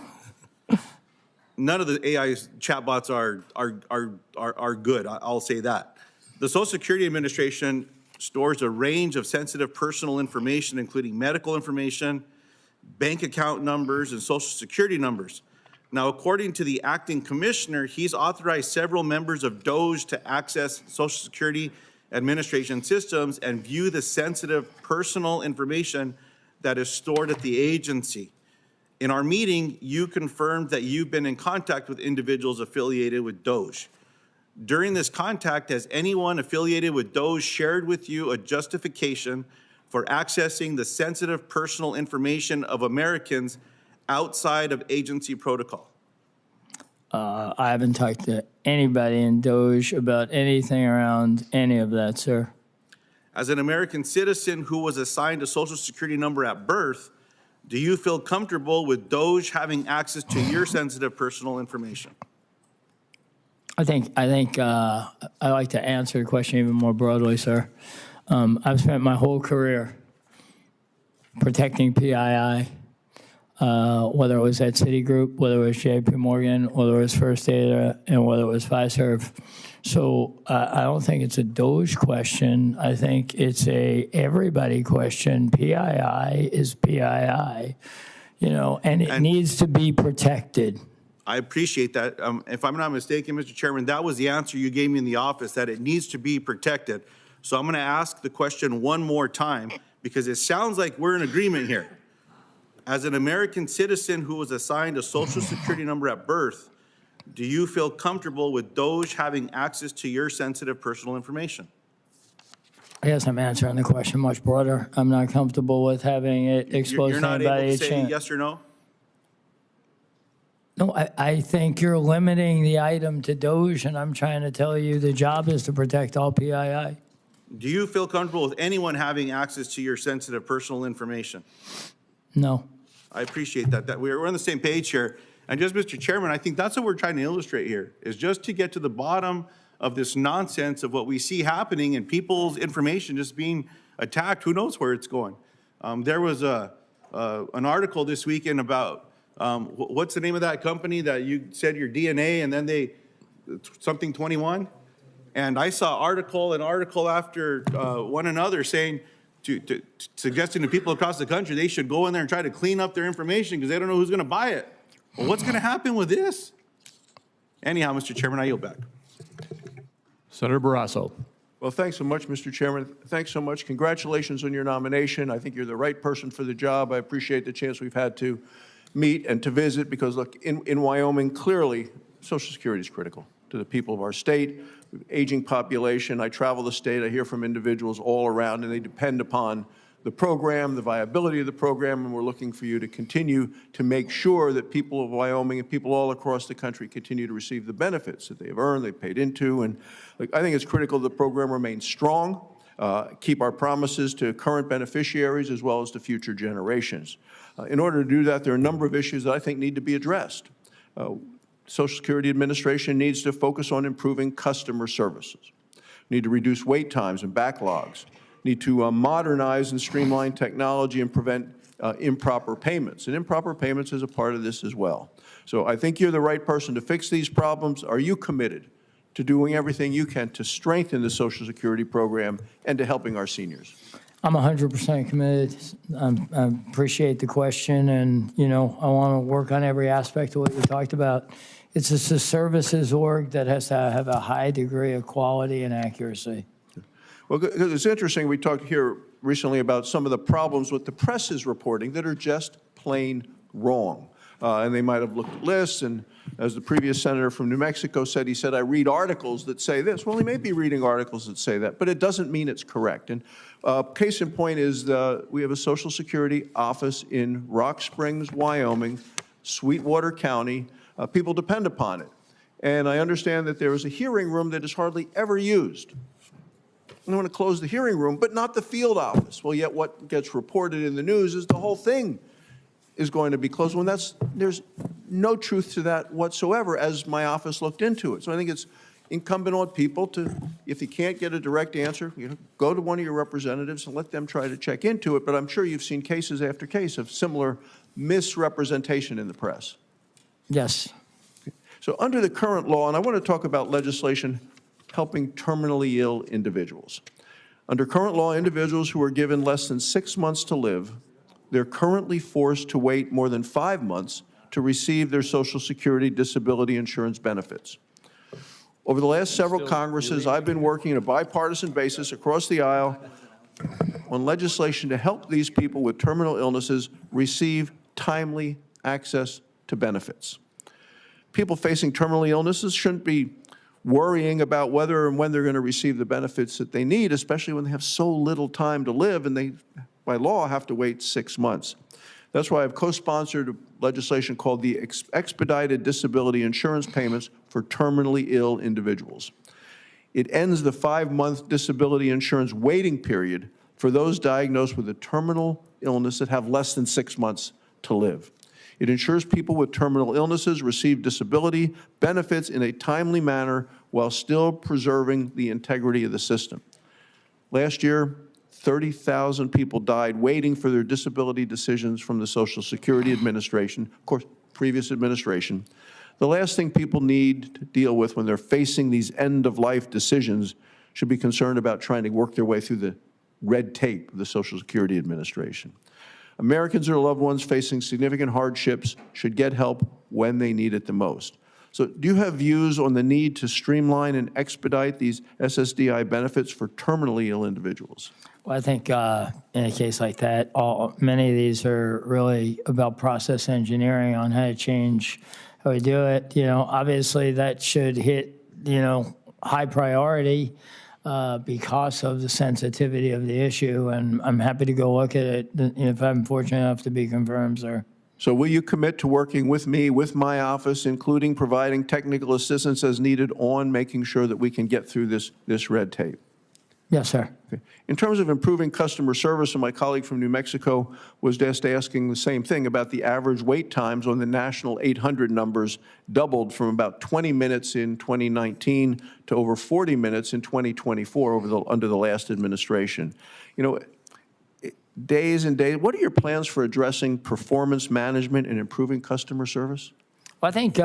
None of the AI chatbots are good. I'll say that. The Social Security Administration stores a range of sensitive personal information, including medical information, bank account numbers, and Social Security numbers. Now, according to the acting commissioner, he's authorized several members of DOJ to access Social Security Administration systems and view the sensitive personal information that is stored at the agency. In our meeting, you confirmed that you've been in contact with individuals affiliated with DOJ. During this contact, has anyone affiliated with DOJ shared with you a justification for accessing the sensitive personal information of Americans outside of agency protocol? I haven't talked to anybody in DOJ about anything around any of that, sir. As an American citizen who was assigned a Social Security number at birth, do you feel comfortable with DOJ having access to your sensitive personal information? I think I like to answer the question even more broadly, sir. I've spent my whole career protecting PII, whether it was at Citigroup, whether it was JP Morgan, whether it was First Data, and whether it was Fiserv. So I don't think it's a DOJ question. I think it's a everybody question. PII is PII, you know, and it needs to be protected. I appreciate that. If I'm not mistaken, Mr. Chairman, that was the answer you gave me in the office, that it needs to be protected. So I'm going to ask the question one more time because it sounds like we're in agreement here. As an American citizen who was assigned a Social Security number at birth, do you feel comfortable with DOJ having access to your sensitive personal information? I guess I'm answering the question much broader. I'm not comfortable with having it exposed You're to not anybody. able to say yes or no? No, I think you're limiting the item to DOJ, and I'm trying to tell you the job is to protect all PII. Do you feel comfortable with anyone having access to your sensitive personal information? No. I appreciate that. We're on the same page here. And just, Mr. Chairman, I think that's what we're trying to illustrate here, is just to get to the bottom of this nonsense of what we see happening and people's information just being attacked. Who knows where it's going? There was an article this weekend about what's the name of that company that you said your DNA and then they, something 21? And I saw article after one another saying, suggesting to people across the country they should go in there and try to clean up their information because they don't know who's going to buy it. Well, what's going to happen with this? Anyhow, Mr. Chairman, I yield back. Senator Barrasso. Well, thanks so much, Mr. Chairman. Thanks so much. Congratulations on your nomination. I think you're the right person for the job. I appreciate the chance we've had to meet and to visit because, look, in Wyoming, clearly, Social Security is critical to the people of our state. Aging population. I travel the state. I hear from individuals all around, and they depend upon the program, the viability of the program, and we're looking for you to continue to make sure that people of Wyoming and people all across the country continue to receive the benefits that they have earned, they've paid into. And I think it's critical the program remains strong, keep our promises to current beneficiaries as well as to future generations. In order to do that, there are a number of issues that I think need to be addressed. Social Security Administration needs to focus on improving customer services, need to reduce wait times and backlogs, need to modernize and streamline technology and prevent improper payments. And improper payments is a part of this as well. So I think you're the right person to fix these problems. Are you committed to doing everything you can to strengthen the Social Security program and to helping our seniors? I'm 100% committed. I appreciate the question, and, you know, I want to work on every aspect of what you talked about. It's a services org that has to have a high degree of quality and accuracy. Well, it's interesting, we talked here recently about some of the problems with the press is reporting that are just plain wrong. And they might have looked at lists, and as the previous senator from New Mexico said, he said, I read articles that say this. Well, he may be reading articles that say that, but it doesn't mean it's correct. And case in point is we have a Social Security office in Rock Springs, Wyoming, Sweetwater County. People depend upon it. And I understand that there is a hearing room that is hardly ever used. They want to close the hearing room, but not the field office. Well, yet what gets reported in the news is the whole thing is going to be closed when there's no truth to that whatsoever as my office looked into it. So I think it's incumbent on people to, if you can't get a direct answer, you know, go to one of your representatives and let them try to check into it. But I'm sure you've seen cases after case of similar misrepresentation in the press. Yes. So under the current law, and I want to talk about legislation helping terminally ill individuals. Under current law, individuals who are given less than 6 months to live, they're currently forced to wait more than 5 months to receive their Social Security disability insurance benefits. Over the last several Congresses, I've been working on a bipartisan basis across the aisle on legislation to help these people with terminal illnesses receive timely access to benefits. People facing terminal illnesses shouldn't be worrying about whether and when they're going to receive the benefits that they need, especially when they have so little time to live and they, by law, have to wait 6 months. That's why I've co-sponsored legislation called the Expedited Disability Insurance Payments for Terminally Ill Individuals. It ends the 5-month disability insurance waiting period for those diagnosed with a terminal illness that have less than 6 months to live. It ensures people with terminal illnesses receive disability benefits in a timely manner while still preserving the integrity of the system. Last year, 30,000 people died waiting for their disability decisions from the Social Security Administration, of course, previous administration. The last thing people need to deal with when they're facing these end-of-life decisions should be concerned about trying to work their way through the red tape of the Social Security Administration. Americans or loved ones facing significant hardships should get help when they need it the most. So do you have views on the need to streamline and expedite these SSDI benefits for terminally ill individuals? Well, I think in a case like that, many of these are really about process engineering on how to change how we do it. You know, obviously that should hit, you know, high priority because of the sensitivity of the issue, and I'm happy to go look at it if I'm fortunate enough to be confirmed, sir. So will you commit to working with me, with my office, including providing technical assistance as needed on making sure that we can get through this red tape? Yes, sir. Okay. In terms of improving customer service, and my colleague from New Mexico was just asking the same thing about the average wait times on the national 800 numbers doubled from about 20 minutes in 2019 to over 40 minutes in 2024 under the last administration. You know, days and days, what are your plans for addressing performance management and improving customer service? Well, I think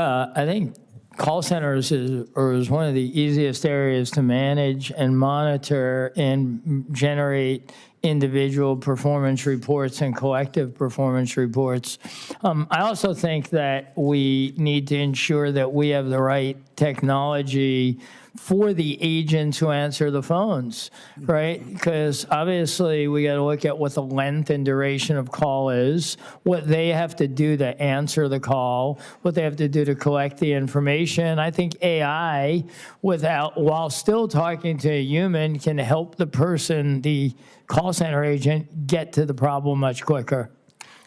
call centers is one of the easiest areas to manage and monitor and generate individual performance reports and collective performance reports. I also think that we need to ensure that we have the right technology for the agents who answer the phones, right? Because obviously we got to look at what the length and duration of call is, what they have to do to answer the call, what they have to do to collect the information. I think AI, while still talking to a human, can help the person, the call center agent, get to the problem much quicker.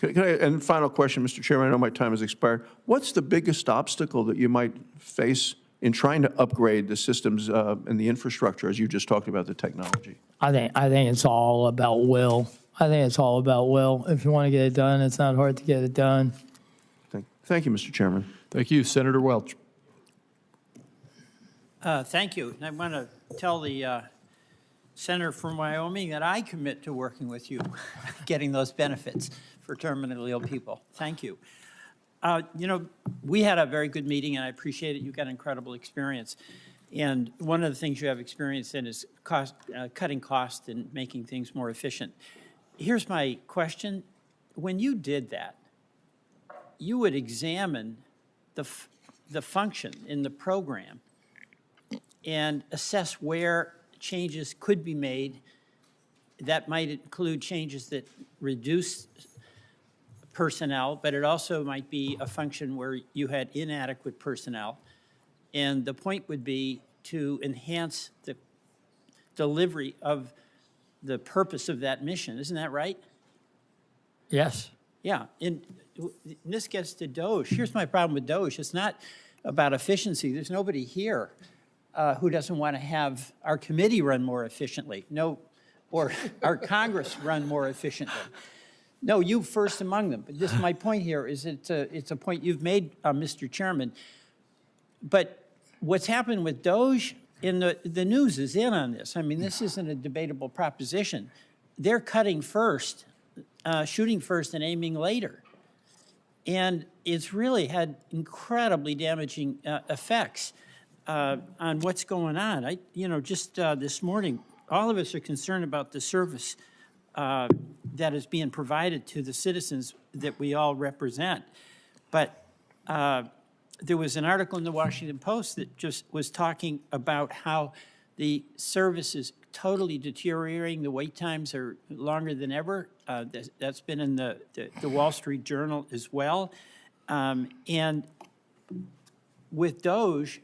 And final question, Mr. Chairman, I know my time has expired. What's the biggest obstacle that you might face in trying to upgrade the systems and the infrastructure, as you just talked about the technology? I think it's all about will. I think it's all about will. If you want to get it done, it's not hard to get it done. Thank you, Mr. Chairman. Thank you, Senator Welch. Thank you. And I want to tell the senator from Wyoming that I commit to working with you, getting those benefits for terminally ill people. Thank you. You know, we had a very good meeting, and I appreciate it. You've got incredible experience. And one of the things you have experience in is cutting costs and making things more efficient. Here's my question. When you did that, you would examine the function in the program and assess where changes could be made. That might include changes that reduce personnel, but it also might be a function where you had inadequate personnel. And the point would be to enhance the delivery of the purpose of that mission. Isn't that right? Yes. Yeah. And this gets to Doge. Here's my problem with Doge. It's not about efficiency. There's nobody here who doesn't want to have our committee run more efficiently. No, or our Congress run more efficiently. No, you first among them. But my point here is it's a point you've made, Mr. Chairman. But what's happened with Doge, and the news is in on this. I mean, this isn't a debatable proposition. They're cutting first, shooting first and aiming later. And it's really had incredibly damaging effects on what's going on. Just this morning, all of us are concerned about the service that is being provided to the citizens that we all represent. But there was an article in the Washington Post that just was talking about how the service is totally deteriorating. The wait times are longer than ever. That's been in the Wall Street Journal as well. And with Doge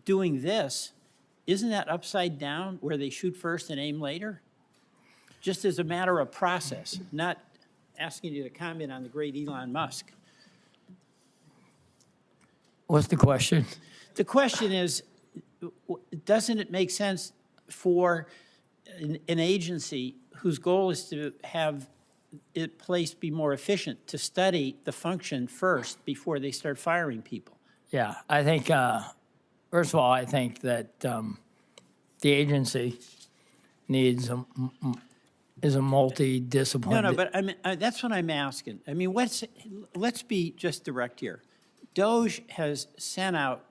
doing this, isn't that upside down where they shoot first and aim later? Just as a matter of process, not asking you to comment on the great Elon Musk. What's the question? The question is, doesn't it make sense for an agency whose goal is to have its place be more efficient to study the function first before they start firing people? Yeah, I think, first of all, I think that the agency needs is a multidisciplinary. No, but I mean, that's what I'm asking. I mean, let's be just direct here. Doge has sent out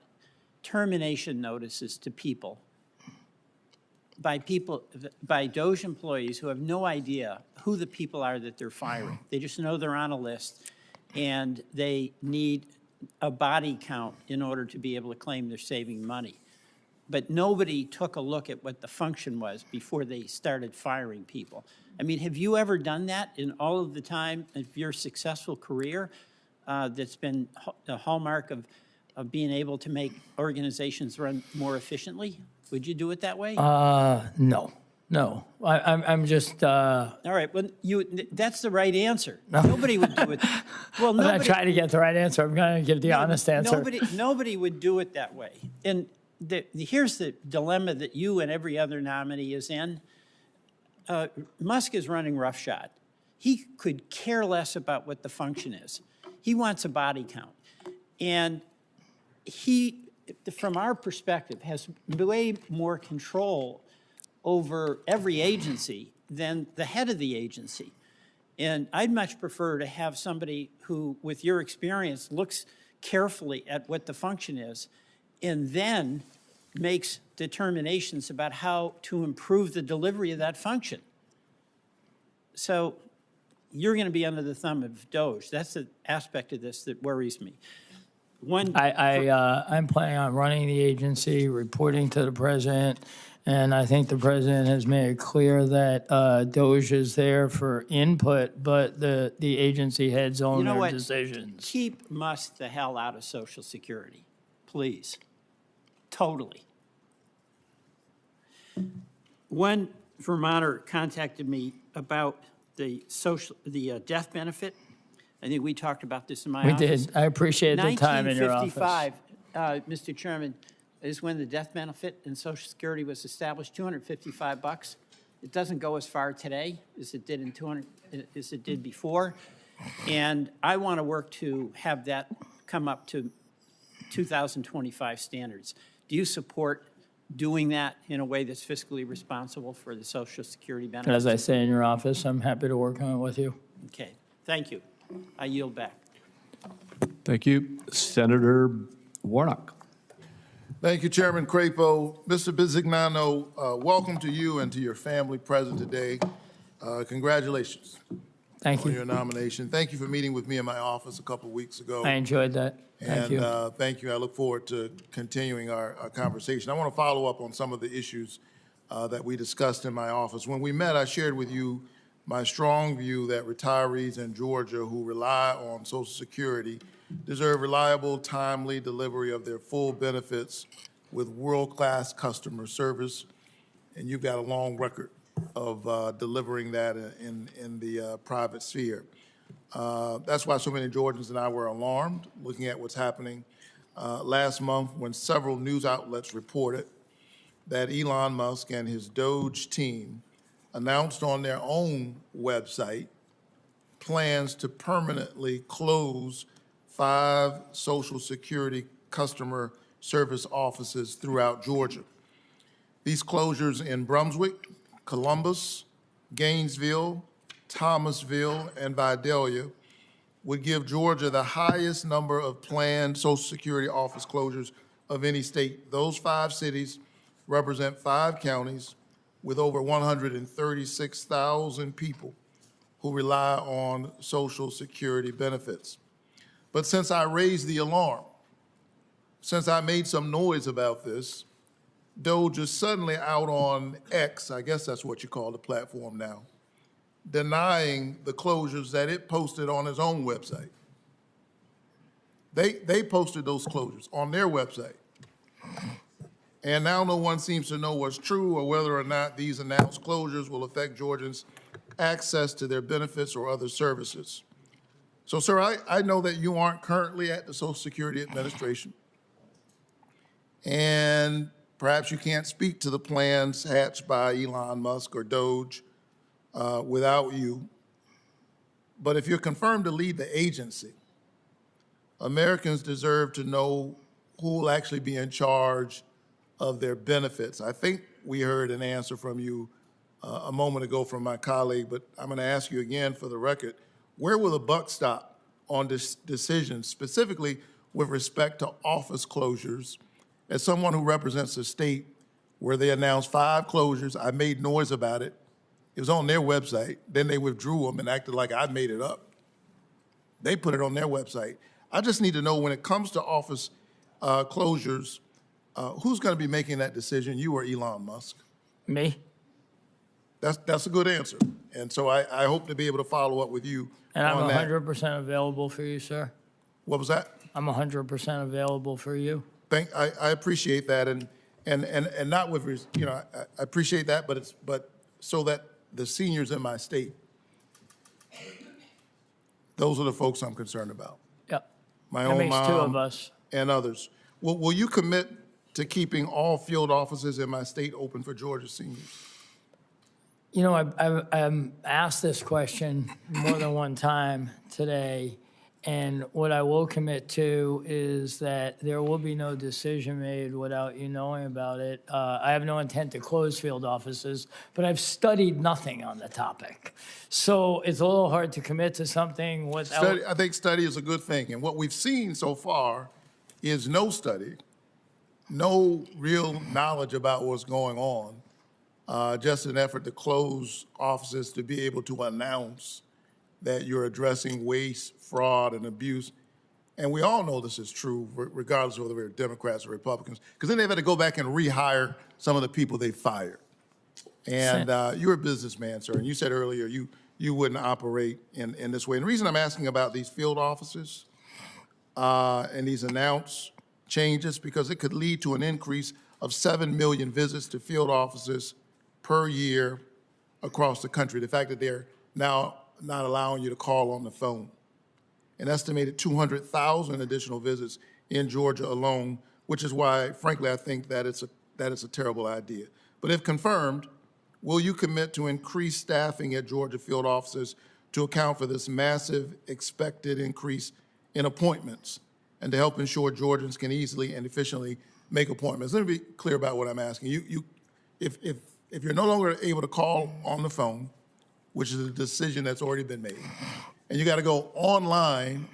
termination notices to people by Doge employees who have no idea who the people are that they're firing. They just know they're on a list, and they need a body count in order to be able to claim they're saving money. But nobody took a look at what the function was before they started firing people. I mean, have you ever done that in all of the time of your successful career that's been the hallmark of being able to make organizations run more efficiently? Would you do it that way? No. I'm just. All right. Well, that's the right answer. No. Nobody would do it. Well, I'm not trying to get the right answer. I'm going to give the honest answer. Nobody would do it that way. And here's the dilemma that you and every other nominee is in. Musk is running roughshod. He could care less about what the function is. He wants a body count. And he, from our perspective, has way more control over every agency than the head of the agency. And I'd much prefer to have somebody who, with your experience, carefully at what the function is and then makes determinations about how to improve the delivery of that function. So you're going to be under the thumb of DOJ. That's the aspect of this that worries me. I'm planning on running the agency, reporting to the president, and I think the president has made it clear that DOJ is there for input, but the agency heads own their decisions. Keep Musk the hell out of Social Security, please. Totally. One Vermonter contacted me about the death benefit. I think we talked about this in my office. We did. I appreciate the time in your office. 1955, Mr. Chairman, is when the death benefit in Social Security was established, $255. It doesn't go as far today as it did before. And I want to work to have that come up to 2025 standards. Do you support doing that in a way that's fiscally responsible for the Social Security benefits? As I say in your office, I'm happy to work on it with you. Okay, thank you. I yield back. Thank you. Senator Warnock. Thank you, Chairman Crapo. Mr. Bisignano, welcome to you and to your family present today. Congratulations. Thank you. On your nomination. Thank you for meeting with me in my office a couple of weeks ago. I enjoyed that. Thank you. Thank you. I look forward to continuing our conversation. I want to follow up on some of the issues that we discussed in my office. When we met, I shared with you my strong view that retirees in Georgia who rely on Social Security deserve reliable, timely delivery of their full benefits with world-class customer service. And you've got a long record of delivering that in the private sphere. That's why so many Georgians and I were alarmed looking at what's happening last month when several news outlets reported that Elon Musk and his DOJ team announced on their own website plans to permanently close 5 Social Security customer service offices throughout Georgia. These closures in Brunswick, Columbus, Gainesville, Thomasville, and Vidalia would give Georgia the highest number of planned Social Security office closures of any state. Those 5 cities represent 5 counties with over 136,000 people who rely on Social Security benefits. But since I raised the alarm, since I made some noise about this, DOJ is suddenly out on X, I guess that's what you call the platform now, denying the closures that it posted on its own website. They posted those closures on their website. And now no one seems to know what's true or whether or not these announced closures will affect Georgians' access to their benefits or other services. So, sir, I know that you aren't currently at the Social Security Administration, and perhaps you can't speak to the plans hatched by Elon Musk or DOJ without you. But if you're confirmed to lead the agency, Americans deserve to know who will actually be in charge of their benefits. I think we heard an answer from you a moment ago from my colleague, but I'm going to ask you again for the record. Where will the buck stop on this decision, specifically with respect to office closures? As someone who represents a state where they announced 5 closures, I made noise about it. It was on their website. Then they withdrew them and acted like I made it up. They put it on their website. I just need to know when it comes to office closures, who's going to be making that decision, you or Elon Musk? Me. That's a good answer. And so I hope to be able to follow up with you And I'm on that. 100% available for you, sir. What was that? I'm 100% available for you. I appreciate that, and not with, I appreciate that, but so that the seniors in my state, those are the folks I'm concerned about. Yep. My That own makes mom 2 of us. and others. Will you commit to keeping all field offices in my state open for Georgia seniors? You know, I've asked this question more than one time today, And what I will commit to is that there will be no decision made without you knowing about it. I have no intent to close field offices, but I've studied nothing on the topic. So it's a little hard to commit to something without. I think study is a good thing. And what we've seen so far is no study, no real knowledge about what's going on, just an effort to close offices to be able to announce that you're addressing waste, fraud, and abuse. And we all know this is true, regardless of whether we're Democrats or Republicans, because then they've had to go back and rehire some of the people they fired. And you're a businessman, sir, and you said earlier you wouldn't operate in this way. And the reason I'm asking about these field offices and these announced changes, because it could lead to an increase of 7 million visits to field offices per year across the country. The fact that they're now not allowing you to call on the phone. An estimated 200,000 additional visits in Georgia alone, which is why, frankly, I think that it's a terrible idea. But if confirmed, will you commit to increase staffing at Georgia field offices to account for this massive expected increase in appointments and to help ensure Georgians can easily and efficiently make appointments? Let me be clear about what I'm asking. If you're no longer able to call on the phone, which is a decision that's already been made, and you got to go online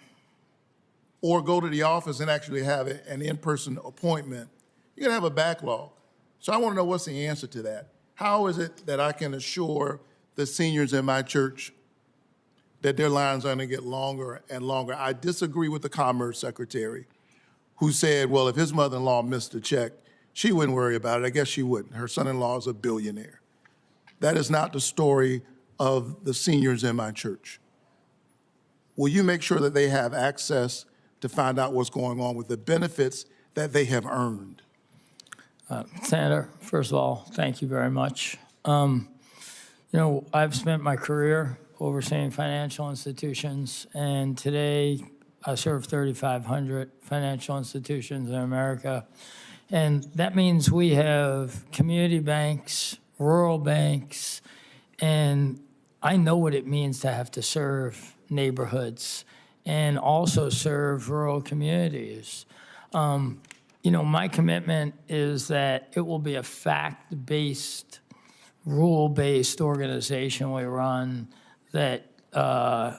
or go to the office and actually have an in-person appointment, you're going to have a backlog. So I want to know what's the answer to that. How is it that I can assure the seniors in my church that their lines are going to get longer and longer? I disagree with the Commerce Secretary who said, well, if his mother-in-law missed a check, she wouldn't worry about it. I guess she wouldn't. Her son-in-law is a billionaire. That is not the story of the seniors in my church. Will you make sure that they have access to find out what's going on with the benefits that they have earned? Senator, first of all, thank you very much. I've spent my career overseeing financial institutions, and today I serve 3,500 financial institutions in America. And that means we have community banks, rural banks, and I know what it means to have to serve neighborhoods and also serve rural communities. My commitment is that it will be a fact-based, rule-based organization we run, that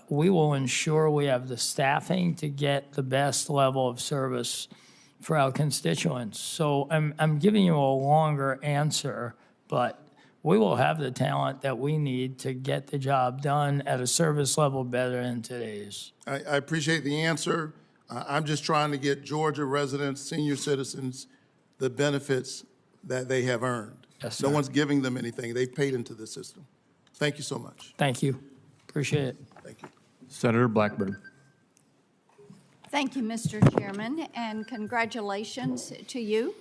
we will ensure we have the staffing to get the best level of service for our constituents. So I'm giving you a longer answer, but we will have the talent that we need to get the job done at a service level better than today's. I appreciate the answer. I'm just trying to get Georgia residents, senior citizens, the benefits that they have earned. Yes, no sir. one's giving them anything. They've paid into the system. Thank you so much. Thank you. Appreciate it. Thank you. Senator Blackburn. Thank you, Mr. Chairman, and congratulations to you.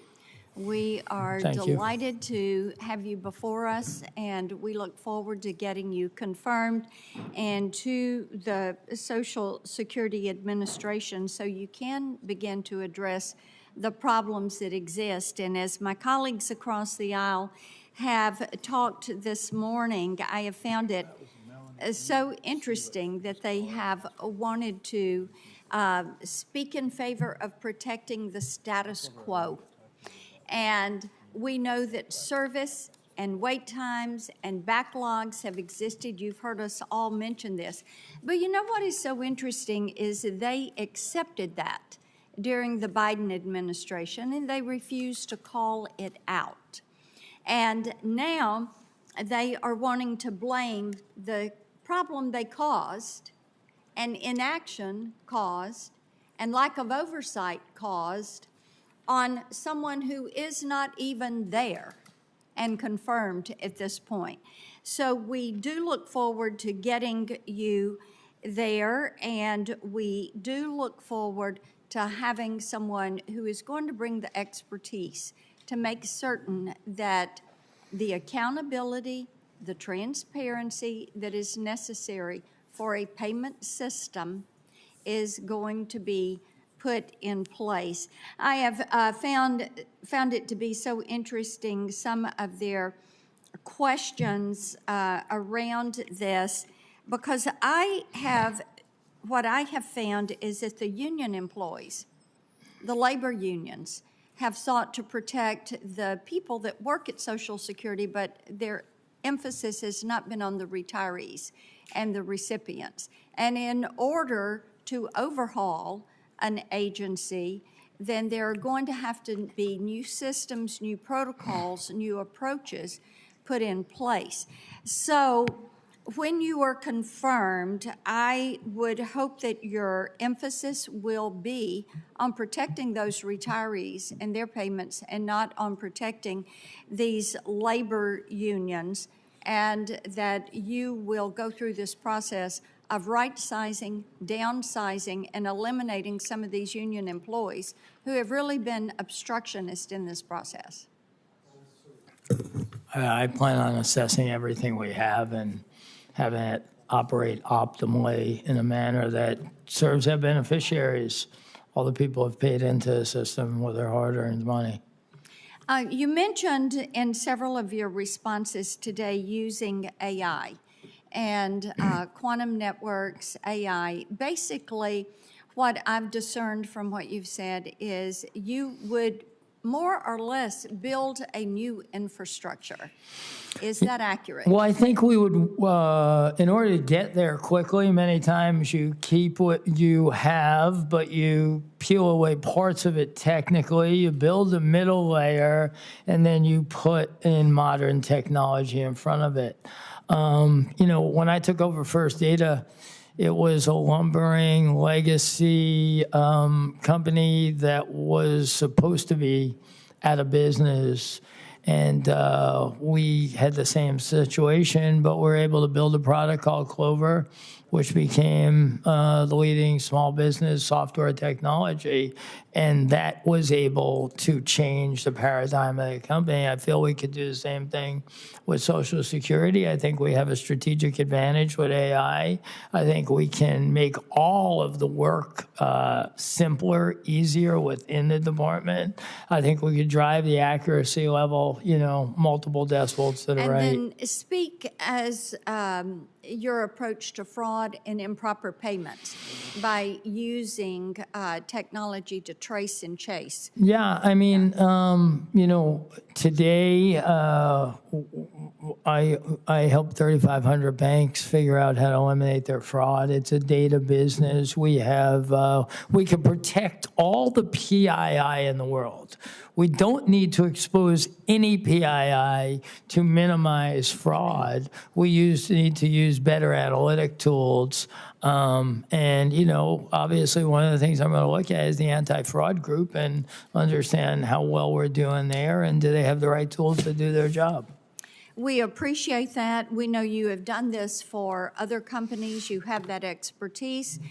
We are Thank you. delighted to have you before us, and we look forward to getting you confirmed and to the Social Security Administration so you can begin to address the problems that exist. And as my colleagues across the aisle have talked this morning, I have found it so interesting that they have wanted to speak in favor of protecting the status quo. And we know that service and wait times and backlogs have existed. You've heard us all mention this. But you know what is so interesting is they accepted that during the Biden administration, and they refused to call it out. And now they are wanting to blame the problem they caused and inaction caused and lack of oversight caused on someone who is not even there and confirmed at this point. So we do look forward to getting you there, and we do look forward to having someone who is going to bring the expertise to make certain that the accountability, the transparency that is necessary for a payment system is going to be put in place. I have found it to be so interesting, some of their questions around this, because I have what I have found is that the union employees, the labor unions, have sought to protect the people that work at Social Security, but their emphasis has not been on the retirees and the recipients. And in order to overhaul an agency, then there are going to have to be new systems, new protocols, new approaches put in place. So when you are confirmed, I would hope that your emphasis will be on protecting those retirees and their payments and not on protecting these labor unions, and that you will go through this process of right-sizing, downsizing, and eliminating some of these union employees who have really been obstructionist in this process. I plan on assessing everything we have and having it operate optimally in a manner that serves our beneficiaries, all the people who have paid into the system with their hard-earned money. You mentioned in several of your responses today using AI and quantum networks, AI. Basically, what I've discerned from what you've said is you would more or less build a new infrastructure. Is that accurate? Well, I think we would, in order to get there quickly, many times you keep what you have, but you peel away parts of it technically, you build a middle layer, and then you put in modern technology in front of it. You know, when I took over First Data, it was a lumbering legacy company that was supposed to be out of business. And we had the same situation, but we're able to build a product called Clover, which became the leading small business software technology. And that was able to change the paradigm of the company. I feel we could do the same thing with Social Security. I think we have a strategic advantage with AI. I think we can make all of the work simpler, easier within the department. I think we could drive the accuracy level, you know, multiple decibels to the right. And then speak as your approach to fraud and improper payments by using technology to trace and chase. Yeah, I mean, you know, today I help 3,500 banks figure out how to eliminate their fraud. It's a data business. We have, we can protect all the PII in the world. We don't need to expose any PII to minimize fraud. We need to use better analytic tools. And, you know, obviously one of the things I'm going to look at is the anti-fraud group and understand how well we're doing there and do they have the right tools to do their job. We appreciate that. We know you have done this for other companies. You have that expertise.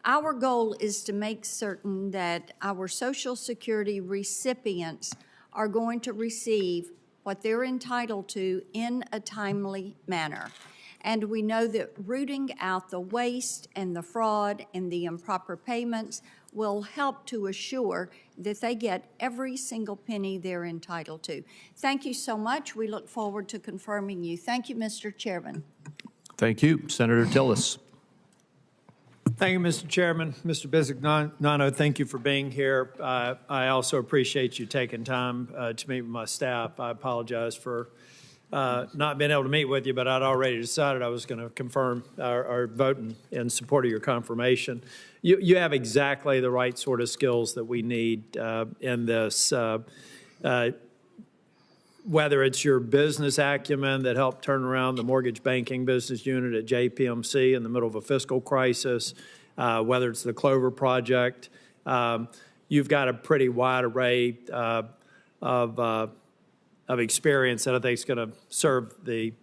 Our goal is to make certain that our Social Security recipients are going to receive what they're entitled to in a timely manner. And we know that rooting out the waste and the fraud and the improper payments will help to assure that they get every single penny they're entitled to. Thank you so much. We look forward to confirming you. Thank you, Mr. Chairman. Thank you. Senator Tillis. Thank you, Mr. Chairman. Mr. Bisignano, thank you for being here. I also appreciate you taking time to meet with my staff. I apologize for not being able to meet with you, but I'd already decided I was going to confirm or vote in support of your confirmation. You have exactly the right sort of skills that we need in this, whether it's your business acumen that helped turn around the mortgage banking business unit at JPMC in the middle of a fiscal crisis, whether it's the Clover project. You've got a pretty wide array of experience that I think is going to serve the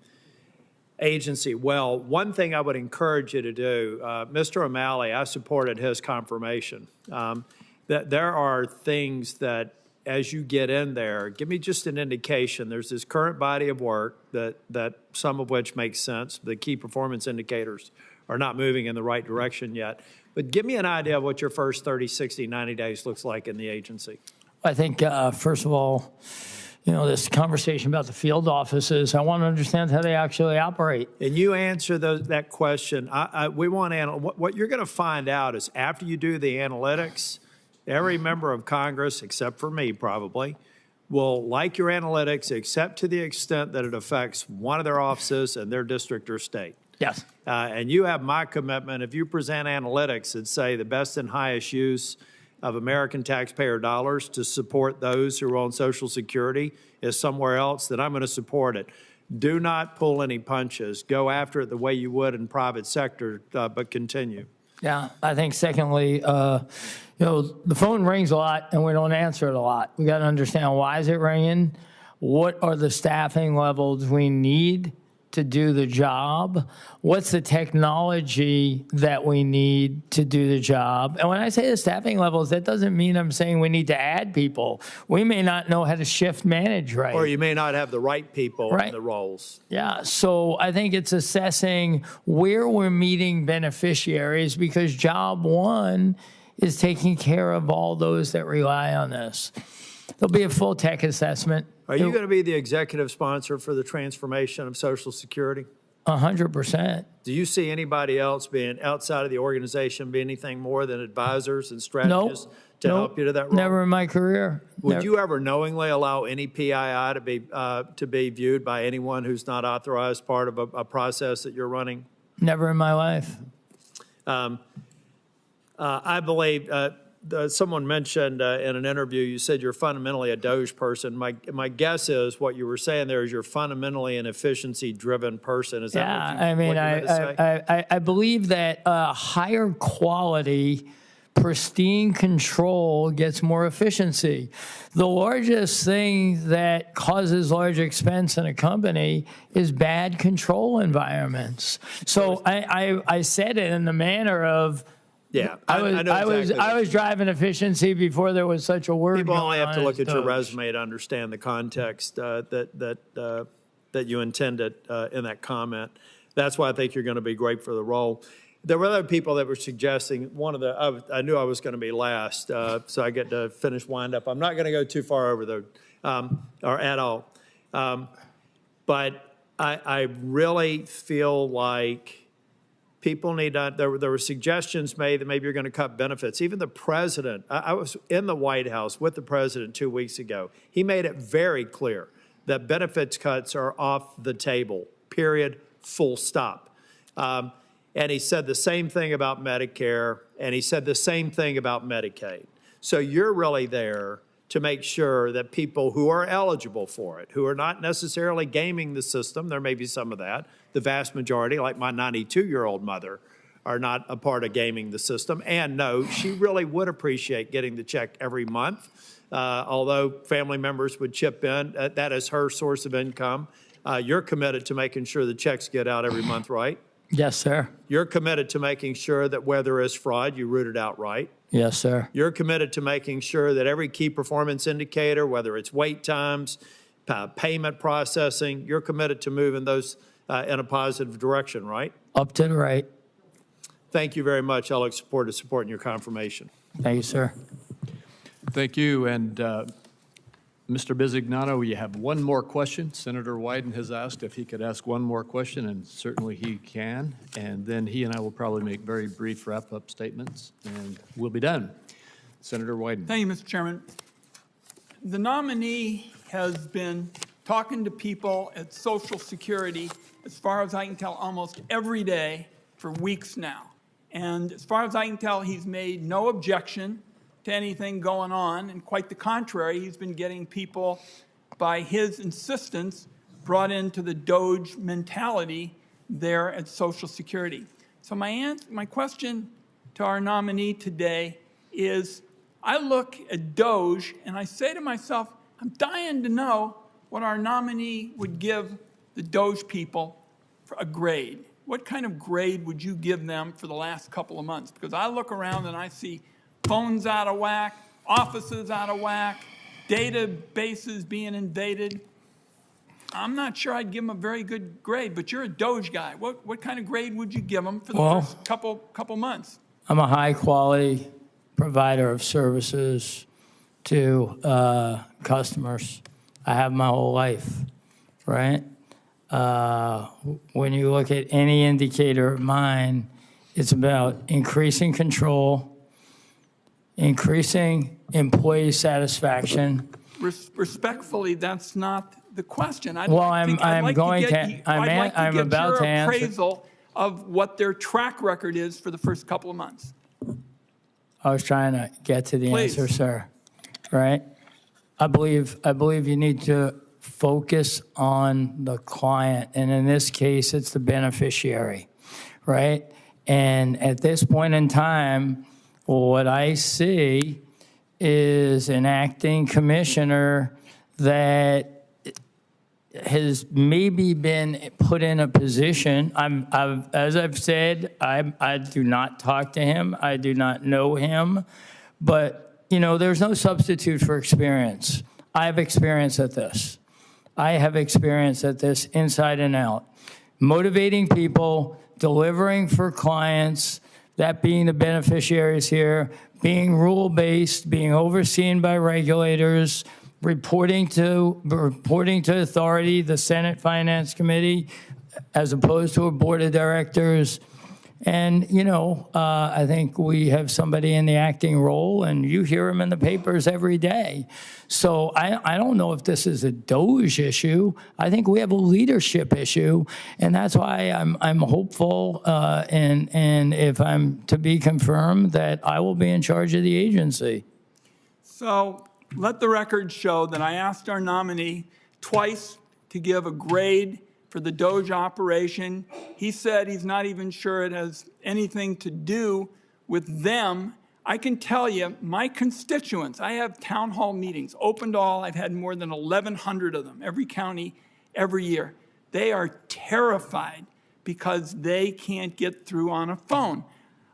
agency well. One thing I would encourage you to do, Mr. O'Malley, I supported his confirmation, that there are things that as you get in there, give me just an indication. There's this current body of work that some of which makes sense. The key performance indicators are not moving in the right direction yet. But give me an idea of what your first 30, 60, 90 days looks like in the agency. I think, first of all, this conversation about the field offices. I want to understand how they actually operate. And you answer that question. We want what you're going to find out is after you do the analytics, every member of Congress, except for me probably, will like your analytics except to the extent that it affects one of their offices in their district or state. Yes. And you have my commitment. If you present analytics that say the best and highest use of American taxpayer dollars to support those who are on Social Security is somewhere else, then I'm going to support it. Do not pull any punches. Go after it the way you would in private sector, but continue. Yeah, I think secondly, the phone rings a lot and we don't answer it a lot. We got to understand, why is it ringing? What are the staffing levels we need to do the job? What's the technology that we need to do the job? And when I say the staffing levels, that doesn't mean I'm saying we need to add people. We may not know how to shift manage right. Or you may not have the right people in the roles. Yeah, so I think it's assessing where we're meeting beneficiaries, because job one is taking care of all those that rely on this. There'll be a full tech assessment. Are you going to be the executive sponsor for the transformation of Social Security? 100%. Do you see anybody else being outside of the organization be anything more than advisors and strategists to help you to that role? Never in my career. Would you ever knowingly allow any PII to be viewed by anyone who's not authorized part of a process that you're running? Never in my life. I believe someone mentioned in an interview, you said you're fundamentally a Doge person. My guess is what you were saying there is you're fundamentally an efficiency-driven person. Is that what you meant to say? I believe that higher quality, pristine control gets more efficiency. The largest thing that causes large expense in a company is bad control environments. So I said it in the manner of, yeah, I was driving efficiency before there was such a word. People only have to look at your Doge. resume to understand the context that you intended in that comment. That's why I think you're going to be great for the role. There were other people that were suggesting I knew I was going to be last, so I get to wind up. I'm not going to go too far over though, or at all. But I really feel like people need to, there were suggestions made that maybe you're going to cut benefits. Even the president, I was in the White House with the president 2 weeks ago. He made it very clear that benefits cuts are off the table, period, full stop. And he said the same thing about Medicare, and he said the same thing about Medicaid. So you're really there to make sure that people who are eligible for it, who are not necessarily gaming the system, there may be some of that, the vast majority, like my 92-year-old mother, are not a part of gaming the system. And no, she really would appreciate getting the check every month, although family members would chip in. That is her source of income. You're committed to making sure the checks get out every month, right? Yes, sir. You're committed to making sure that where there is fraud, you root it out, right? Yes, sir. You're committed to making sure that every key performance indicator, whether it's wait times, payment processing, you're committed to moving those in a positive direction, right? Up to the right. Thank you very much. I look forward to supporting your confirmation. Thank you, sir. Thank you. And Mr. Bisignano, you have one more question. Senator Wyden has asked if he could ask one more question, and certainly he can. And then he and I will probably make very brief wrap-up statements, and we'll be done. Senator Wyden. Thank you, Mr. Chairman. The nominee has been talking to people at Social Security, as far as I can tell, almost every day for weeks now. And as far as I can tell, he's made no objection to anything going on, and quite the contrary, he's been getting people, by his insistence, brought into the Doge mentality there at Social Security. So my question to our nominee today is, I look at Doge and I say to myself, I'm dying to know what our nominee would give the Doge people for a grade. What kind of grade would you give them for the last couple of months? Because I look around and I see phones out of whack, offices out of whack, databases being invaded. I'm not sure I'd give them a very good grade, but you're a Doge guy. What kind of grade would you give them for the first couple months? I'm a high-quality provider of services to customers. I have my whole life, right? When you look at any indicator of mine, it's about increasing control, increasing employee satisfaction. Respectfully, that's not the question. I'm about to answer. Appraisal of what their track record is for the first couple of months. I was trying to get to the Please. answer, sir. Right? I believe you need to focus on the client, and in this case, it's the beneficiary, right? And at this point in time, what I see is an acting commissioner that has maybe been put in a position. As I've said, I do not talk to him. I do not know him. But, there's no substitute for experience. I have experience at this. I have experience at this inside and out. Motivating people, delivering for clients, that being the beneficiaries here, being rule-based, being overseen by regulators, reporting to authority, the Senate Finance Committee, as opposed to a board of directors. And, I think we have somebody in the acting role, and you hear him in the papers every day. So I don't know if this is a DOGE issue. I think we have a leadership issue, and that's why I'm hopeful, and if I'm to be confirmed, that I will be in charge of the agency. So let the record show that I asked our nominee twice to give a grade for the DOGE operation. He said he's not even sure it has anything to do with them. I can tell you, my constituents, I have town hall meetings, open to all. I've had more than 1,100 of them, every county, every year. They are terrified because they can't get through on a phone.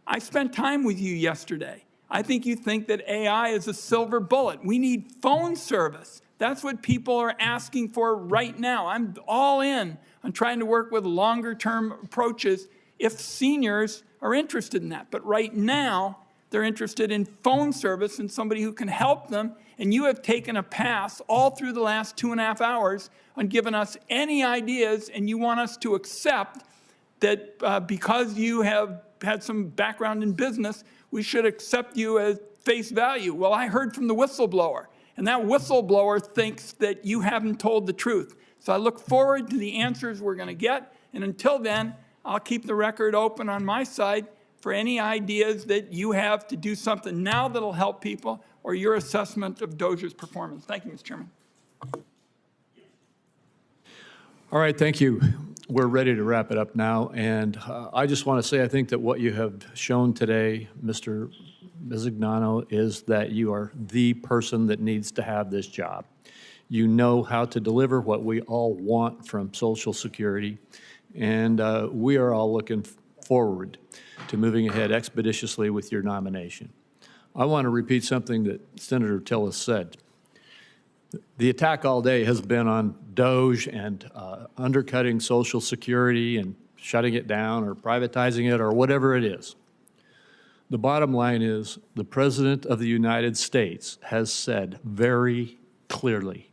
I spent time with you yesterday. I think you think that AI is a silver bullet. We need phone service. That's what people are asking for right now. I'm all in on trying to work with longer-term approaches if seniors are interested in that. But right now, they're interested in phone service and somebody who can help them. And you have taken a pass all through the last 2.5 hours on giving us any ideas, and you want us to accept that because you have had some background in business, we should accept you as face value. Well, I heard from the whistleblower, and that whistleblower thinks that you haven't told the truth. So I look forward to the answers we're going to get, and until then, I'll keep the record open on my side for any ideas that you have to do something now that'll help people, or your assessment of DOGE's performance. Thank you, Mr. Chairman. All right, thank you. We're ready to wrap it up now, and I just want to say I think that what you have shown today, Mr. Bisignano, is that you are the person that needs to have this job. You know how to deliver what we all want from Social Security, and we are all looking forward to moving ahead expeditiously with your nomination. I want to repeat something that Senator Tillis said. The attack all day has been on DOGE and undercutting Social Security and shutting it down or privatizing it or whatever it is. The bottom line is the President of the United States has said very clearly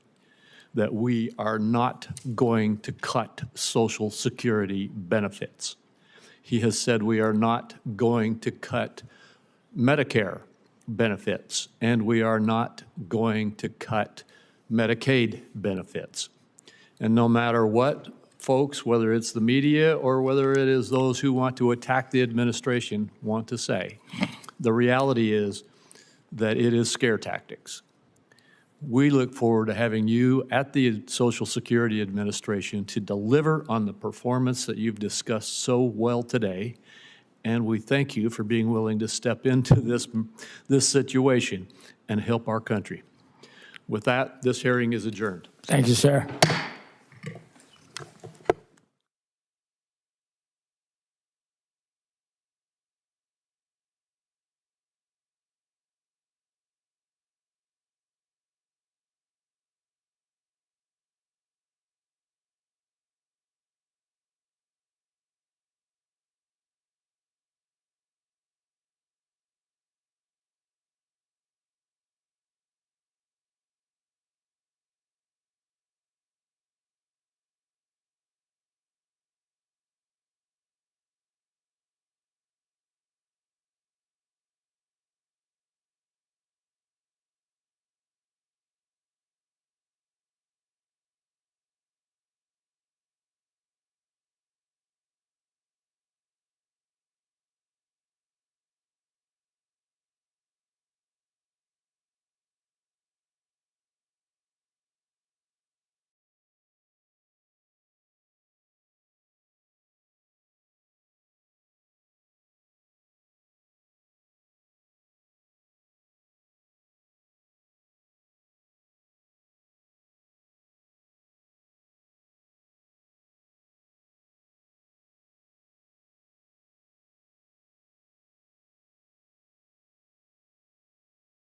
that we are not going to cut Social Security benefits. He has said we are not going to cut Medicare benefits, and we are not going to cut Medicaid benefits. And no matter what folks, whether it's the media or whether it is those who want to attack the administration, want to say, the reality is that it is scare tactics. We look forward to having you at the Social Security Administration to deliver on the performance that you've discussed so well today, and we thank you for being willing to step into this situation and help our country. With that, this hearing is adjourned. Thank you, sir.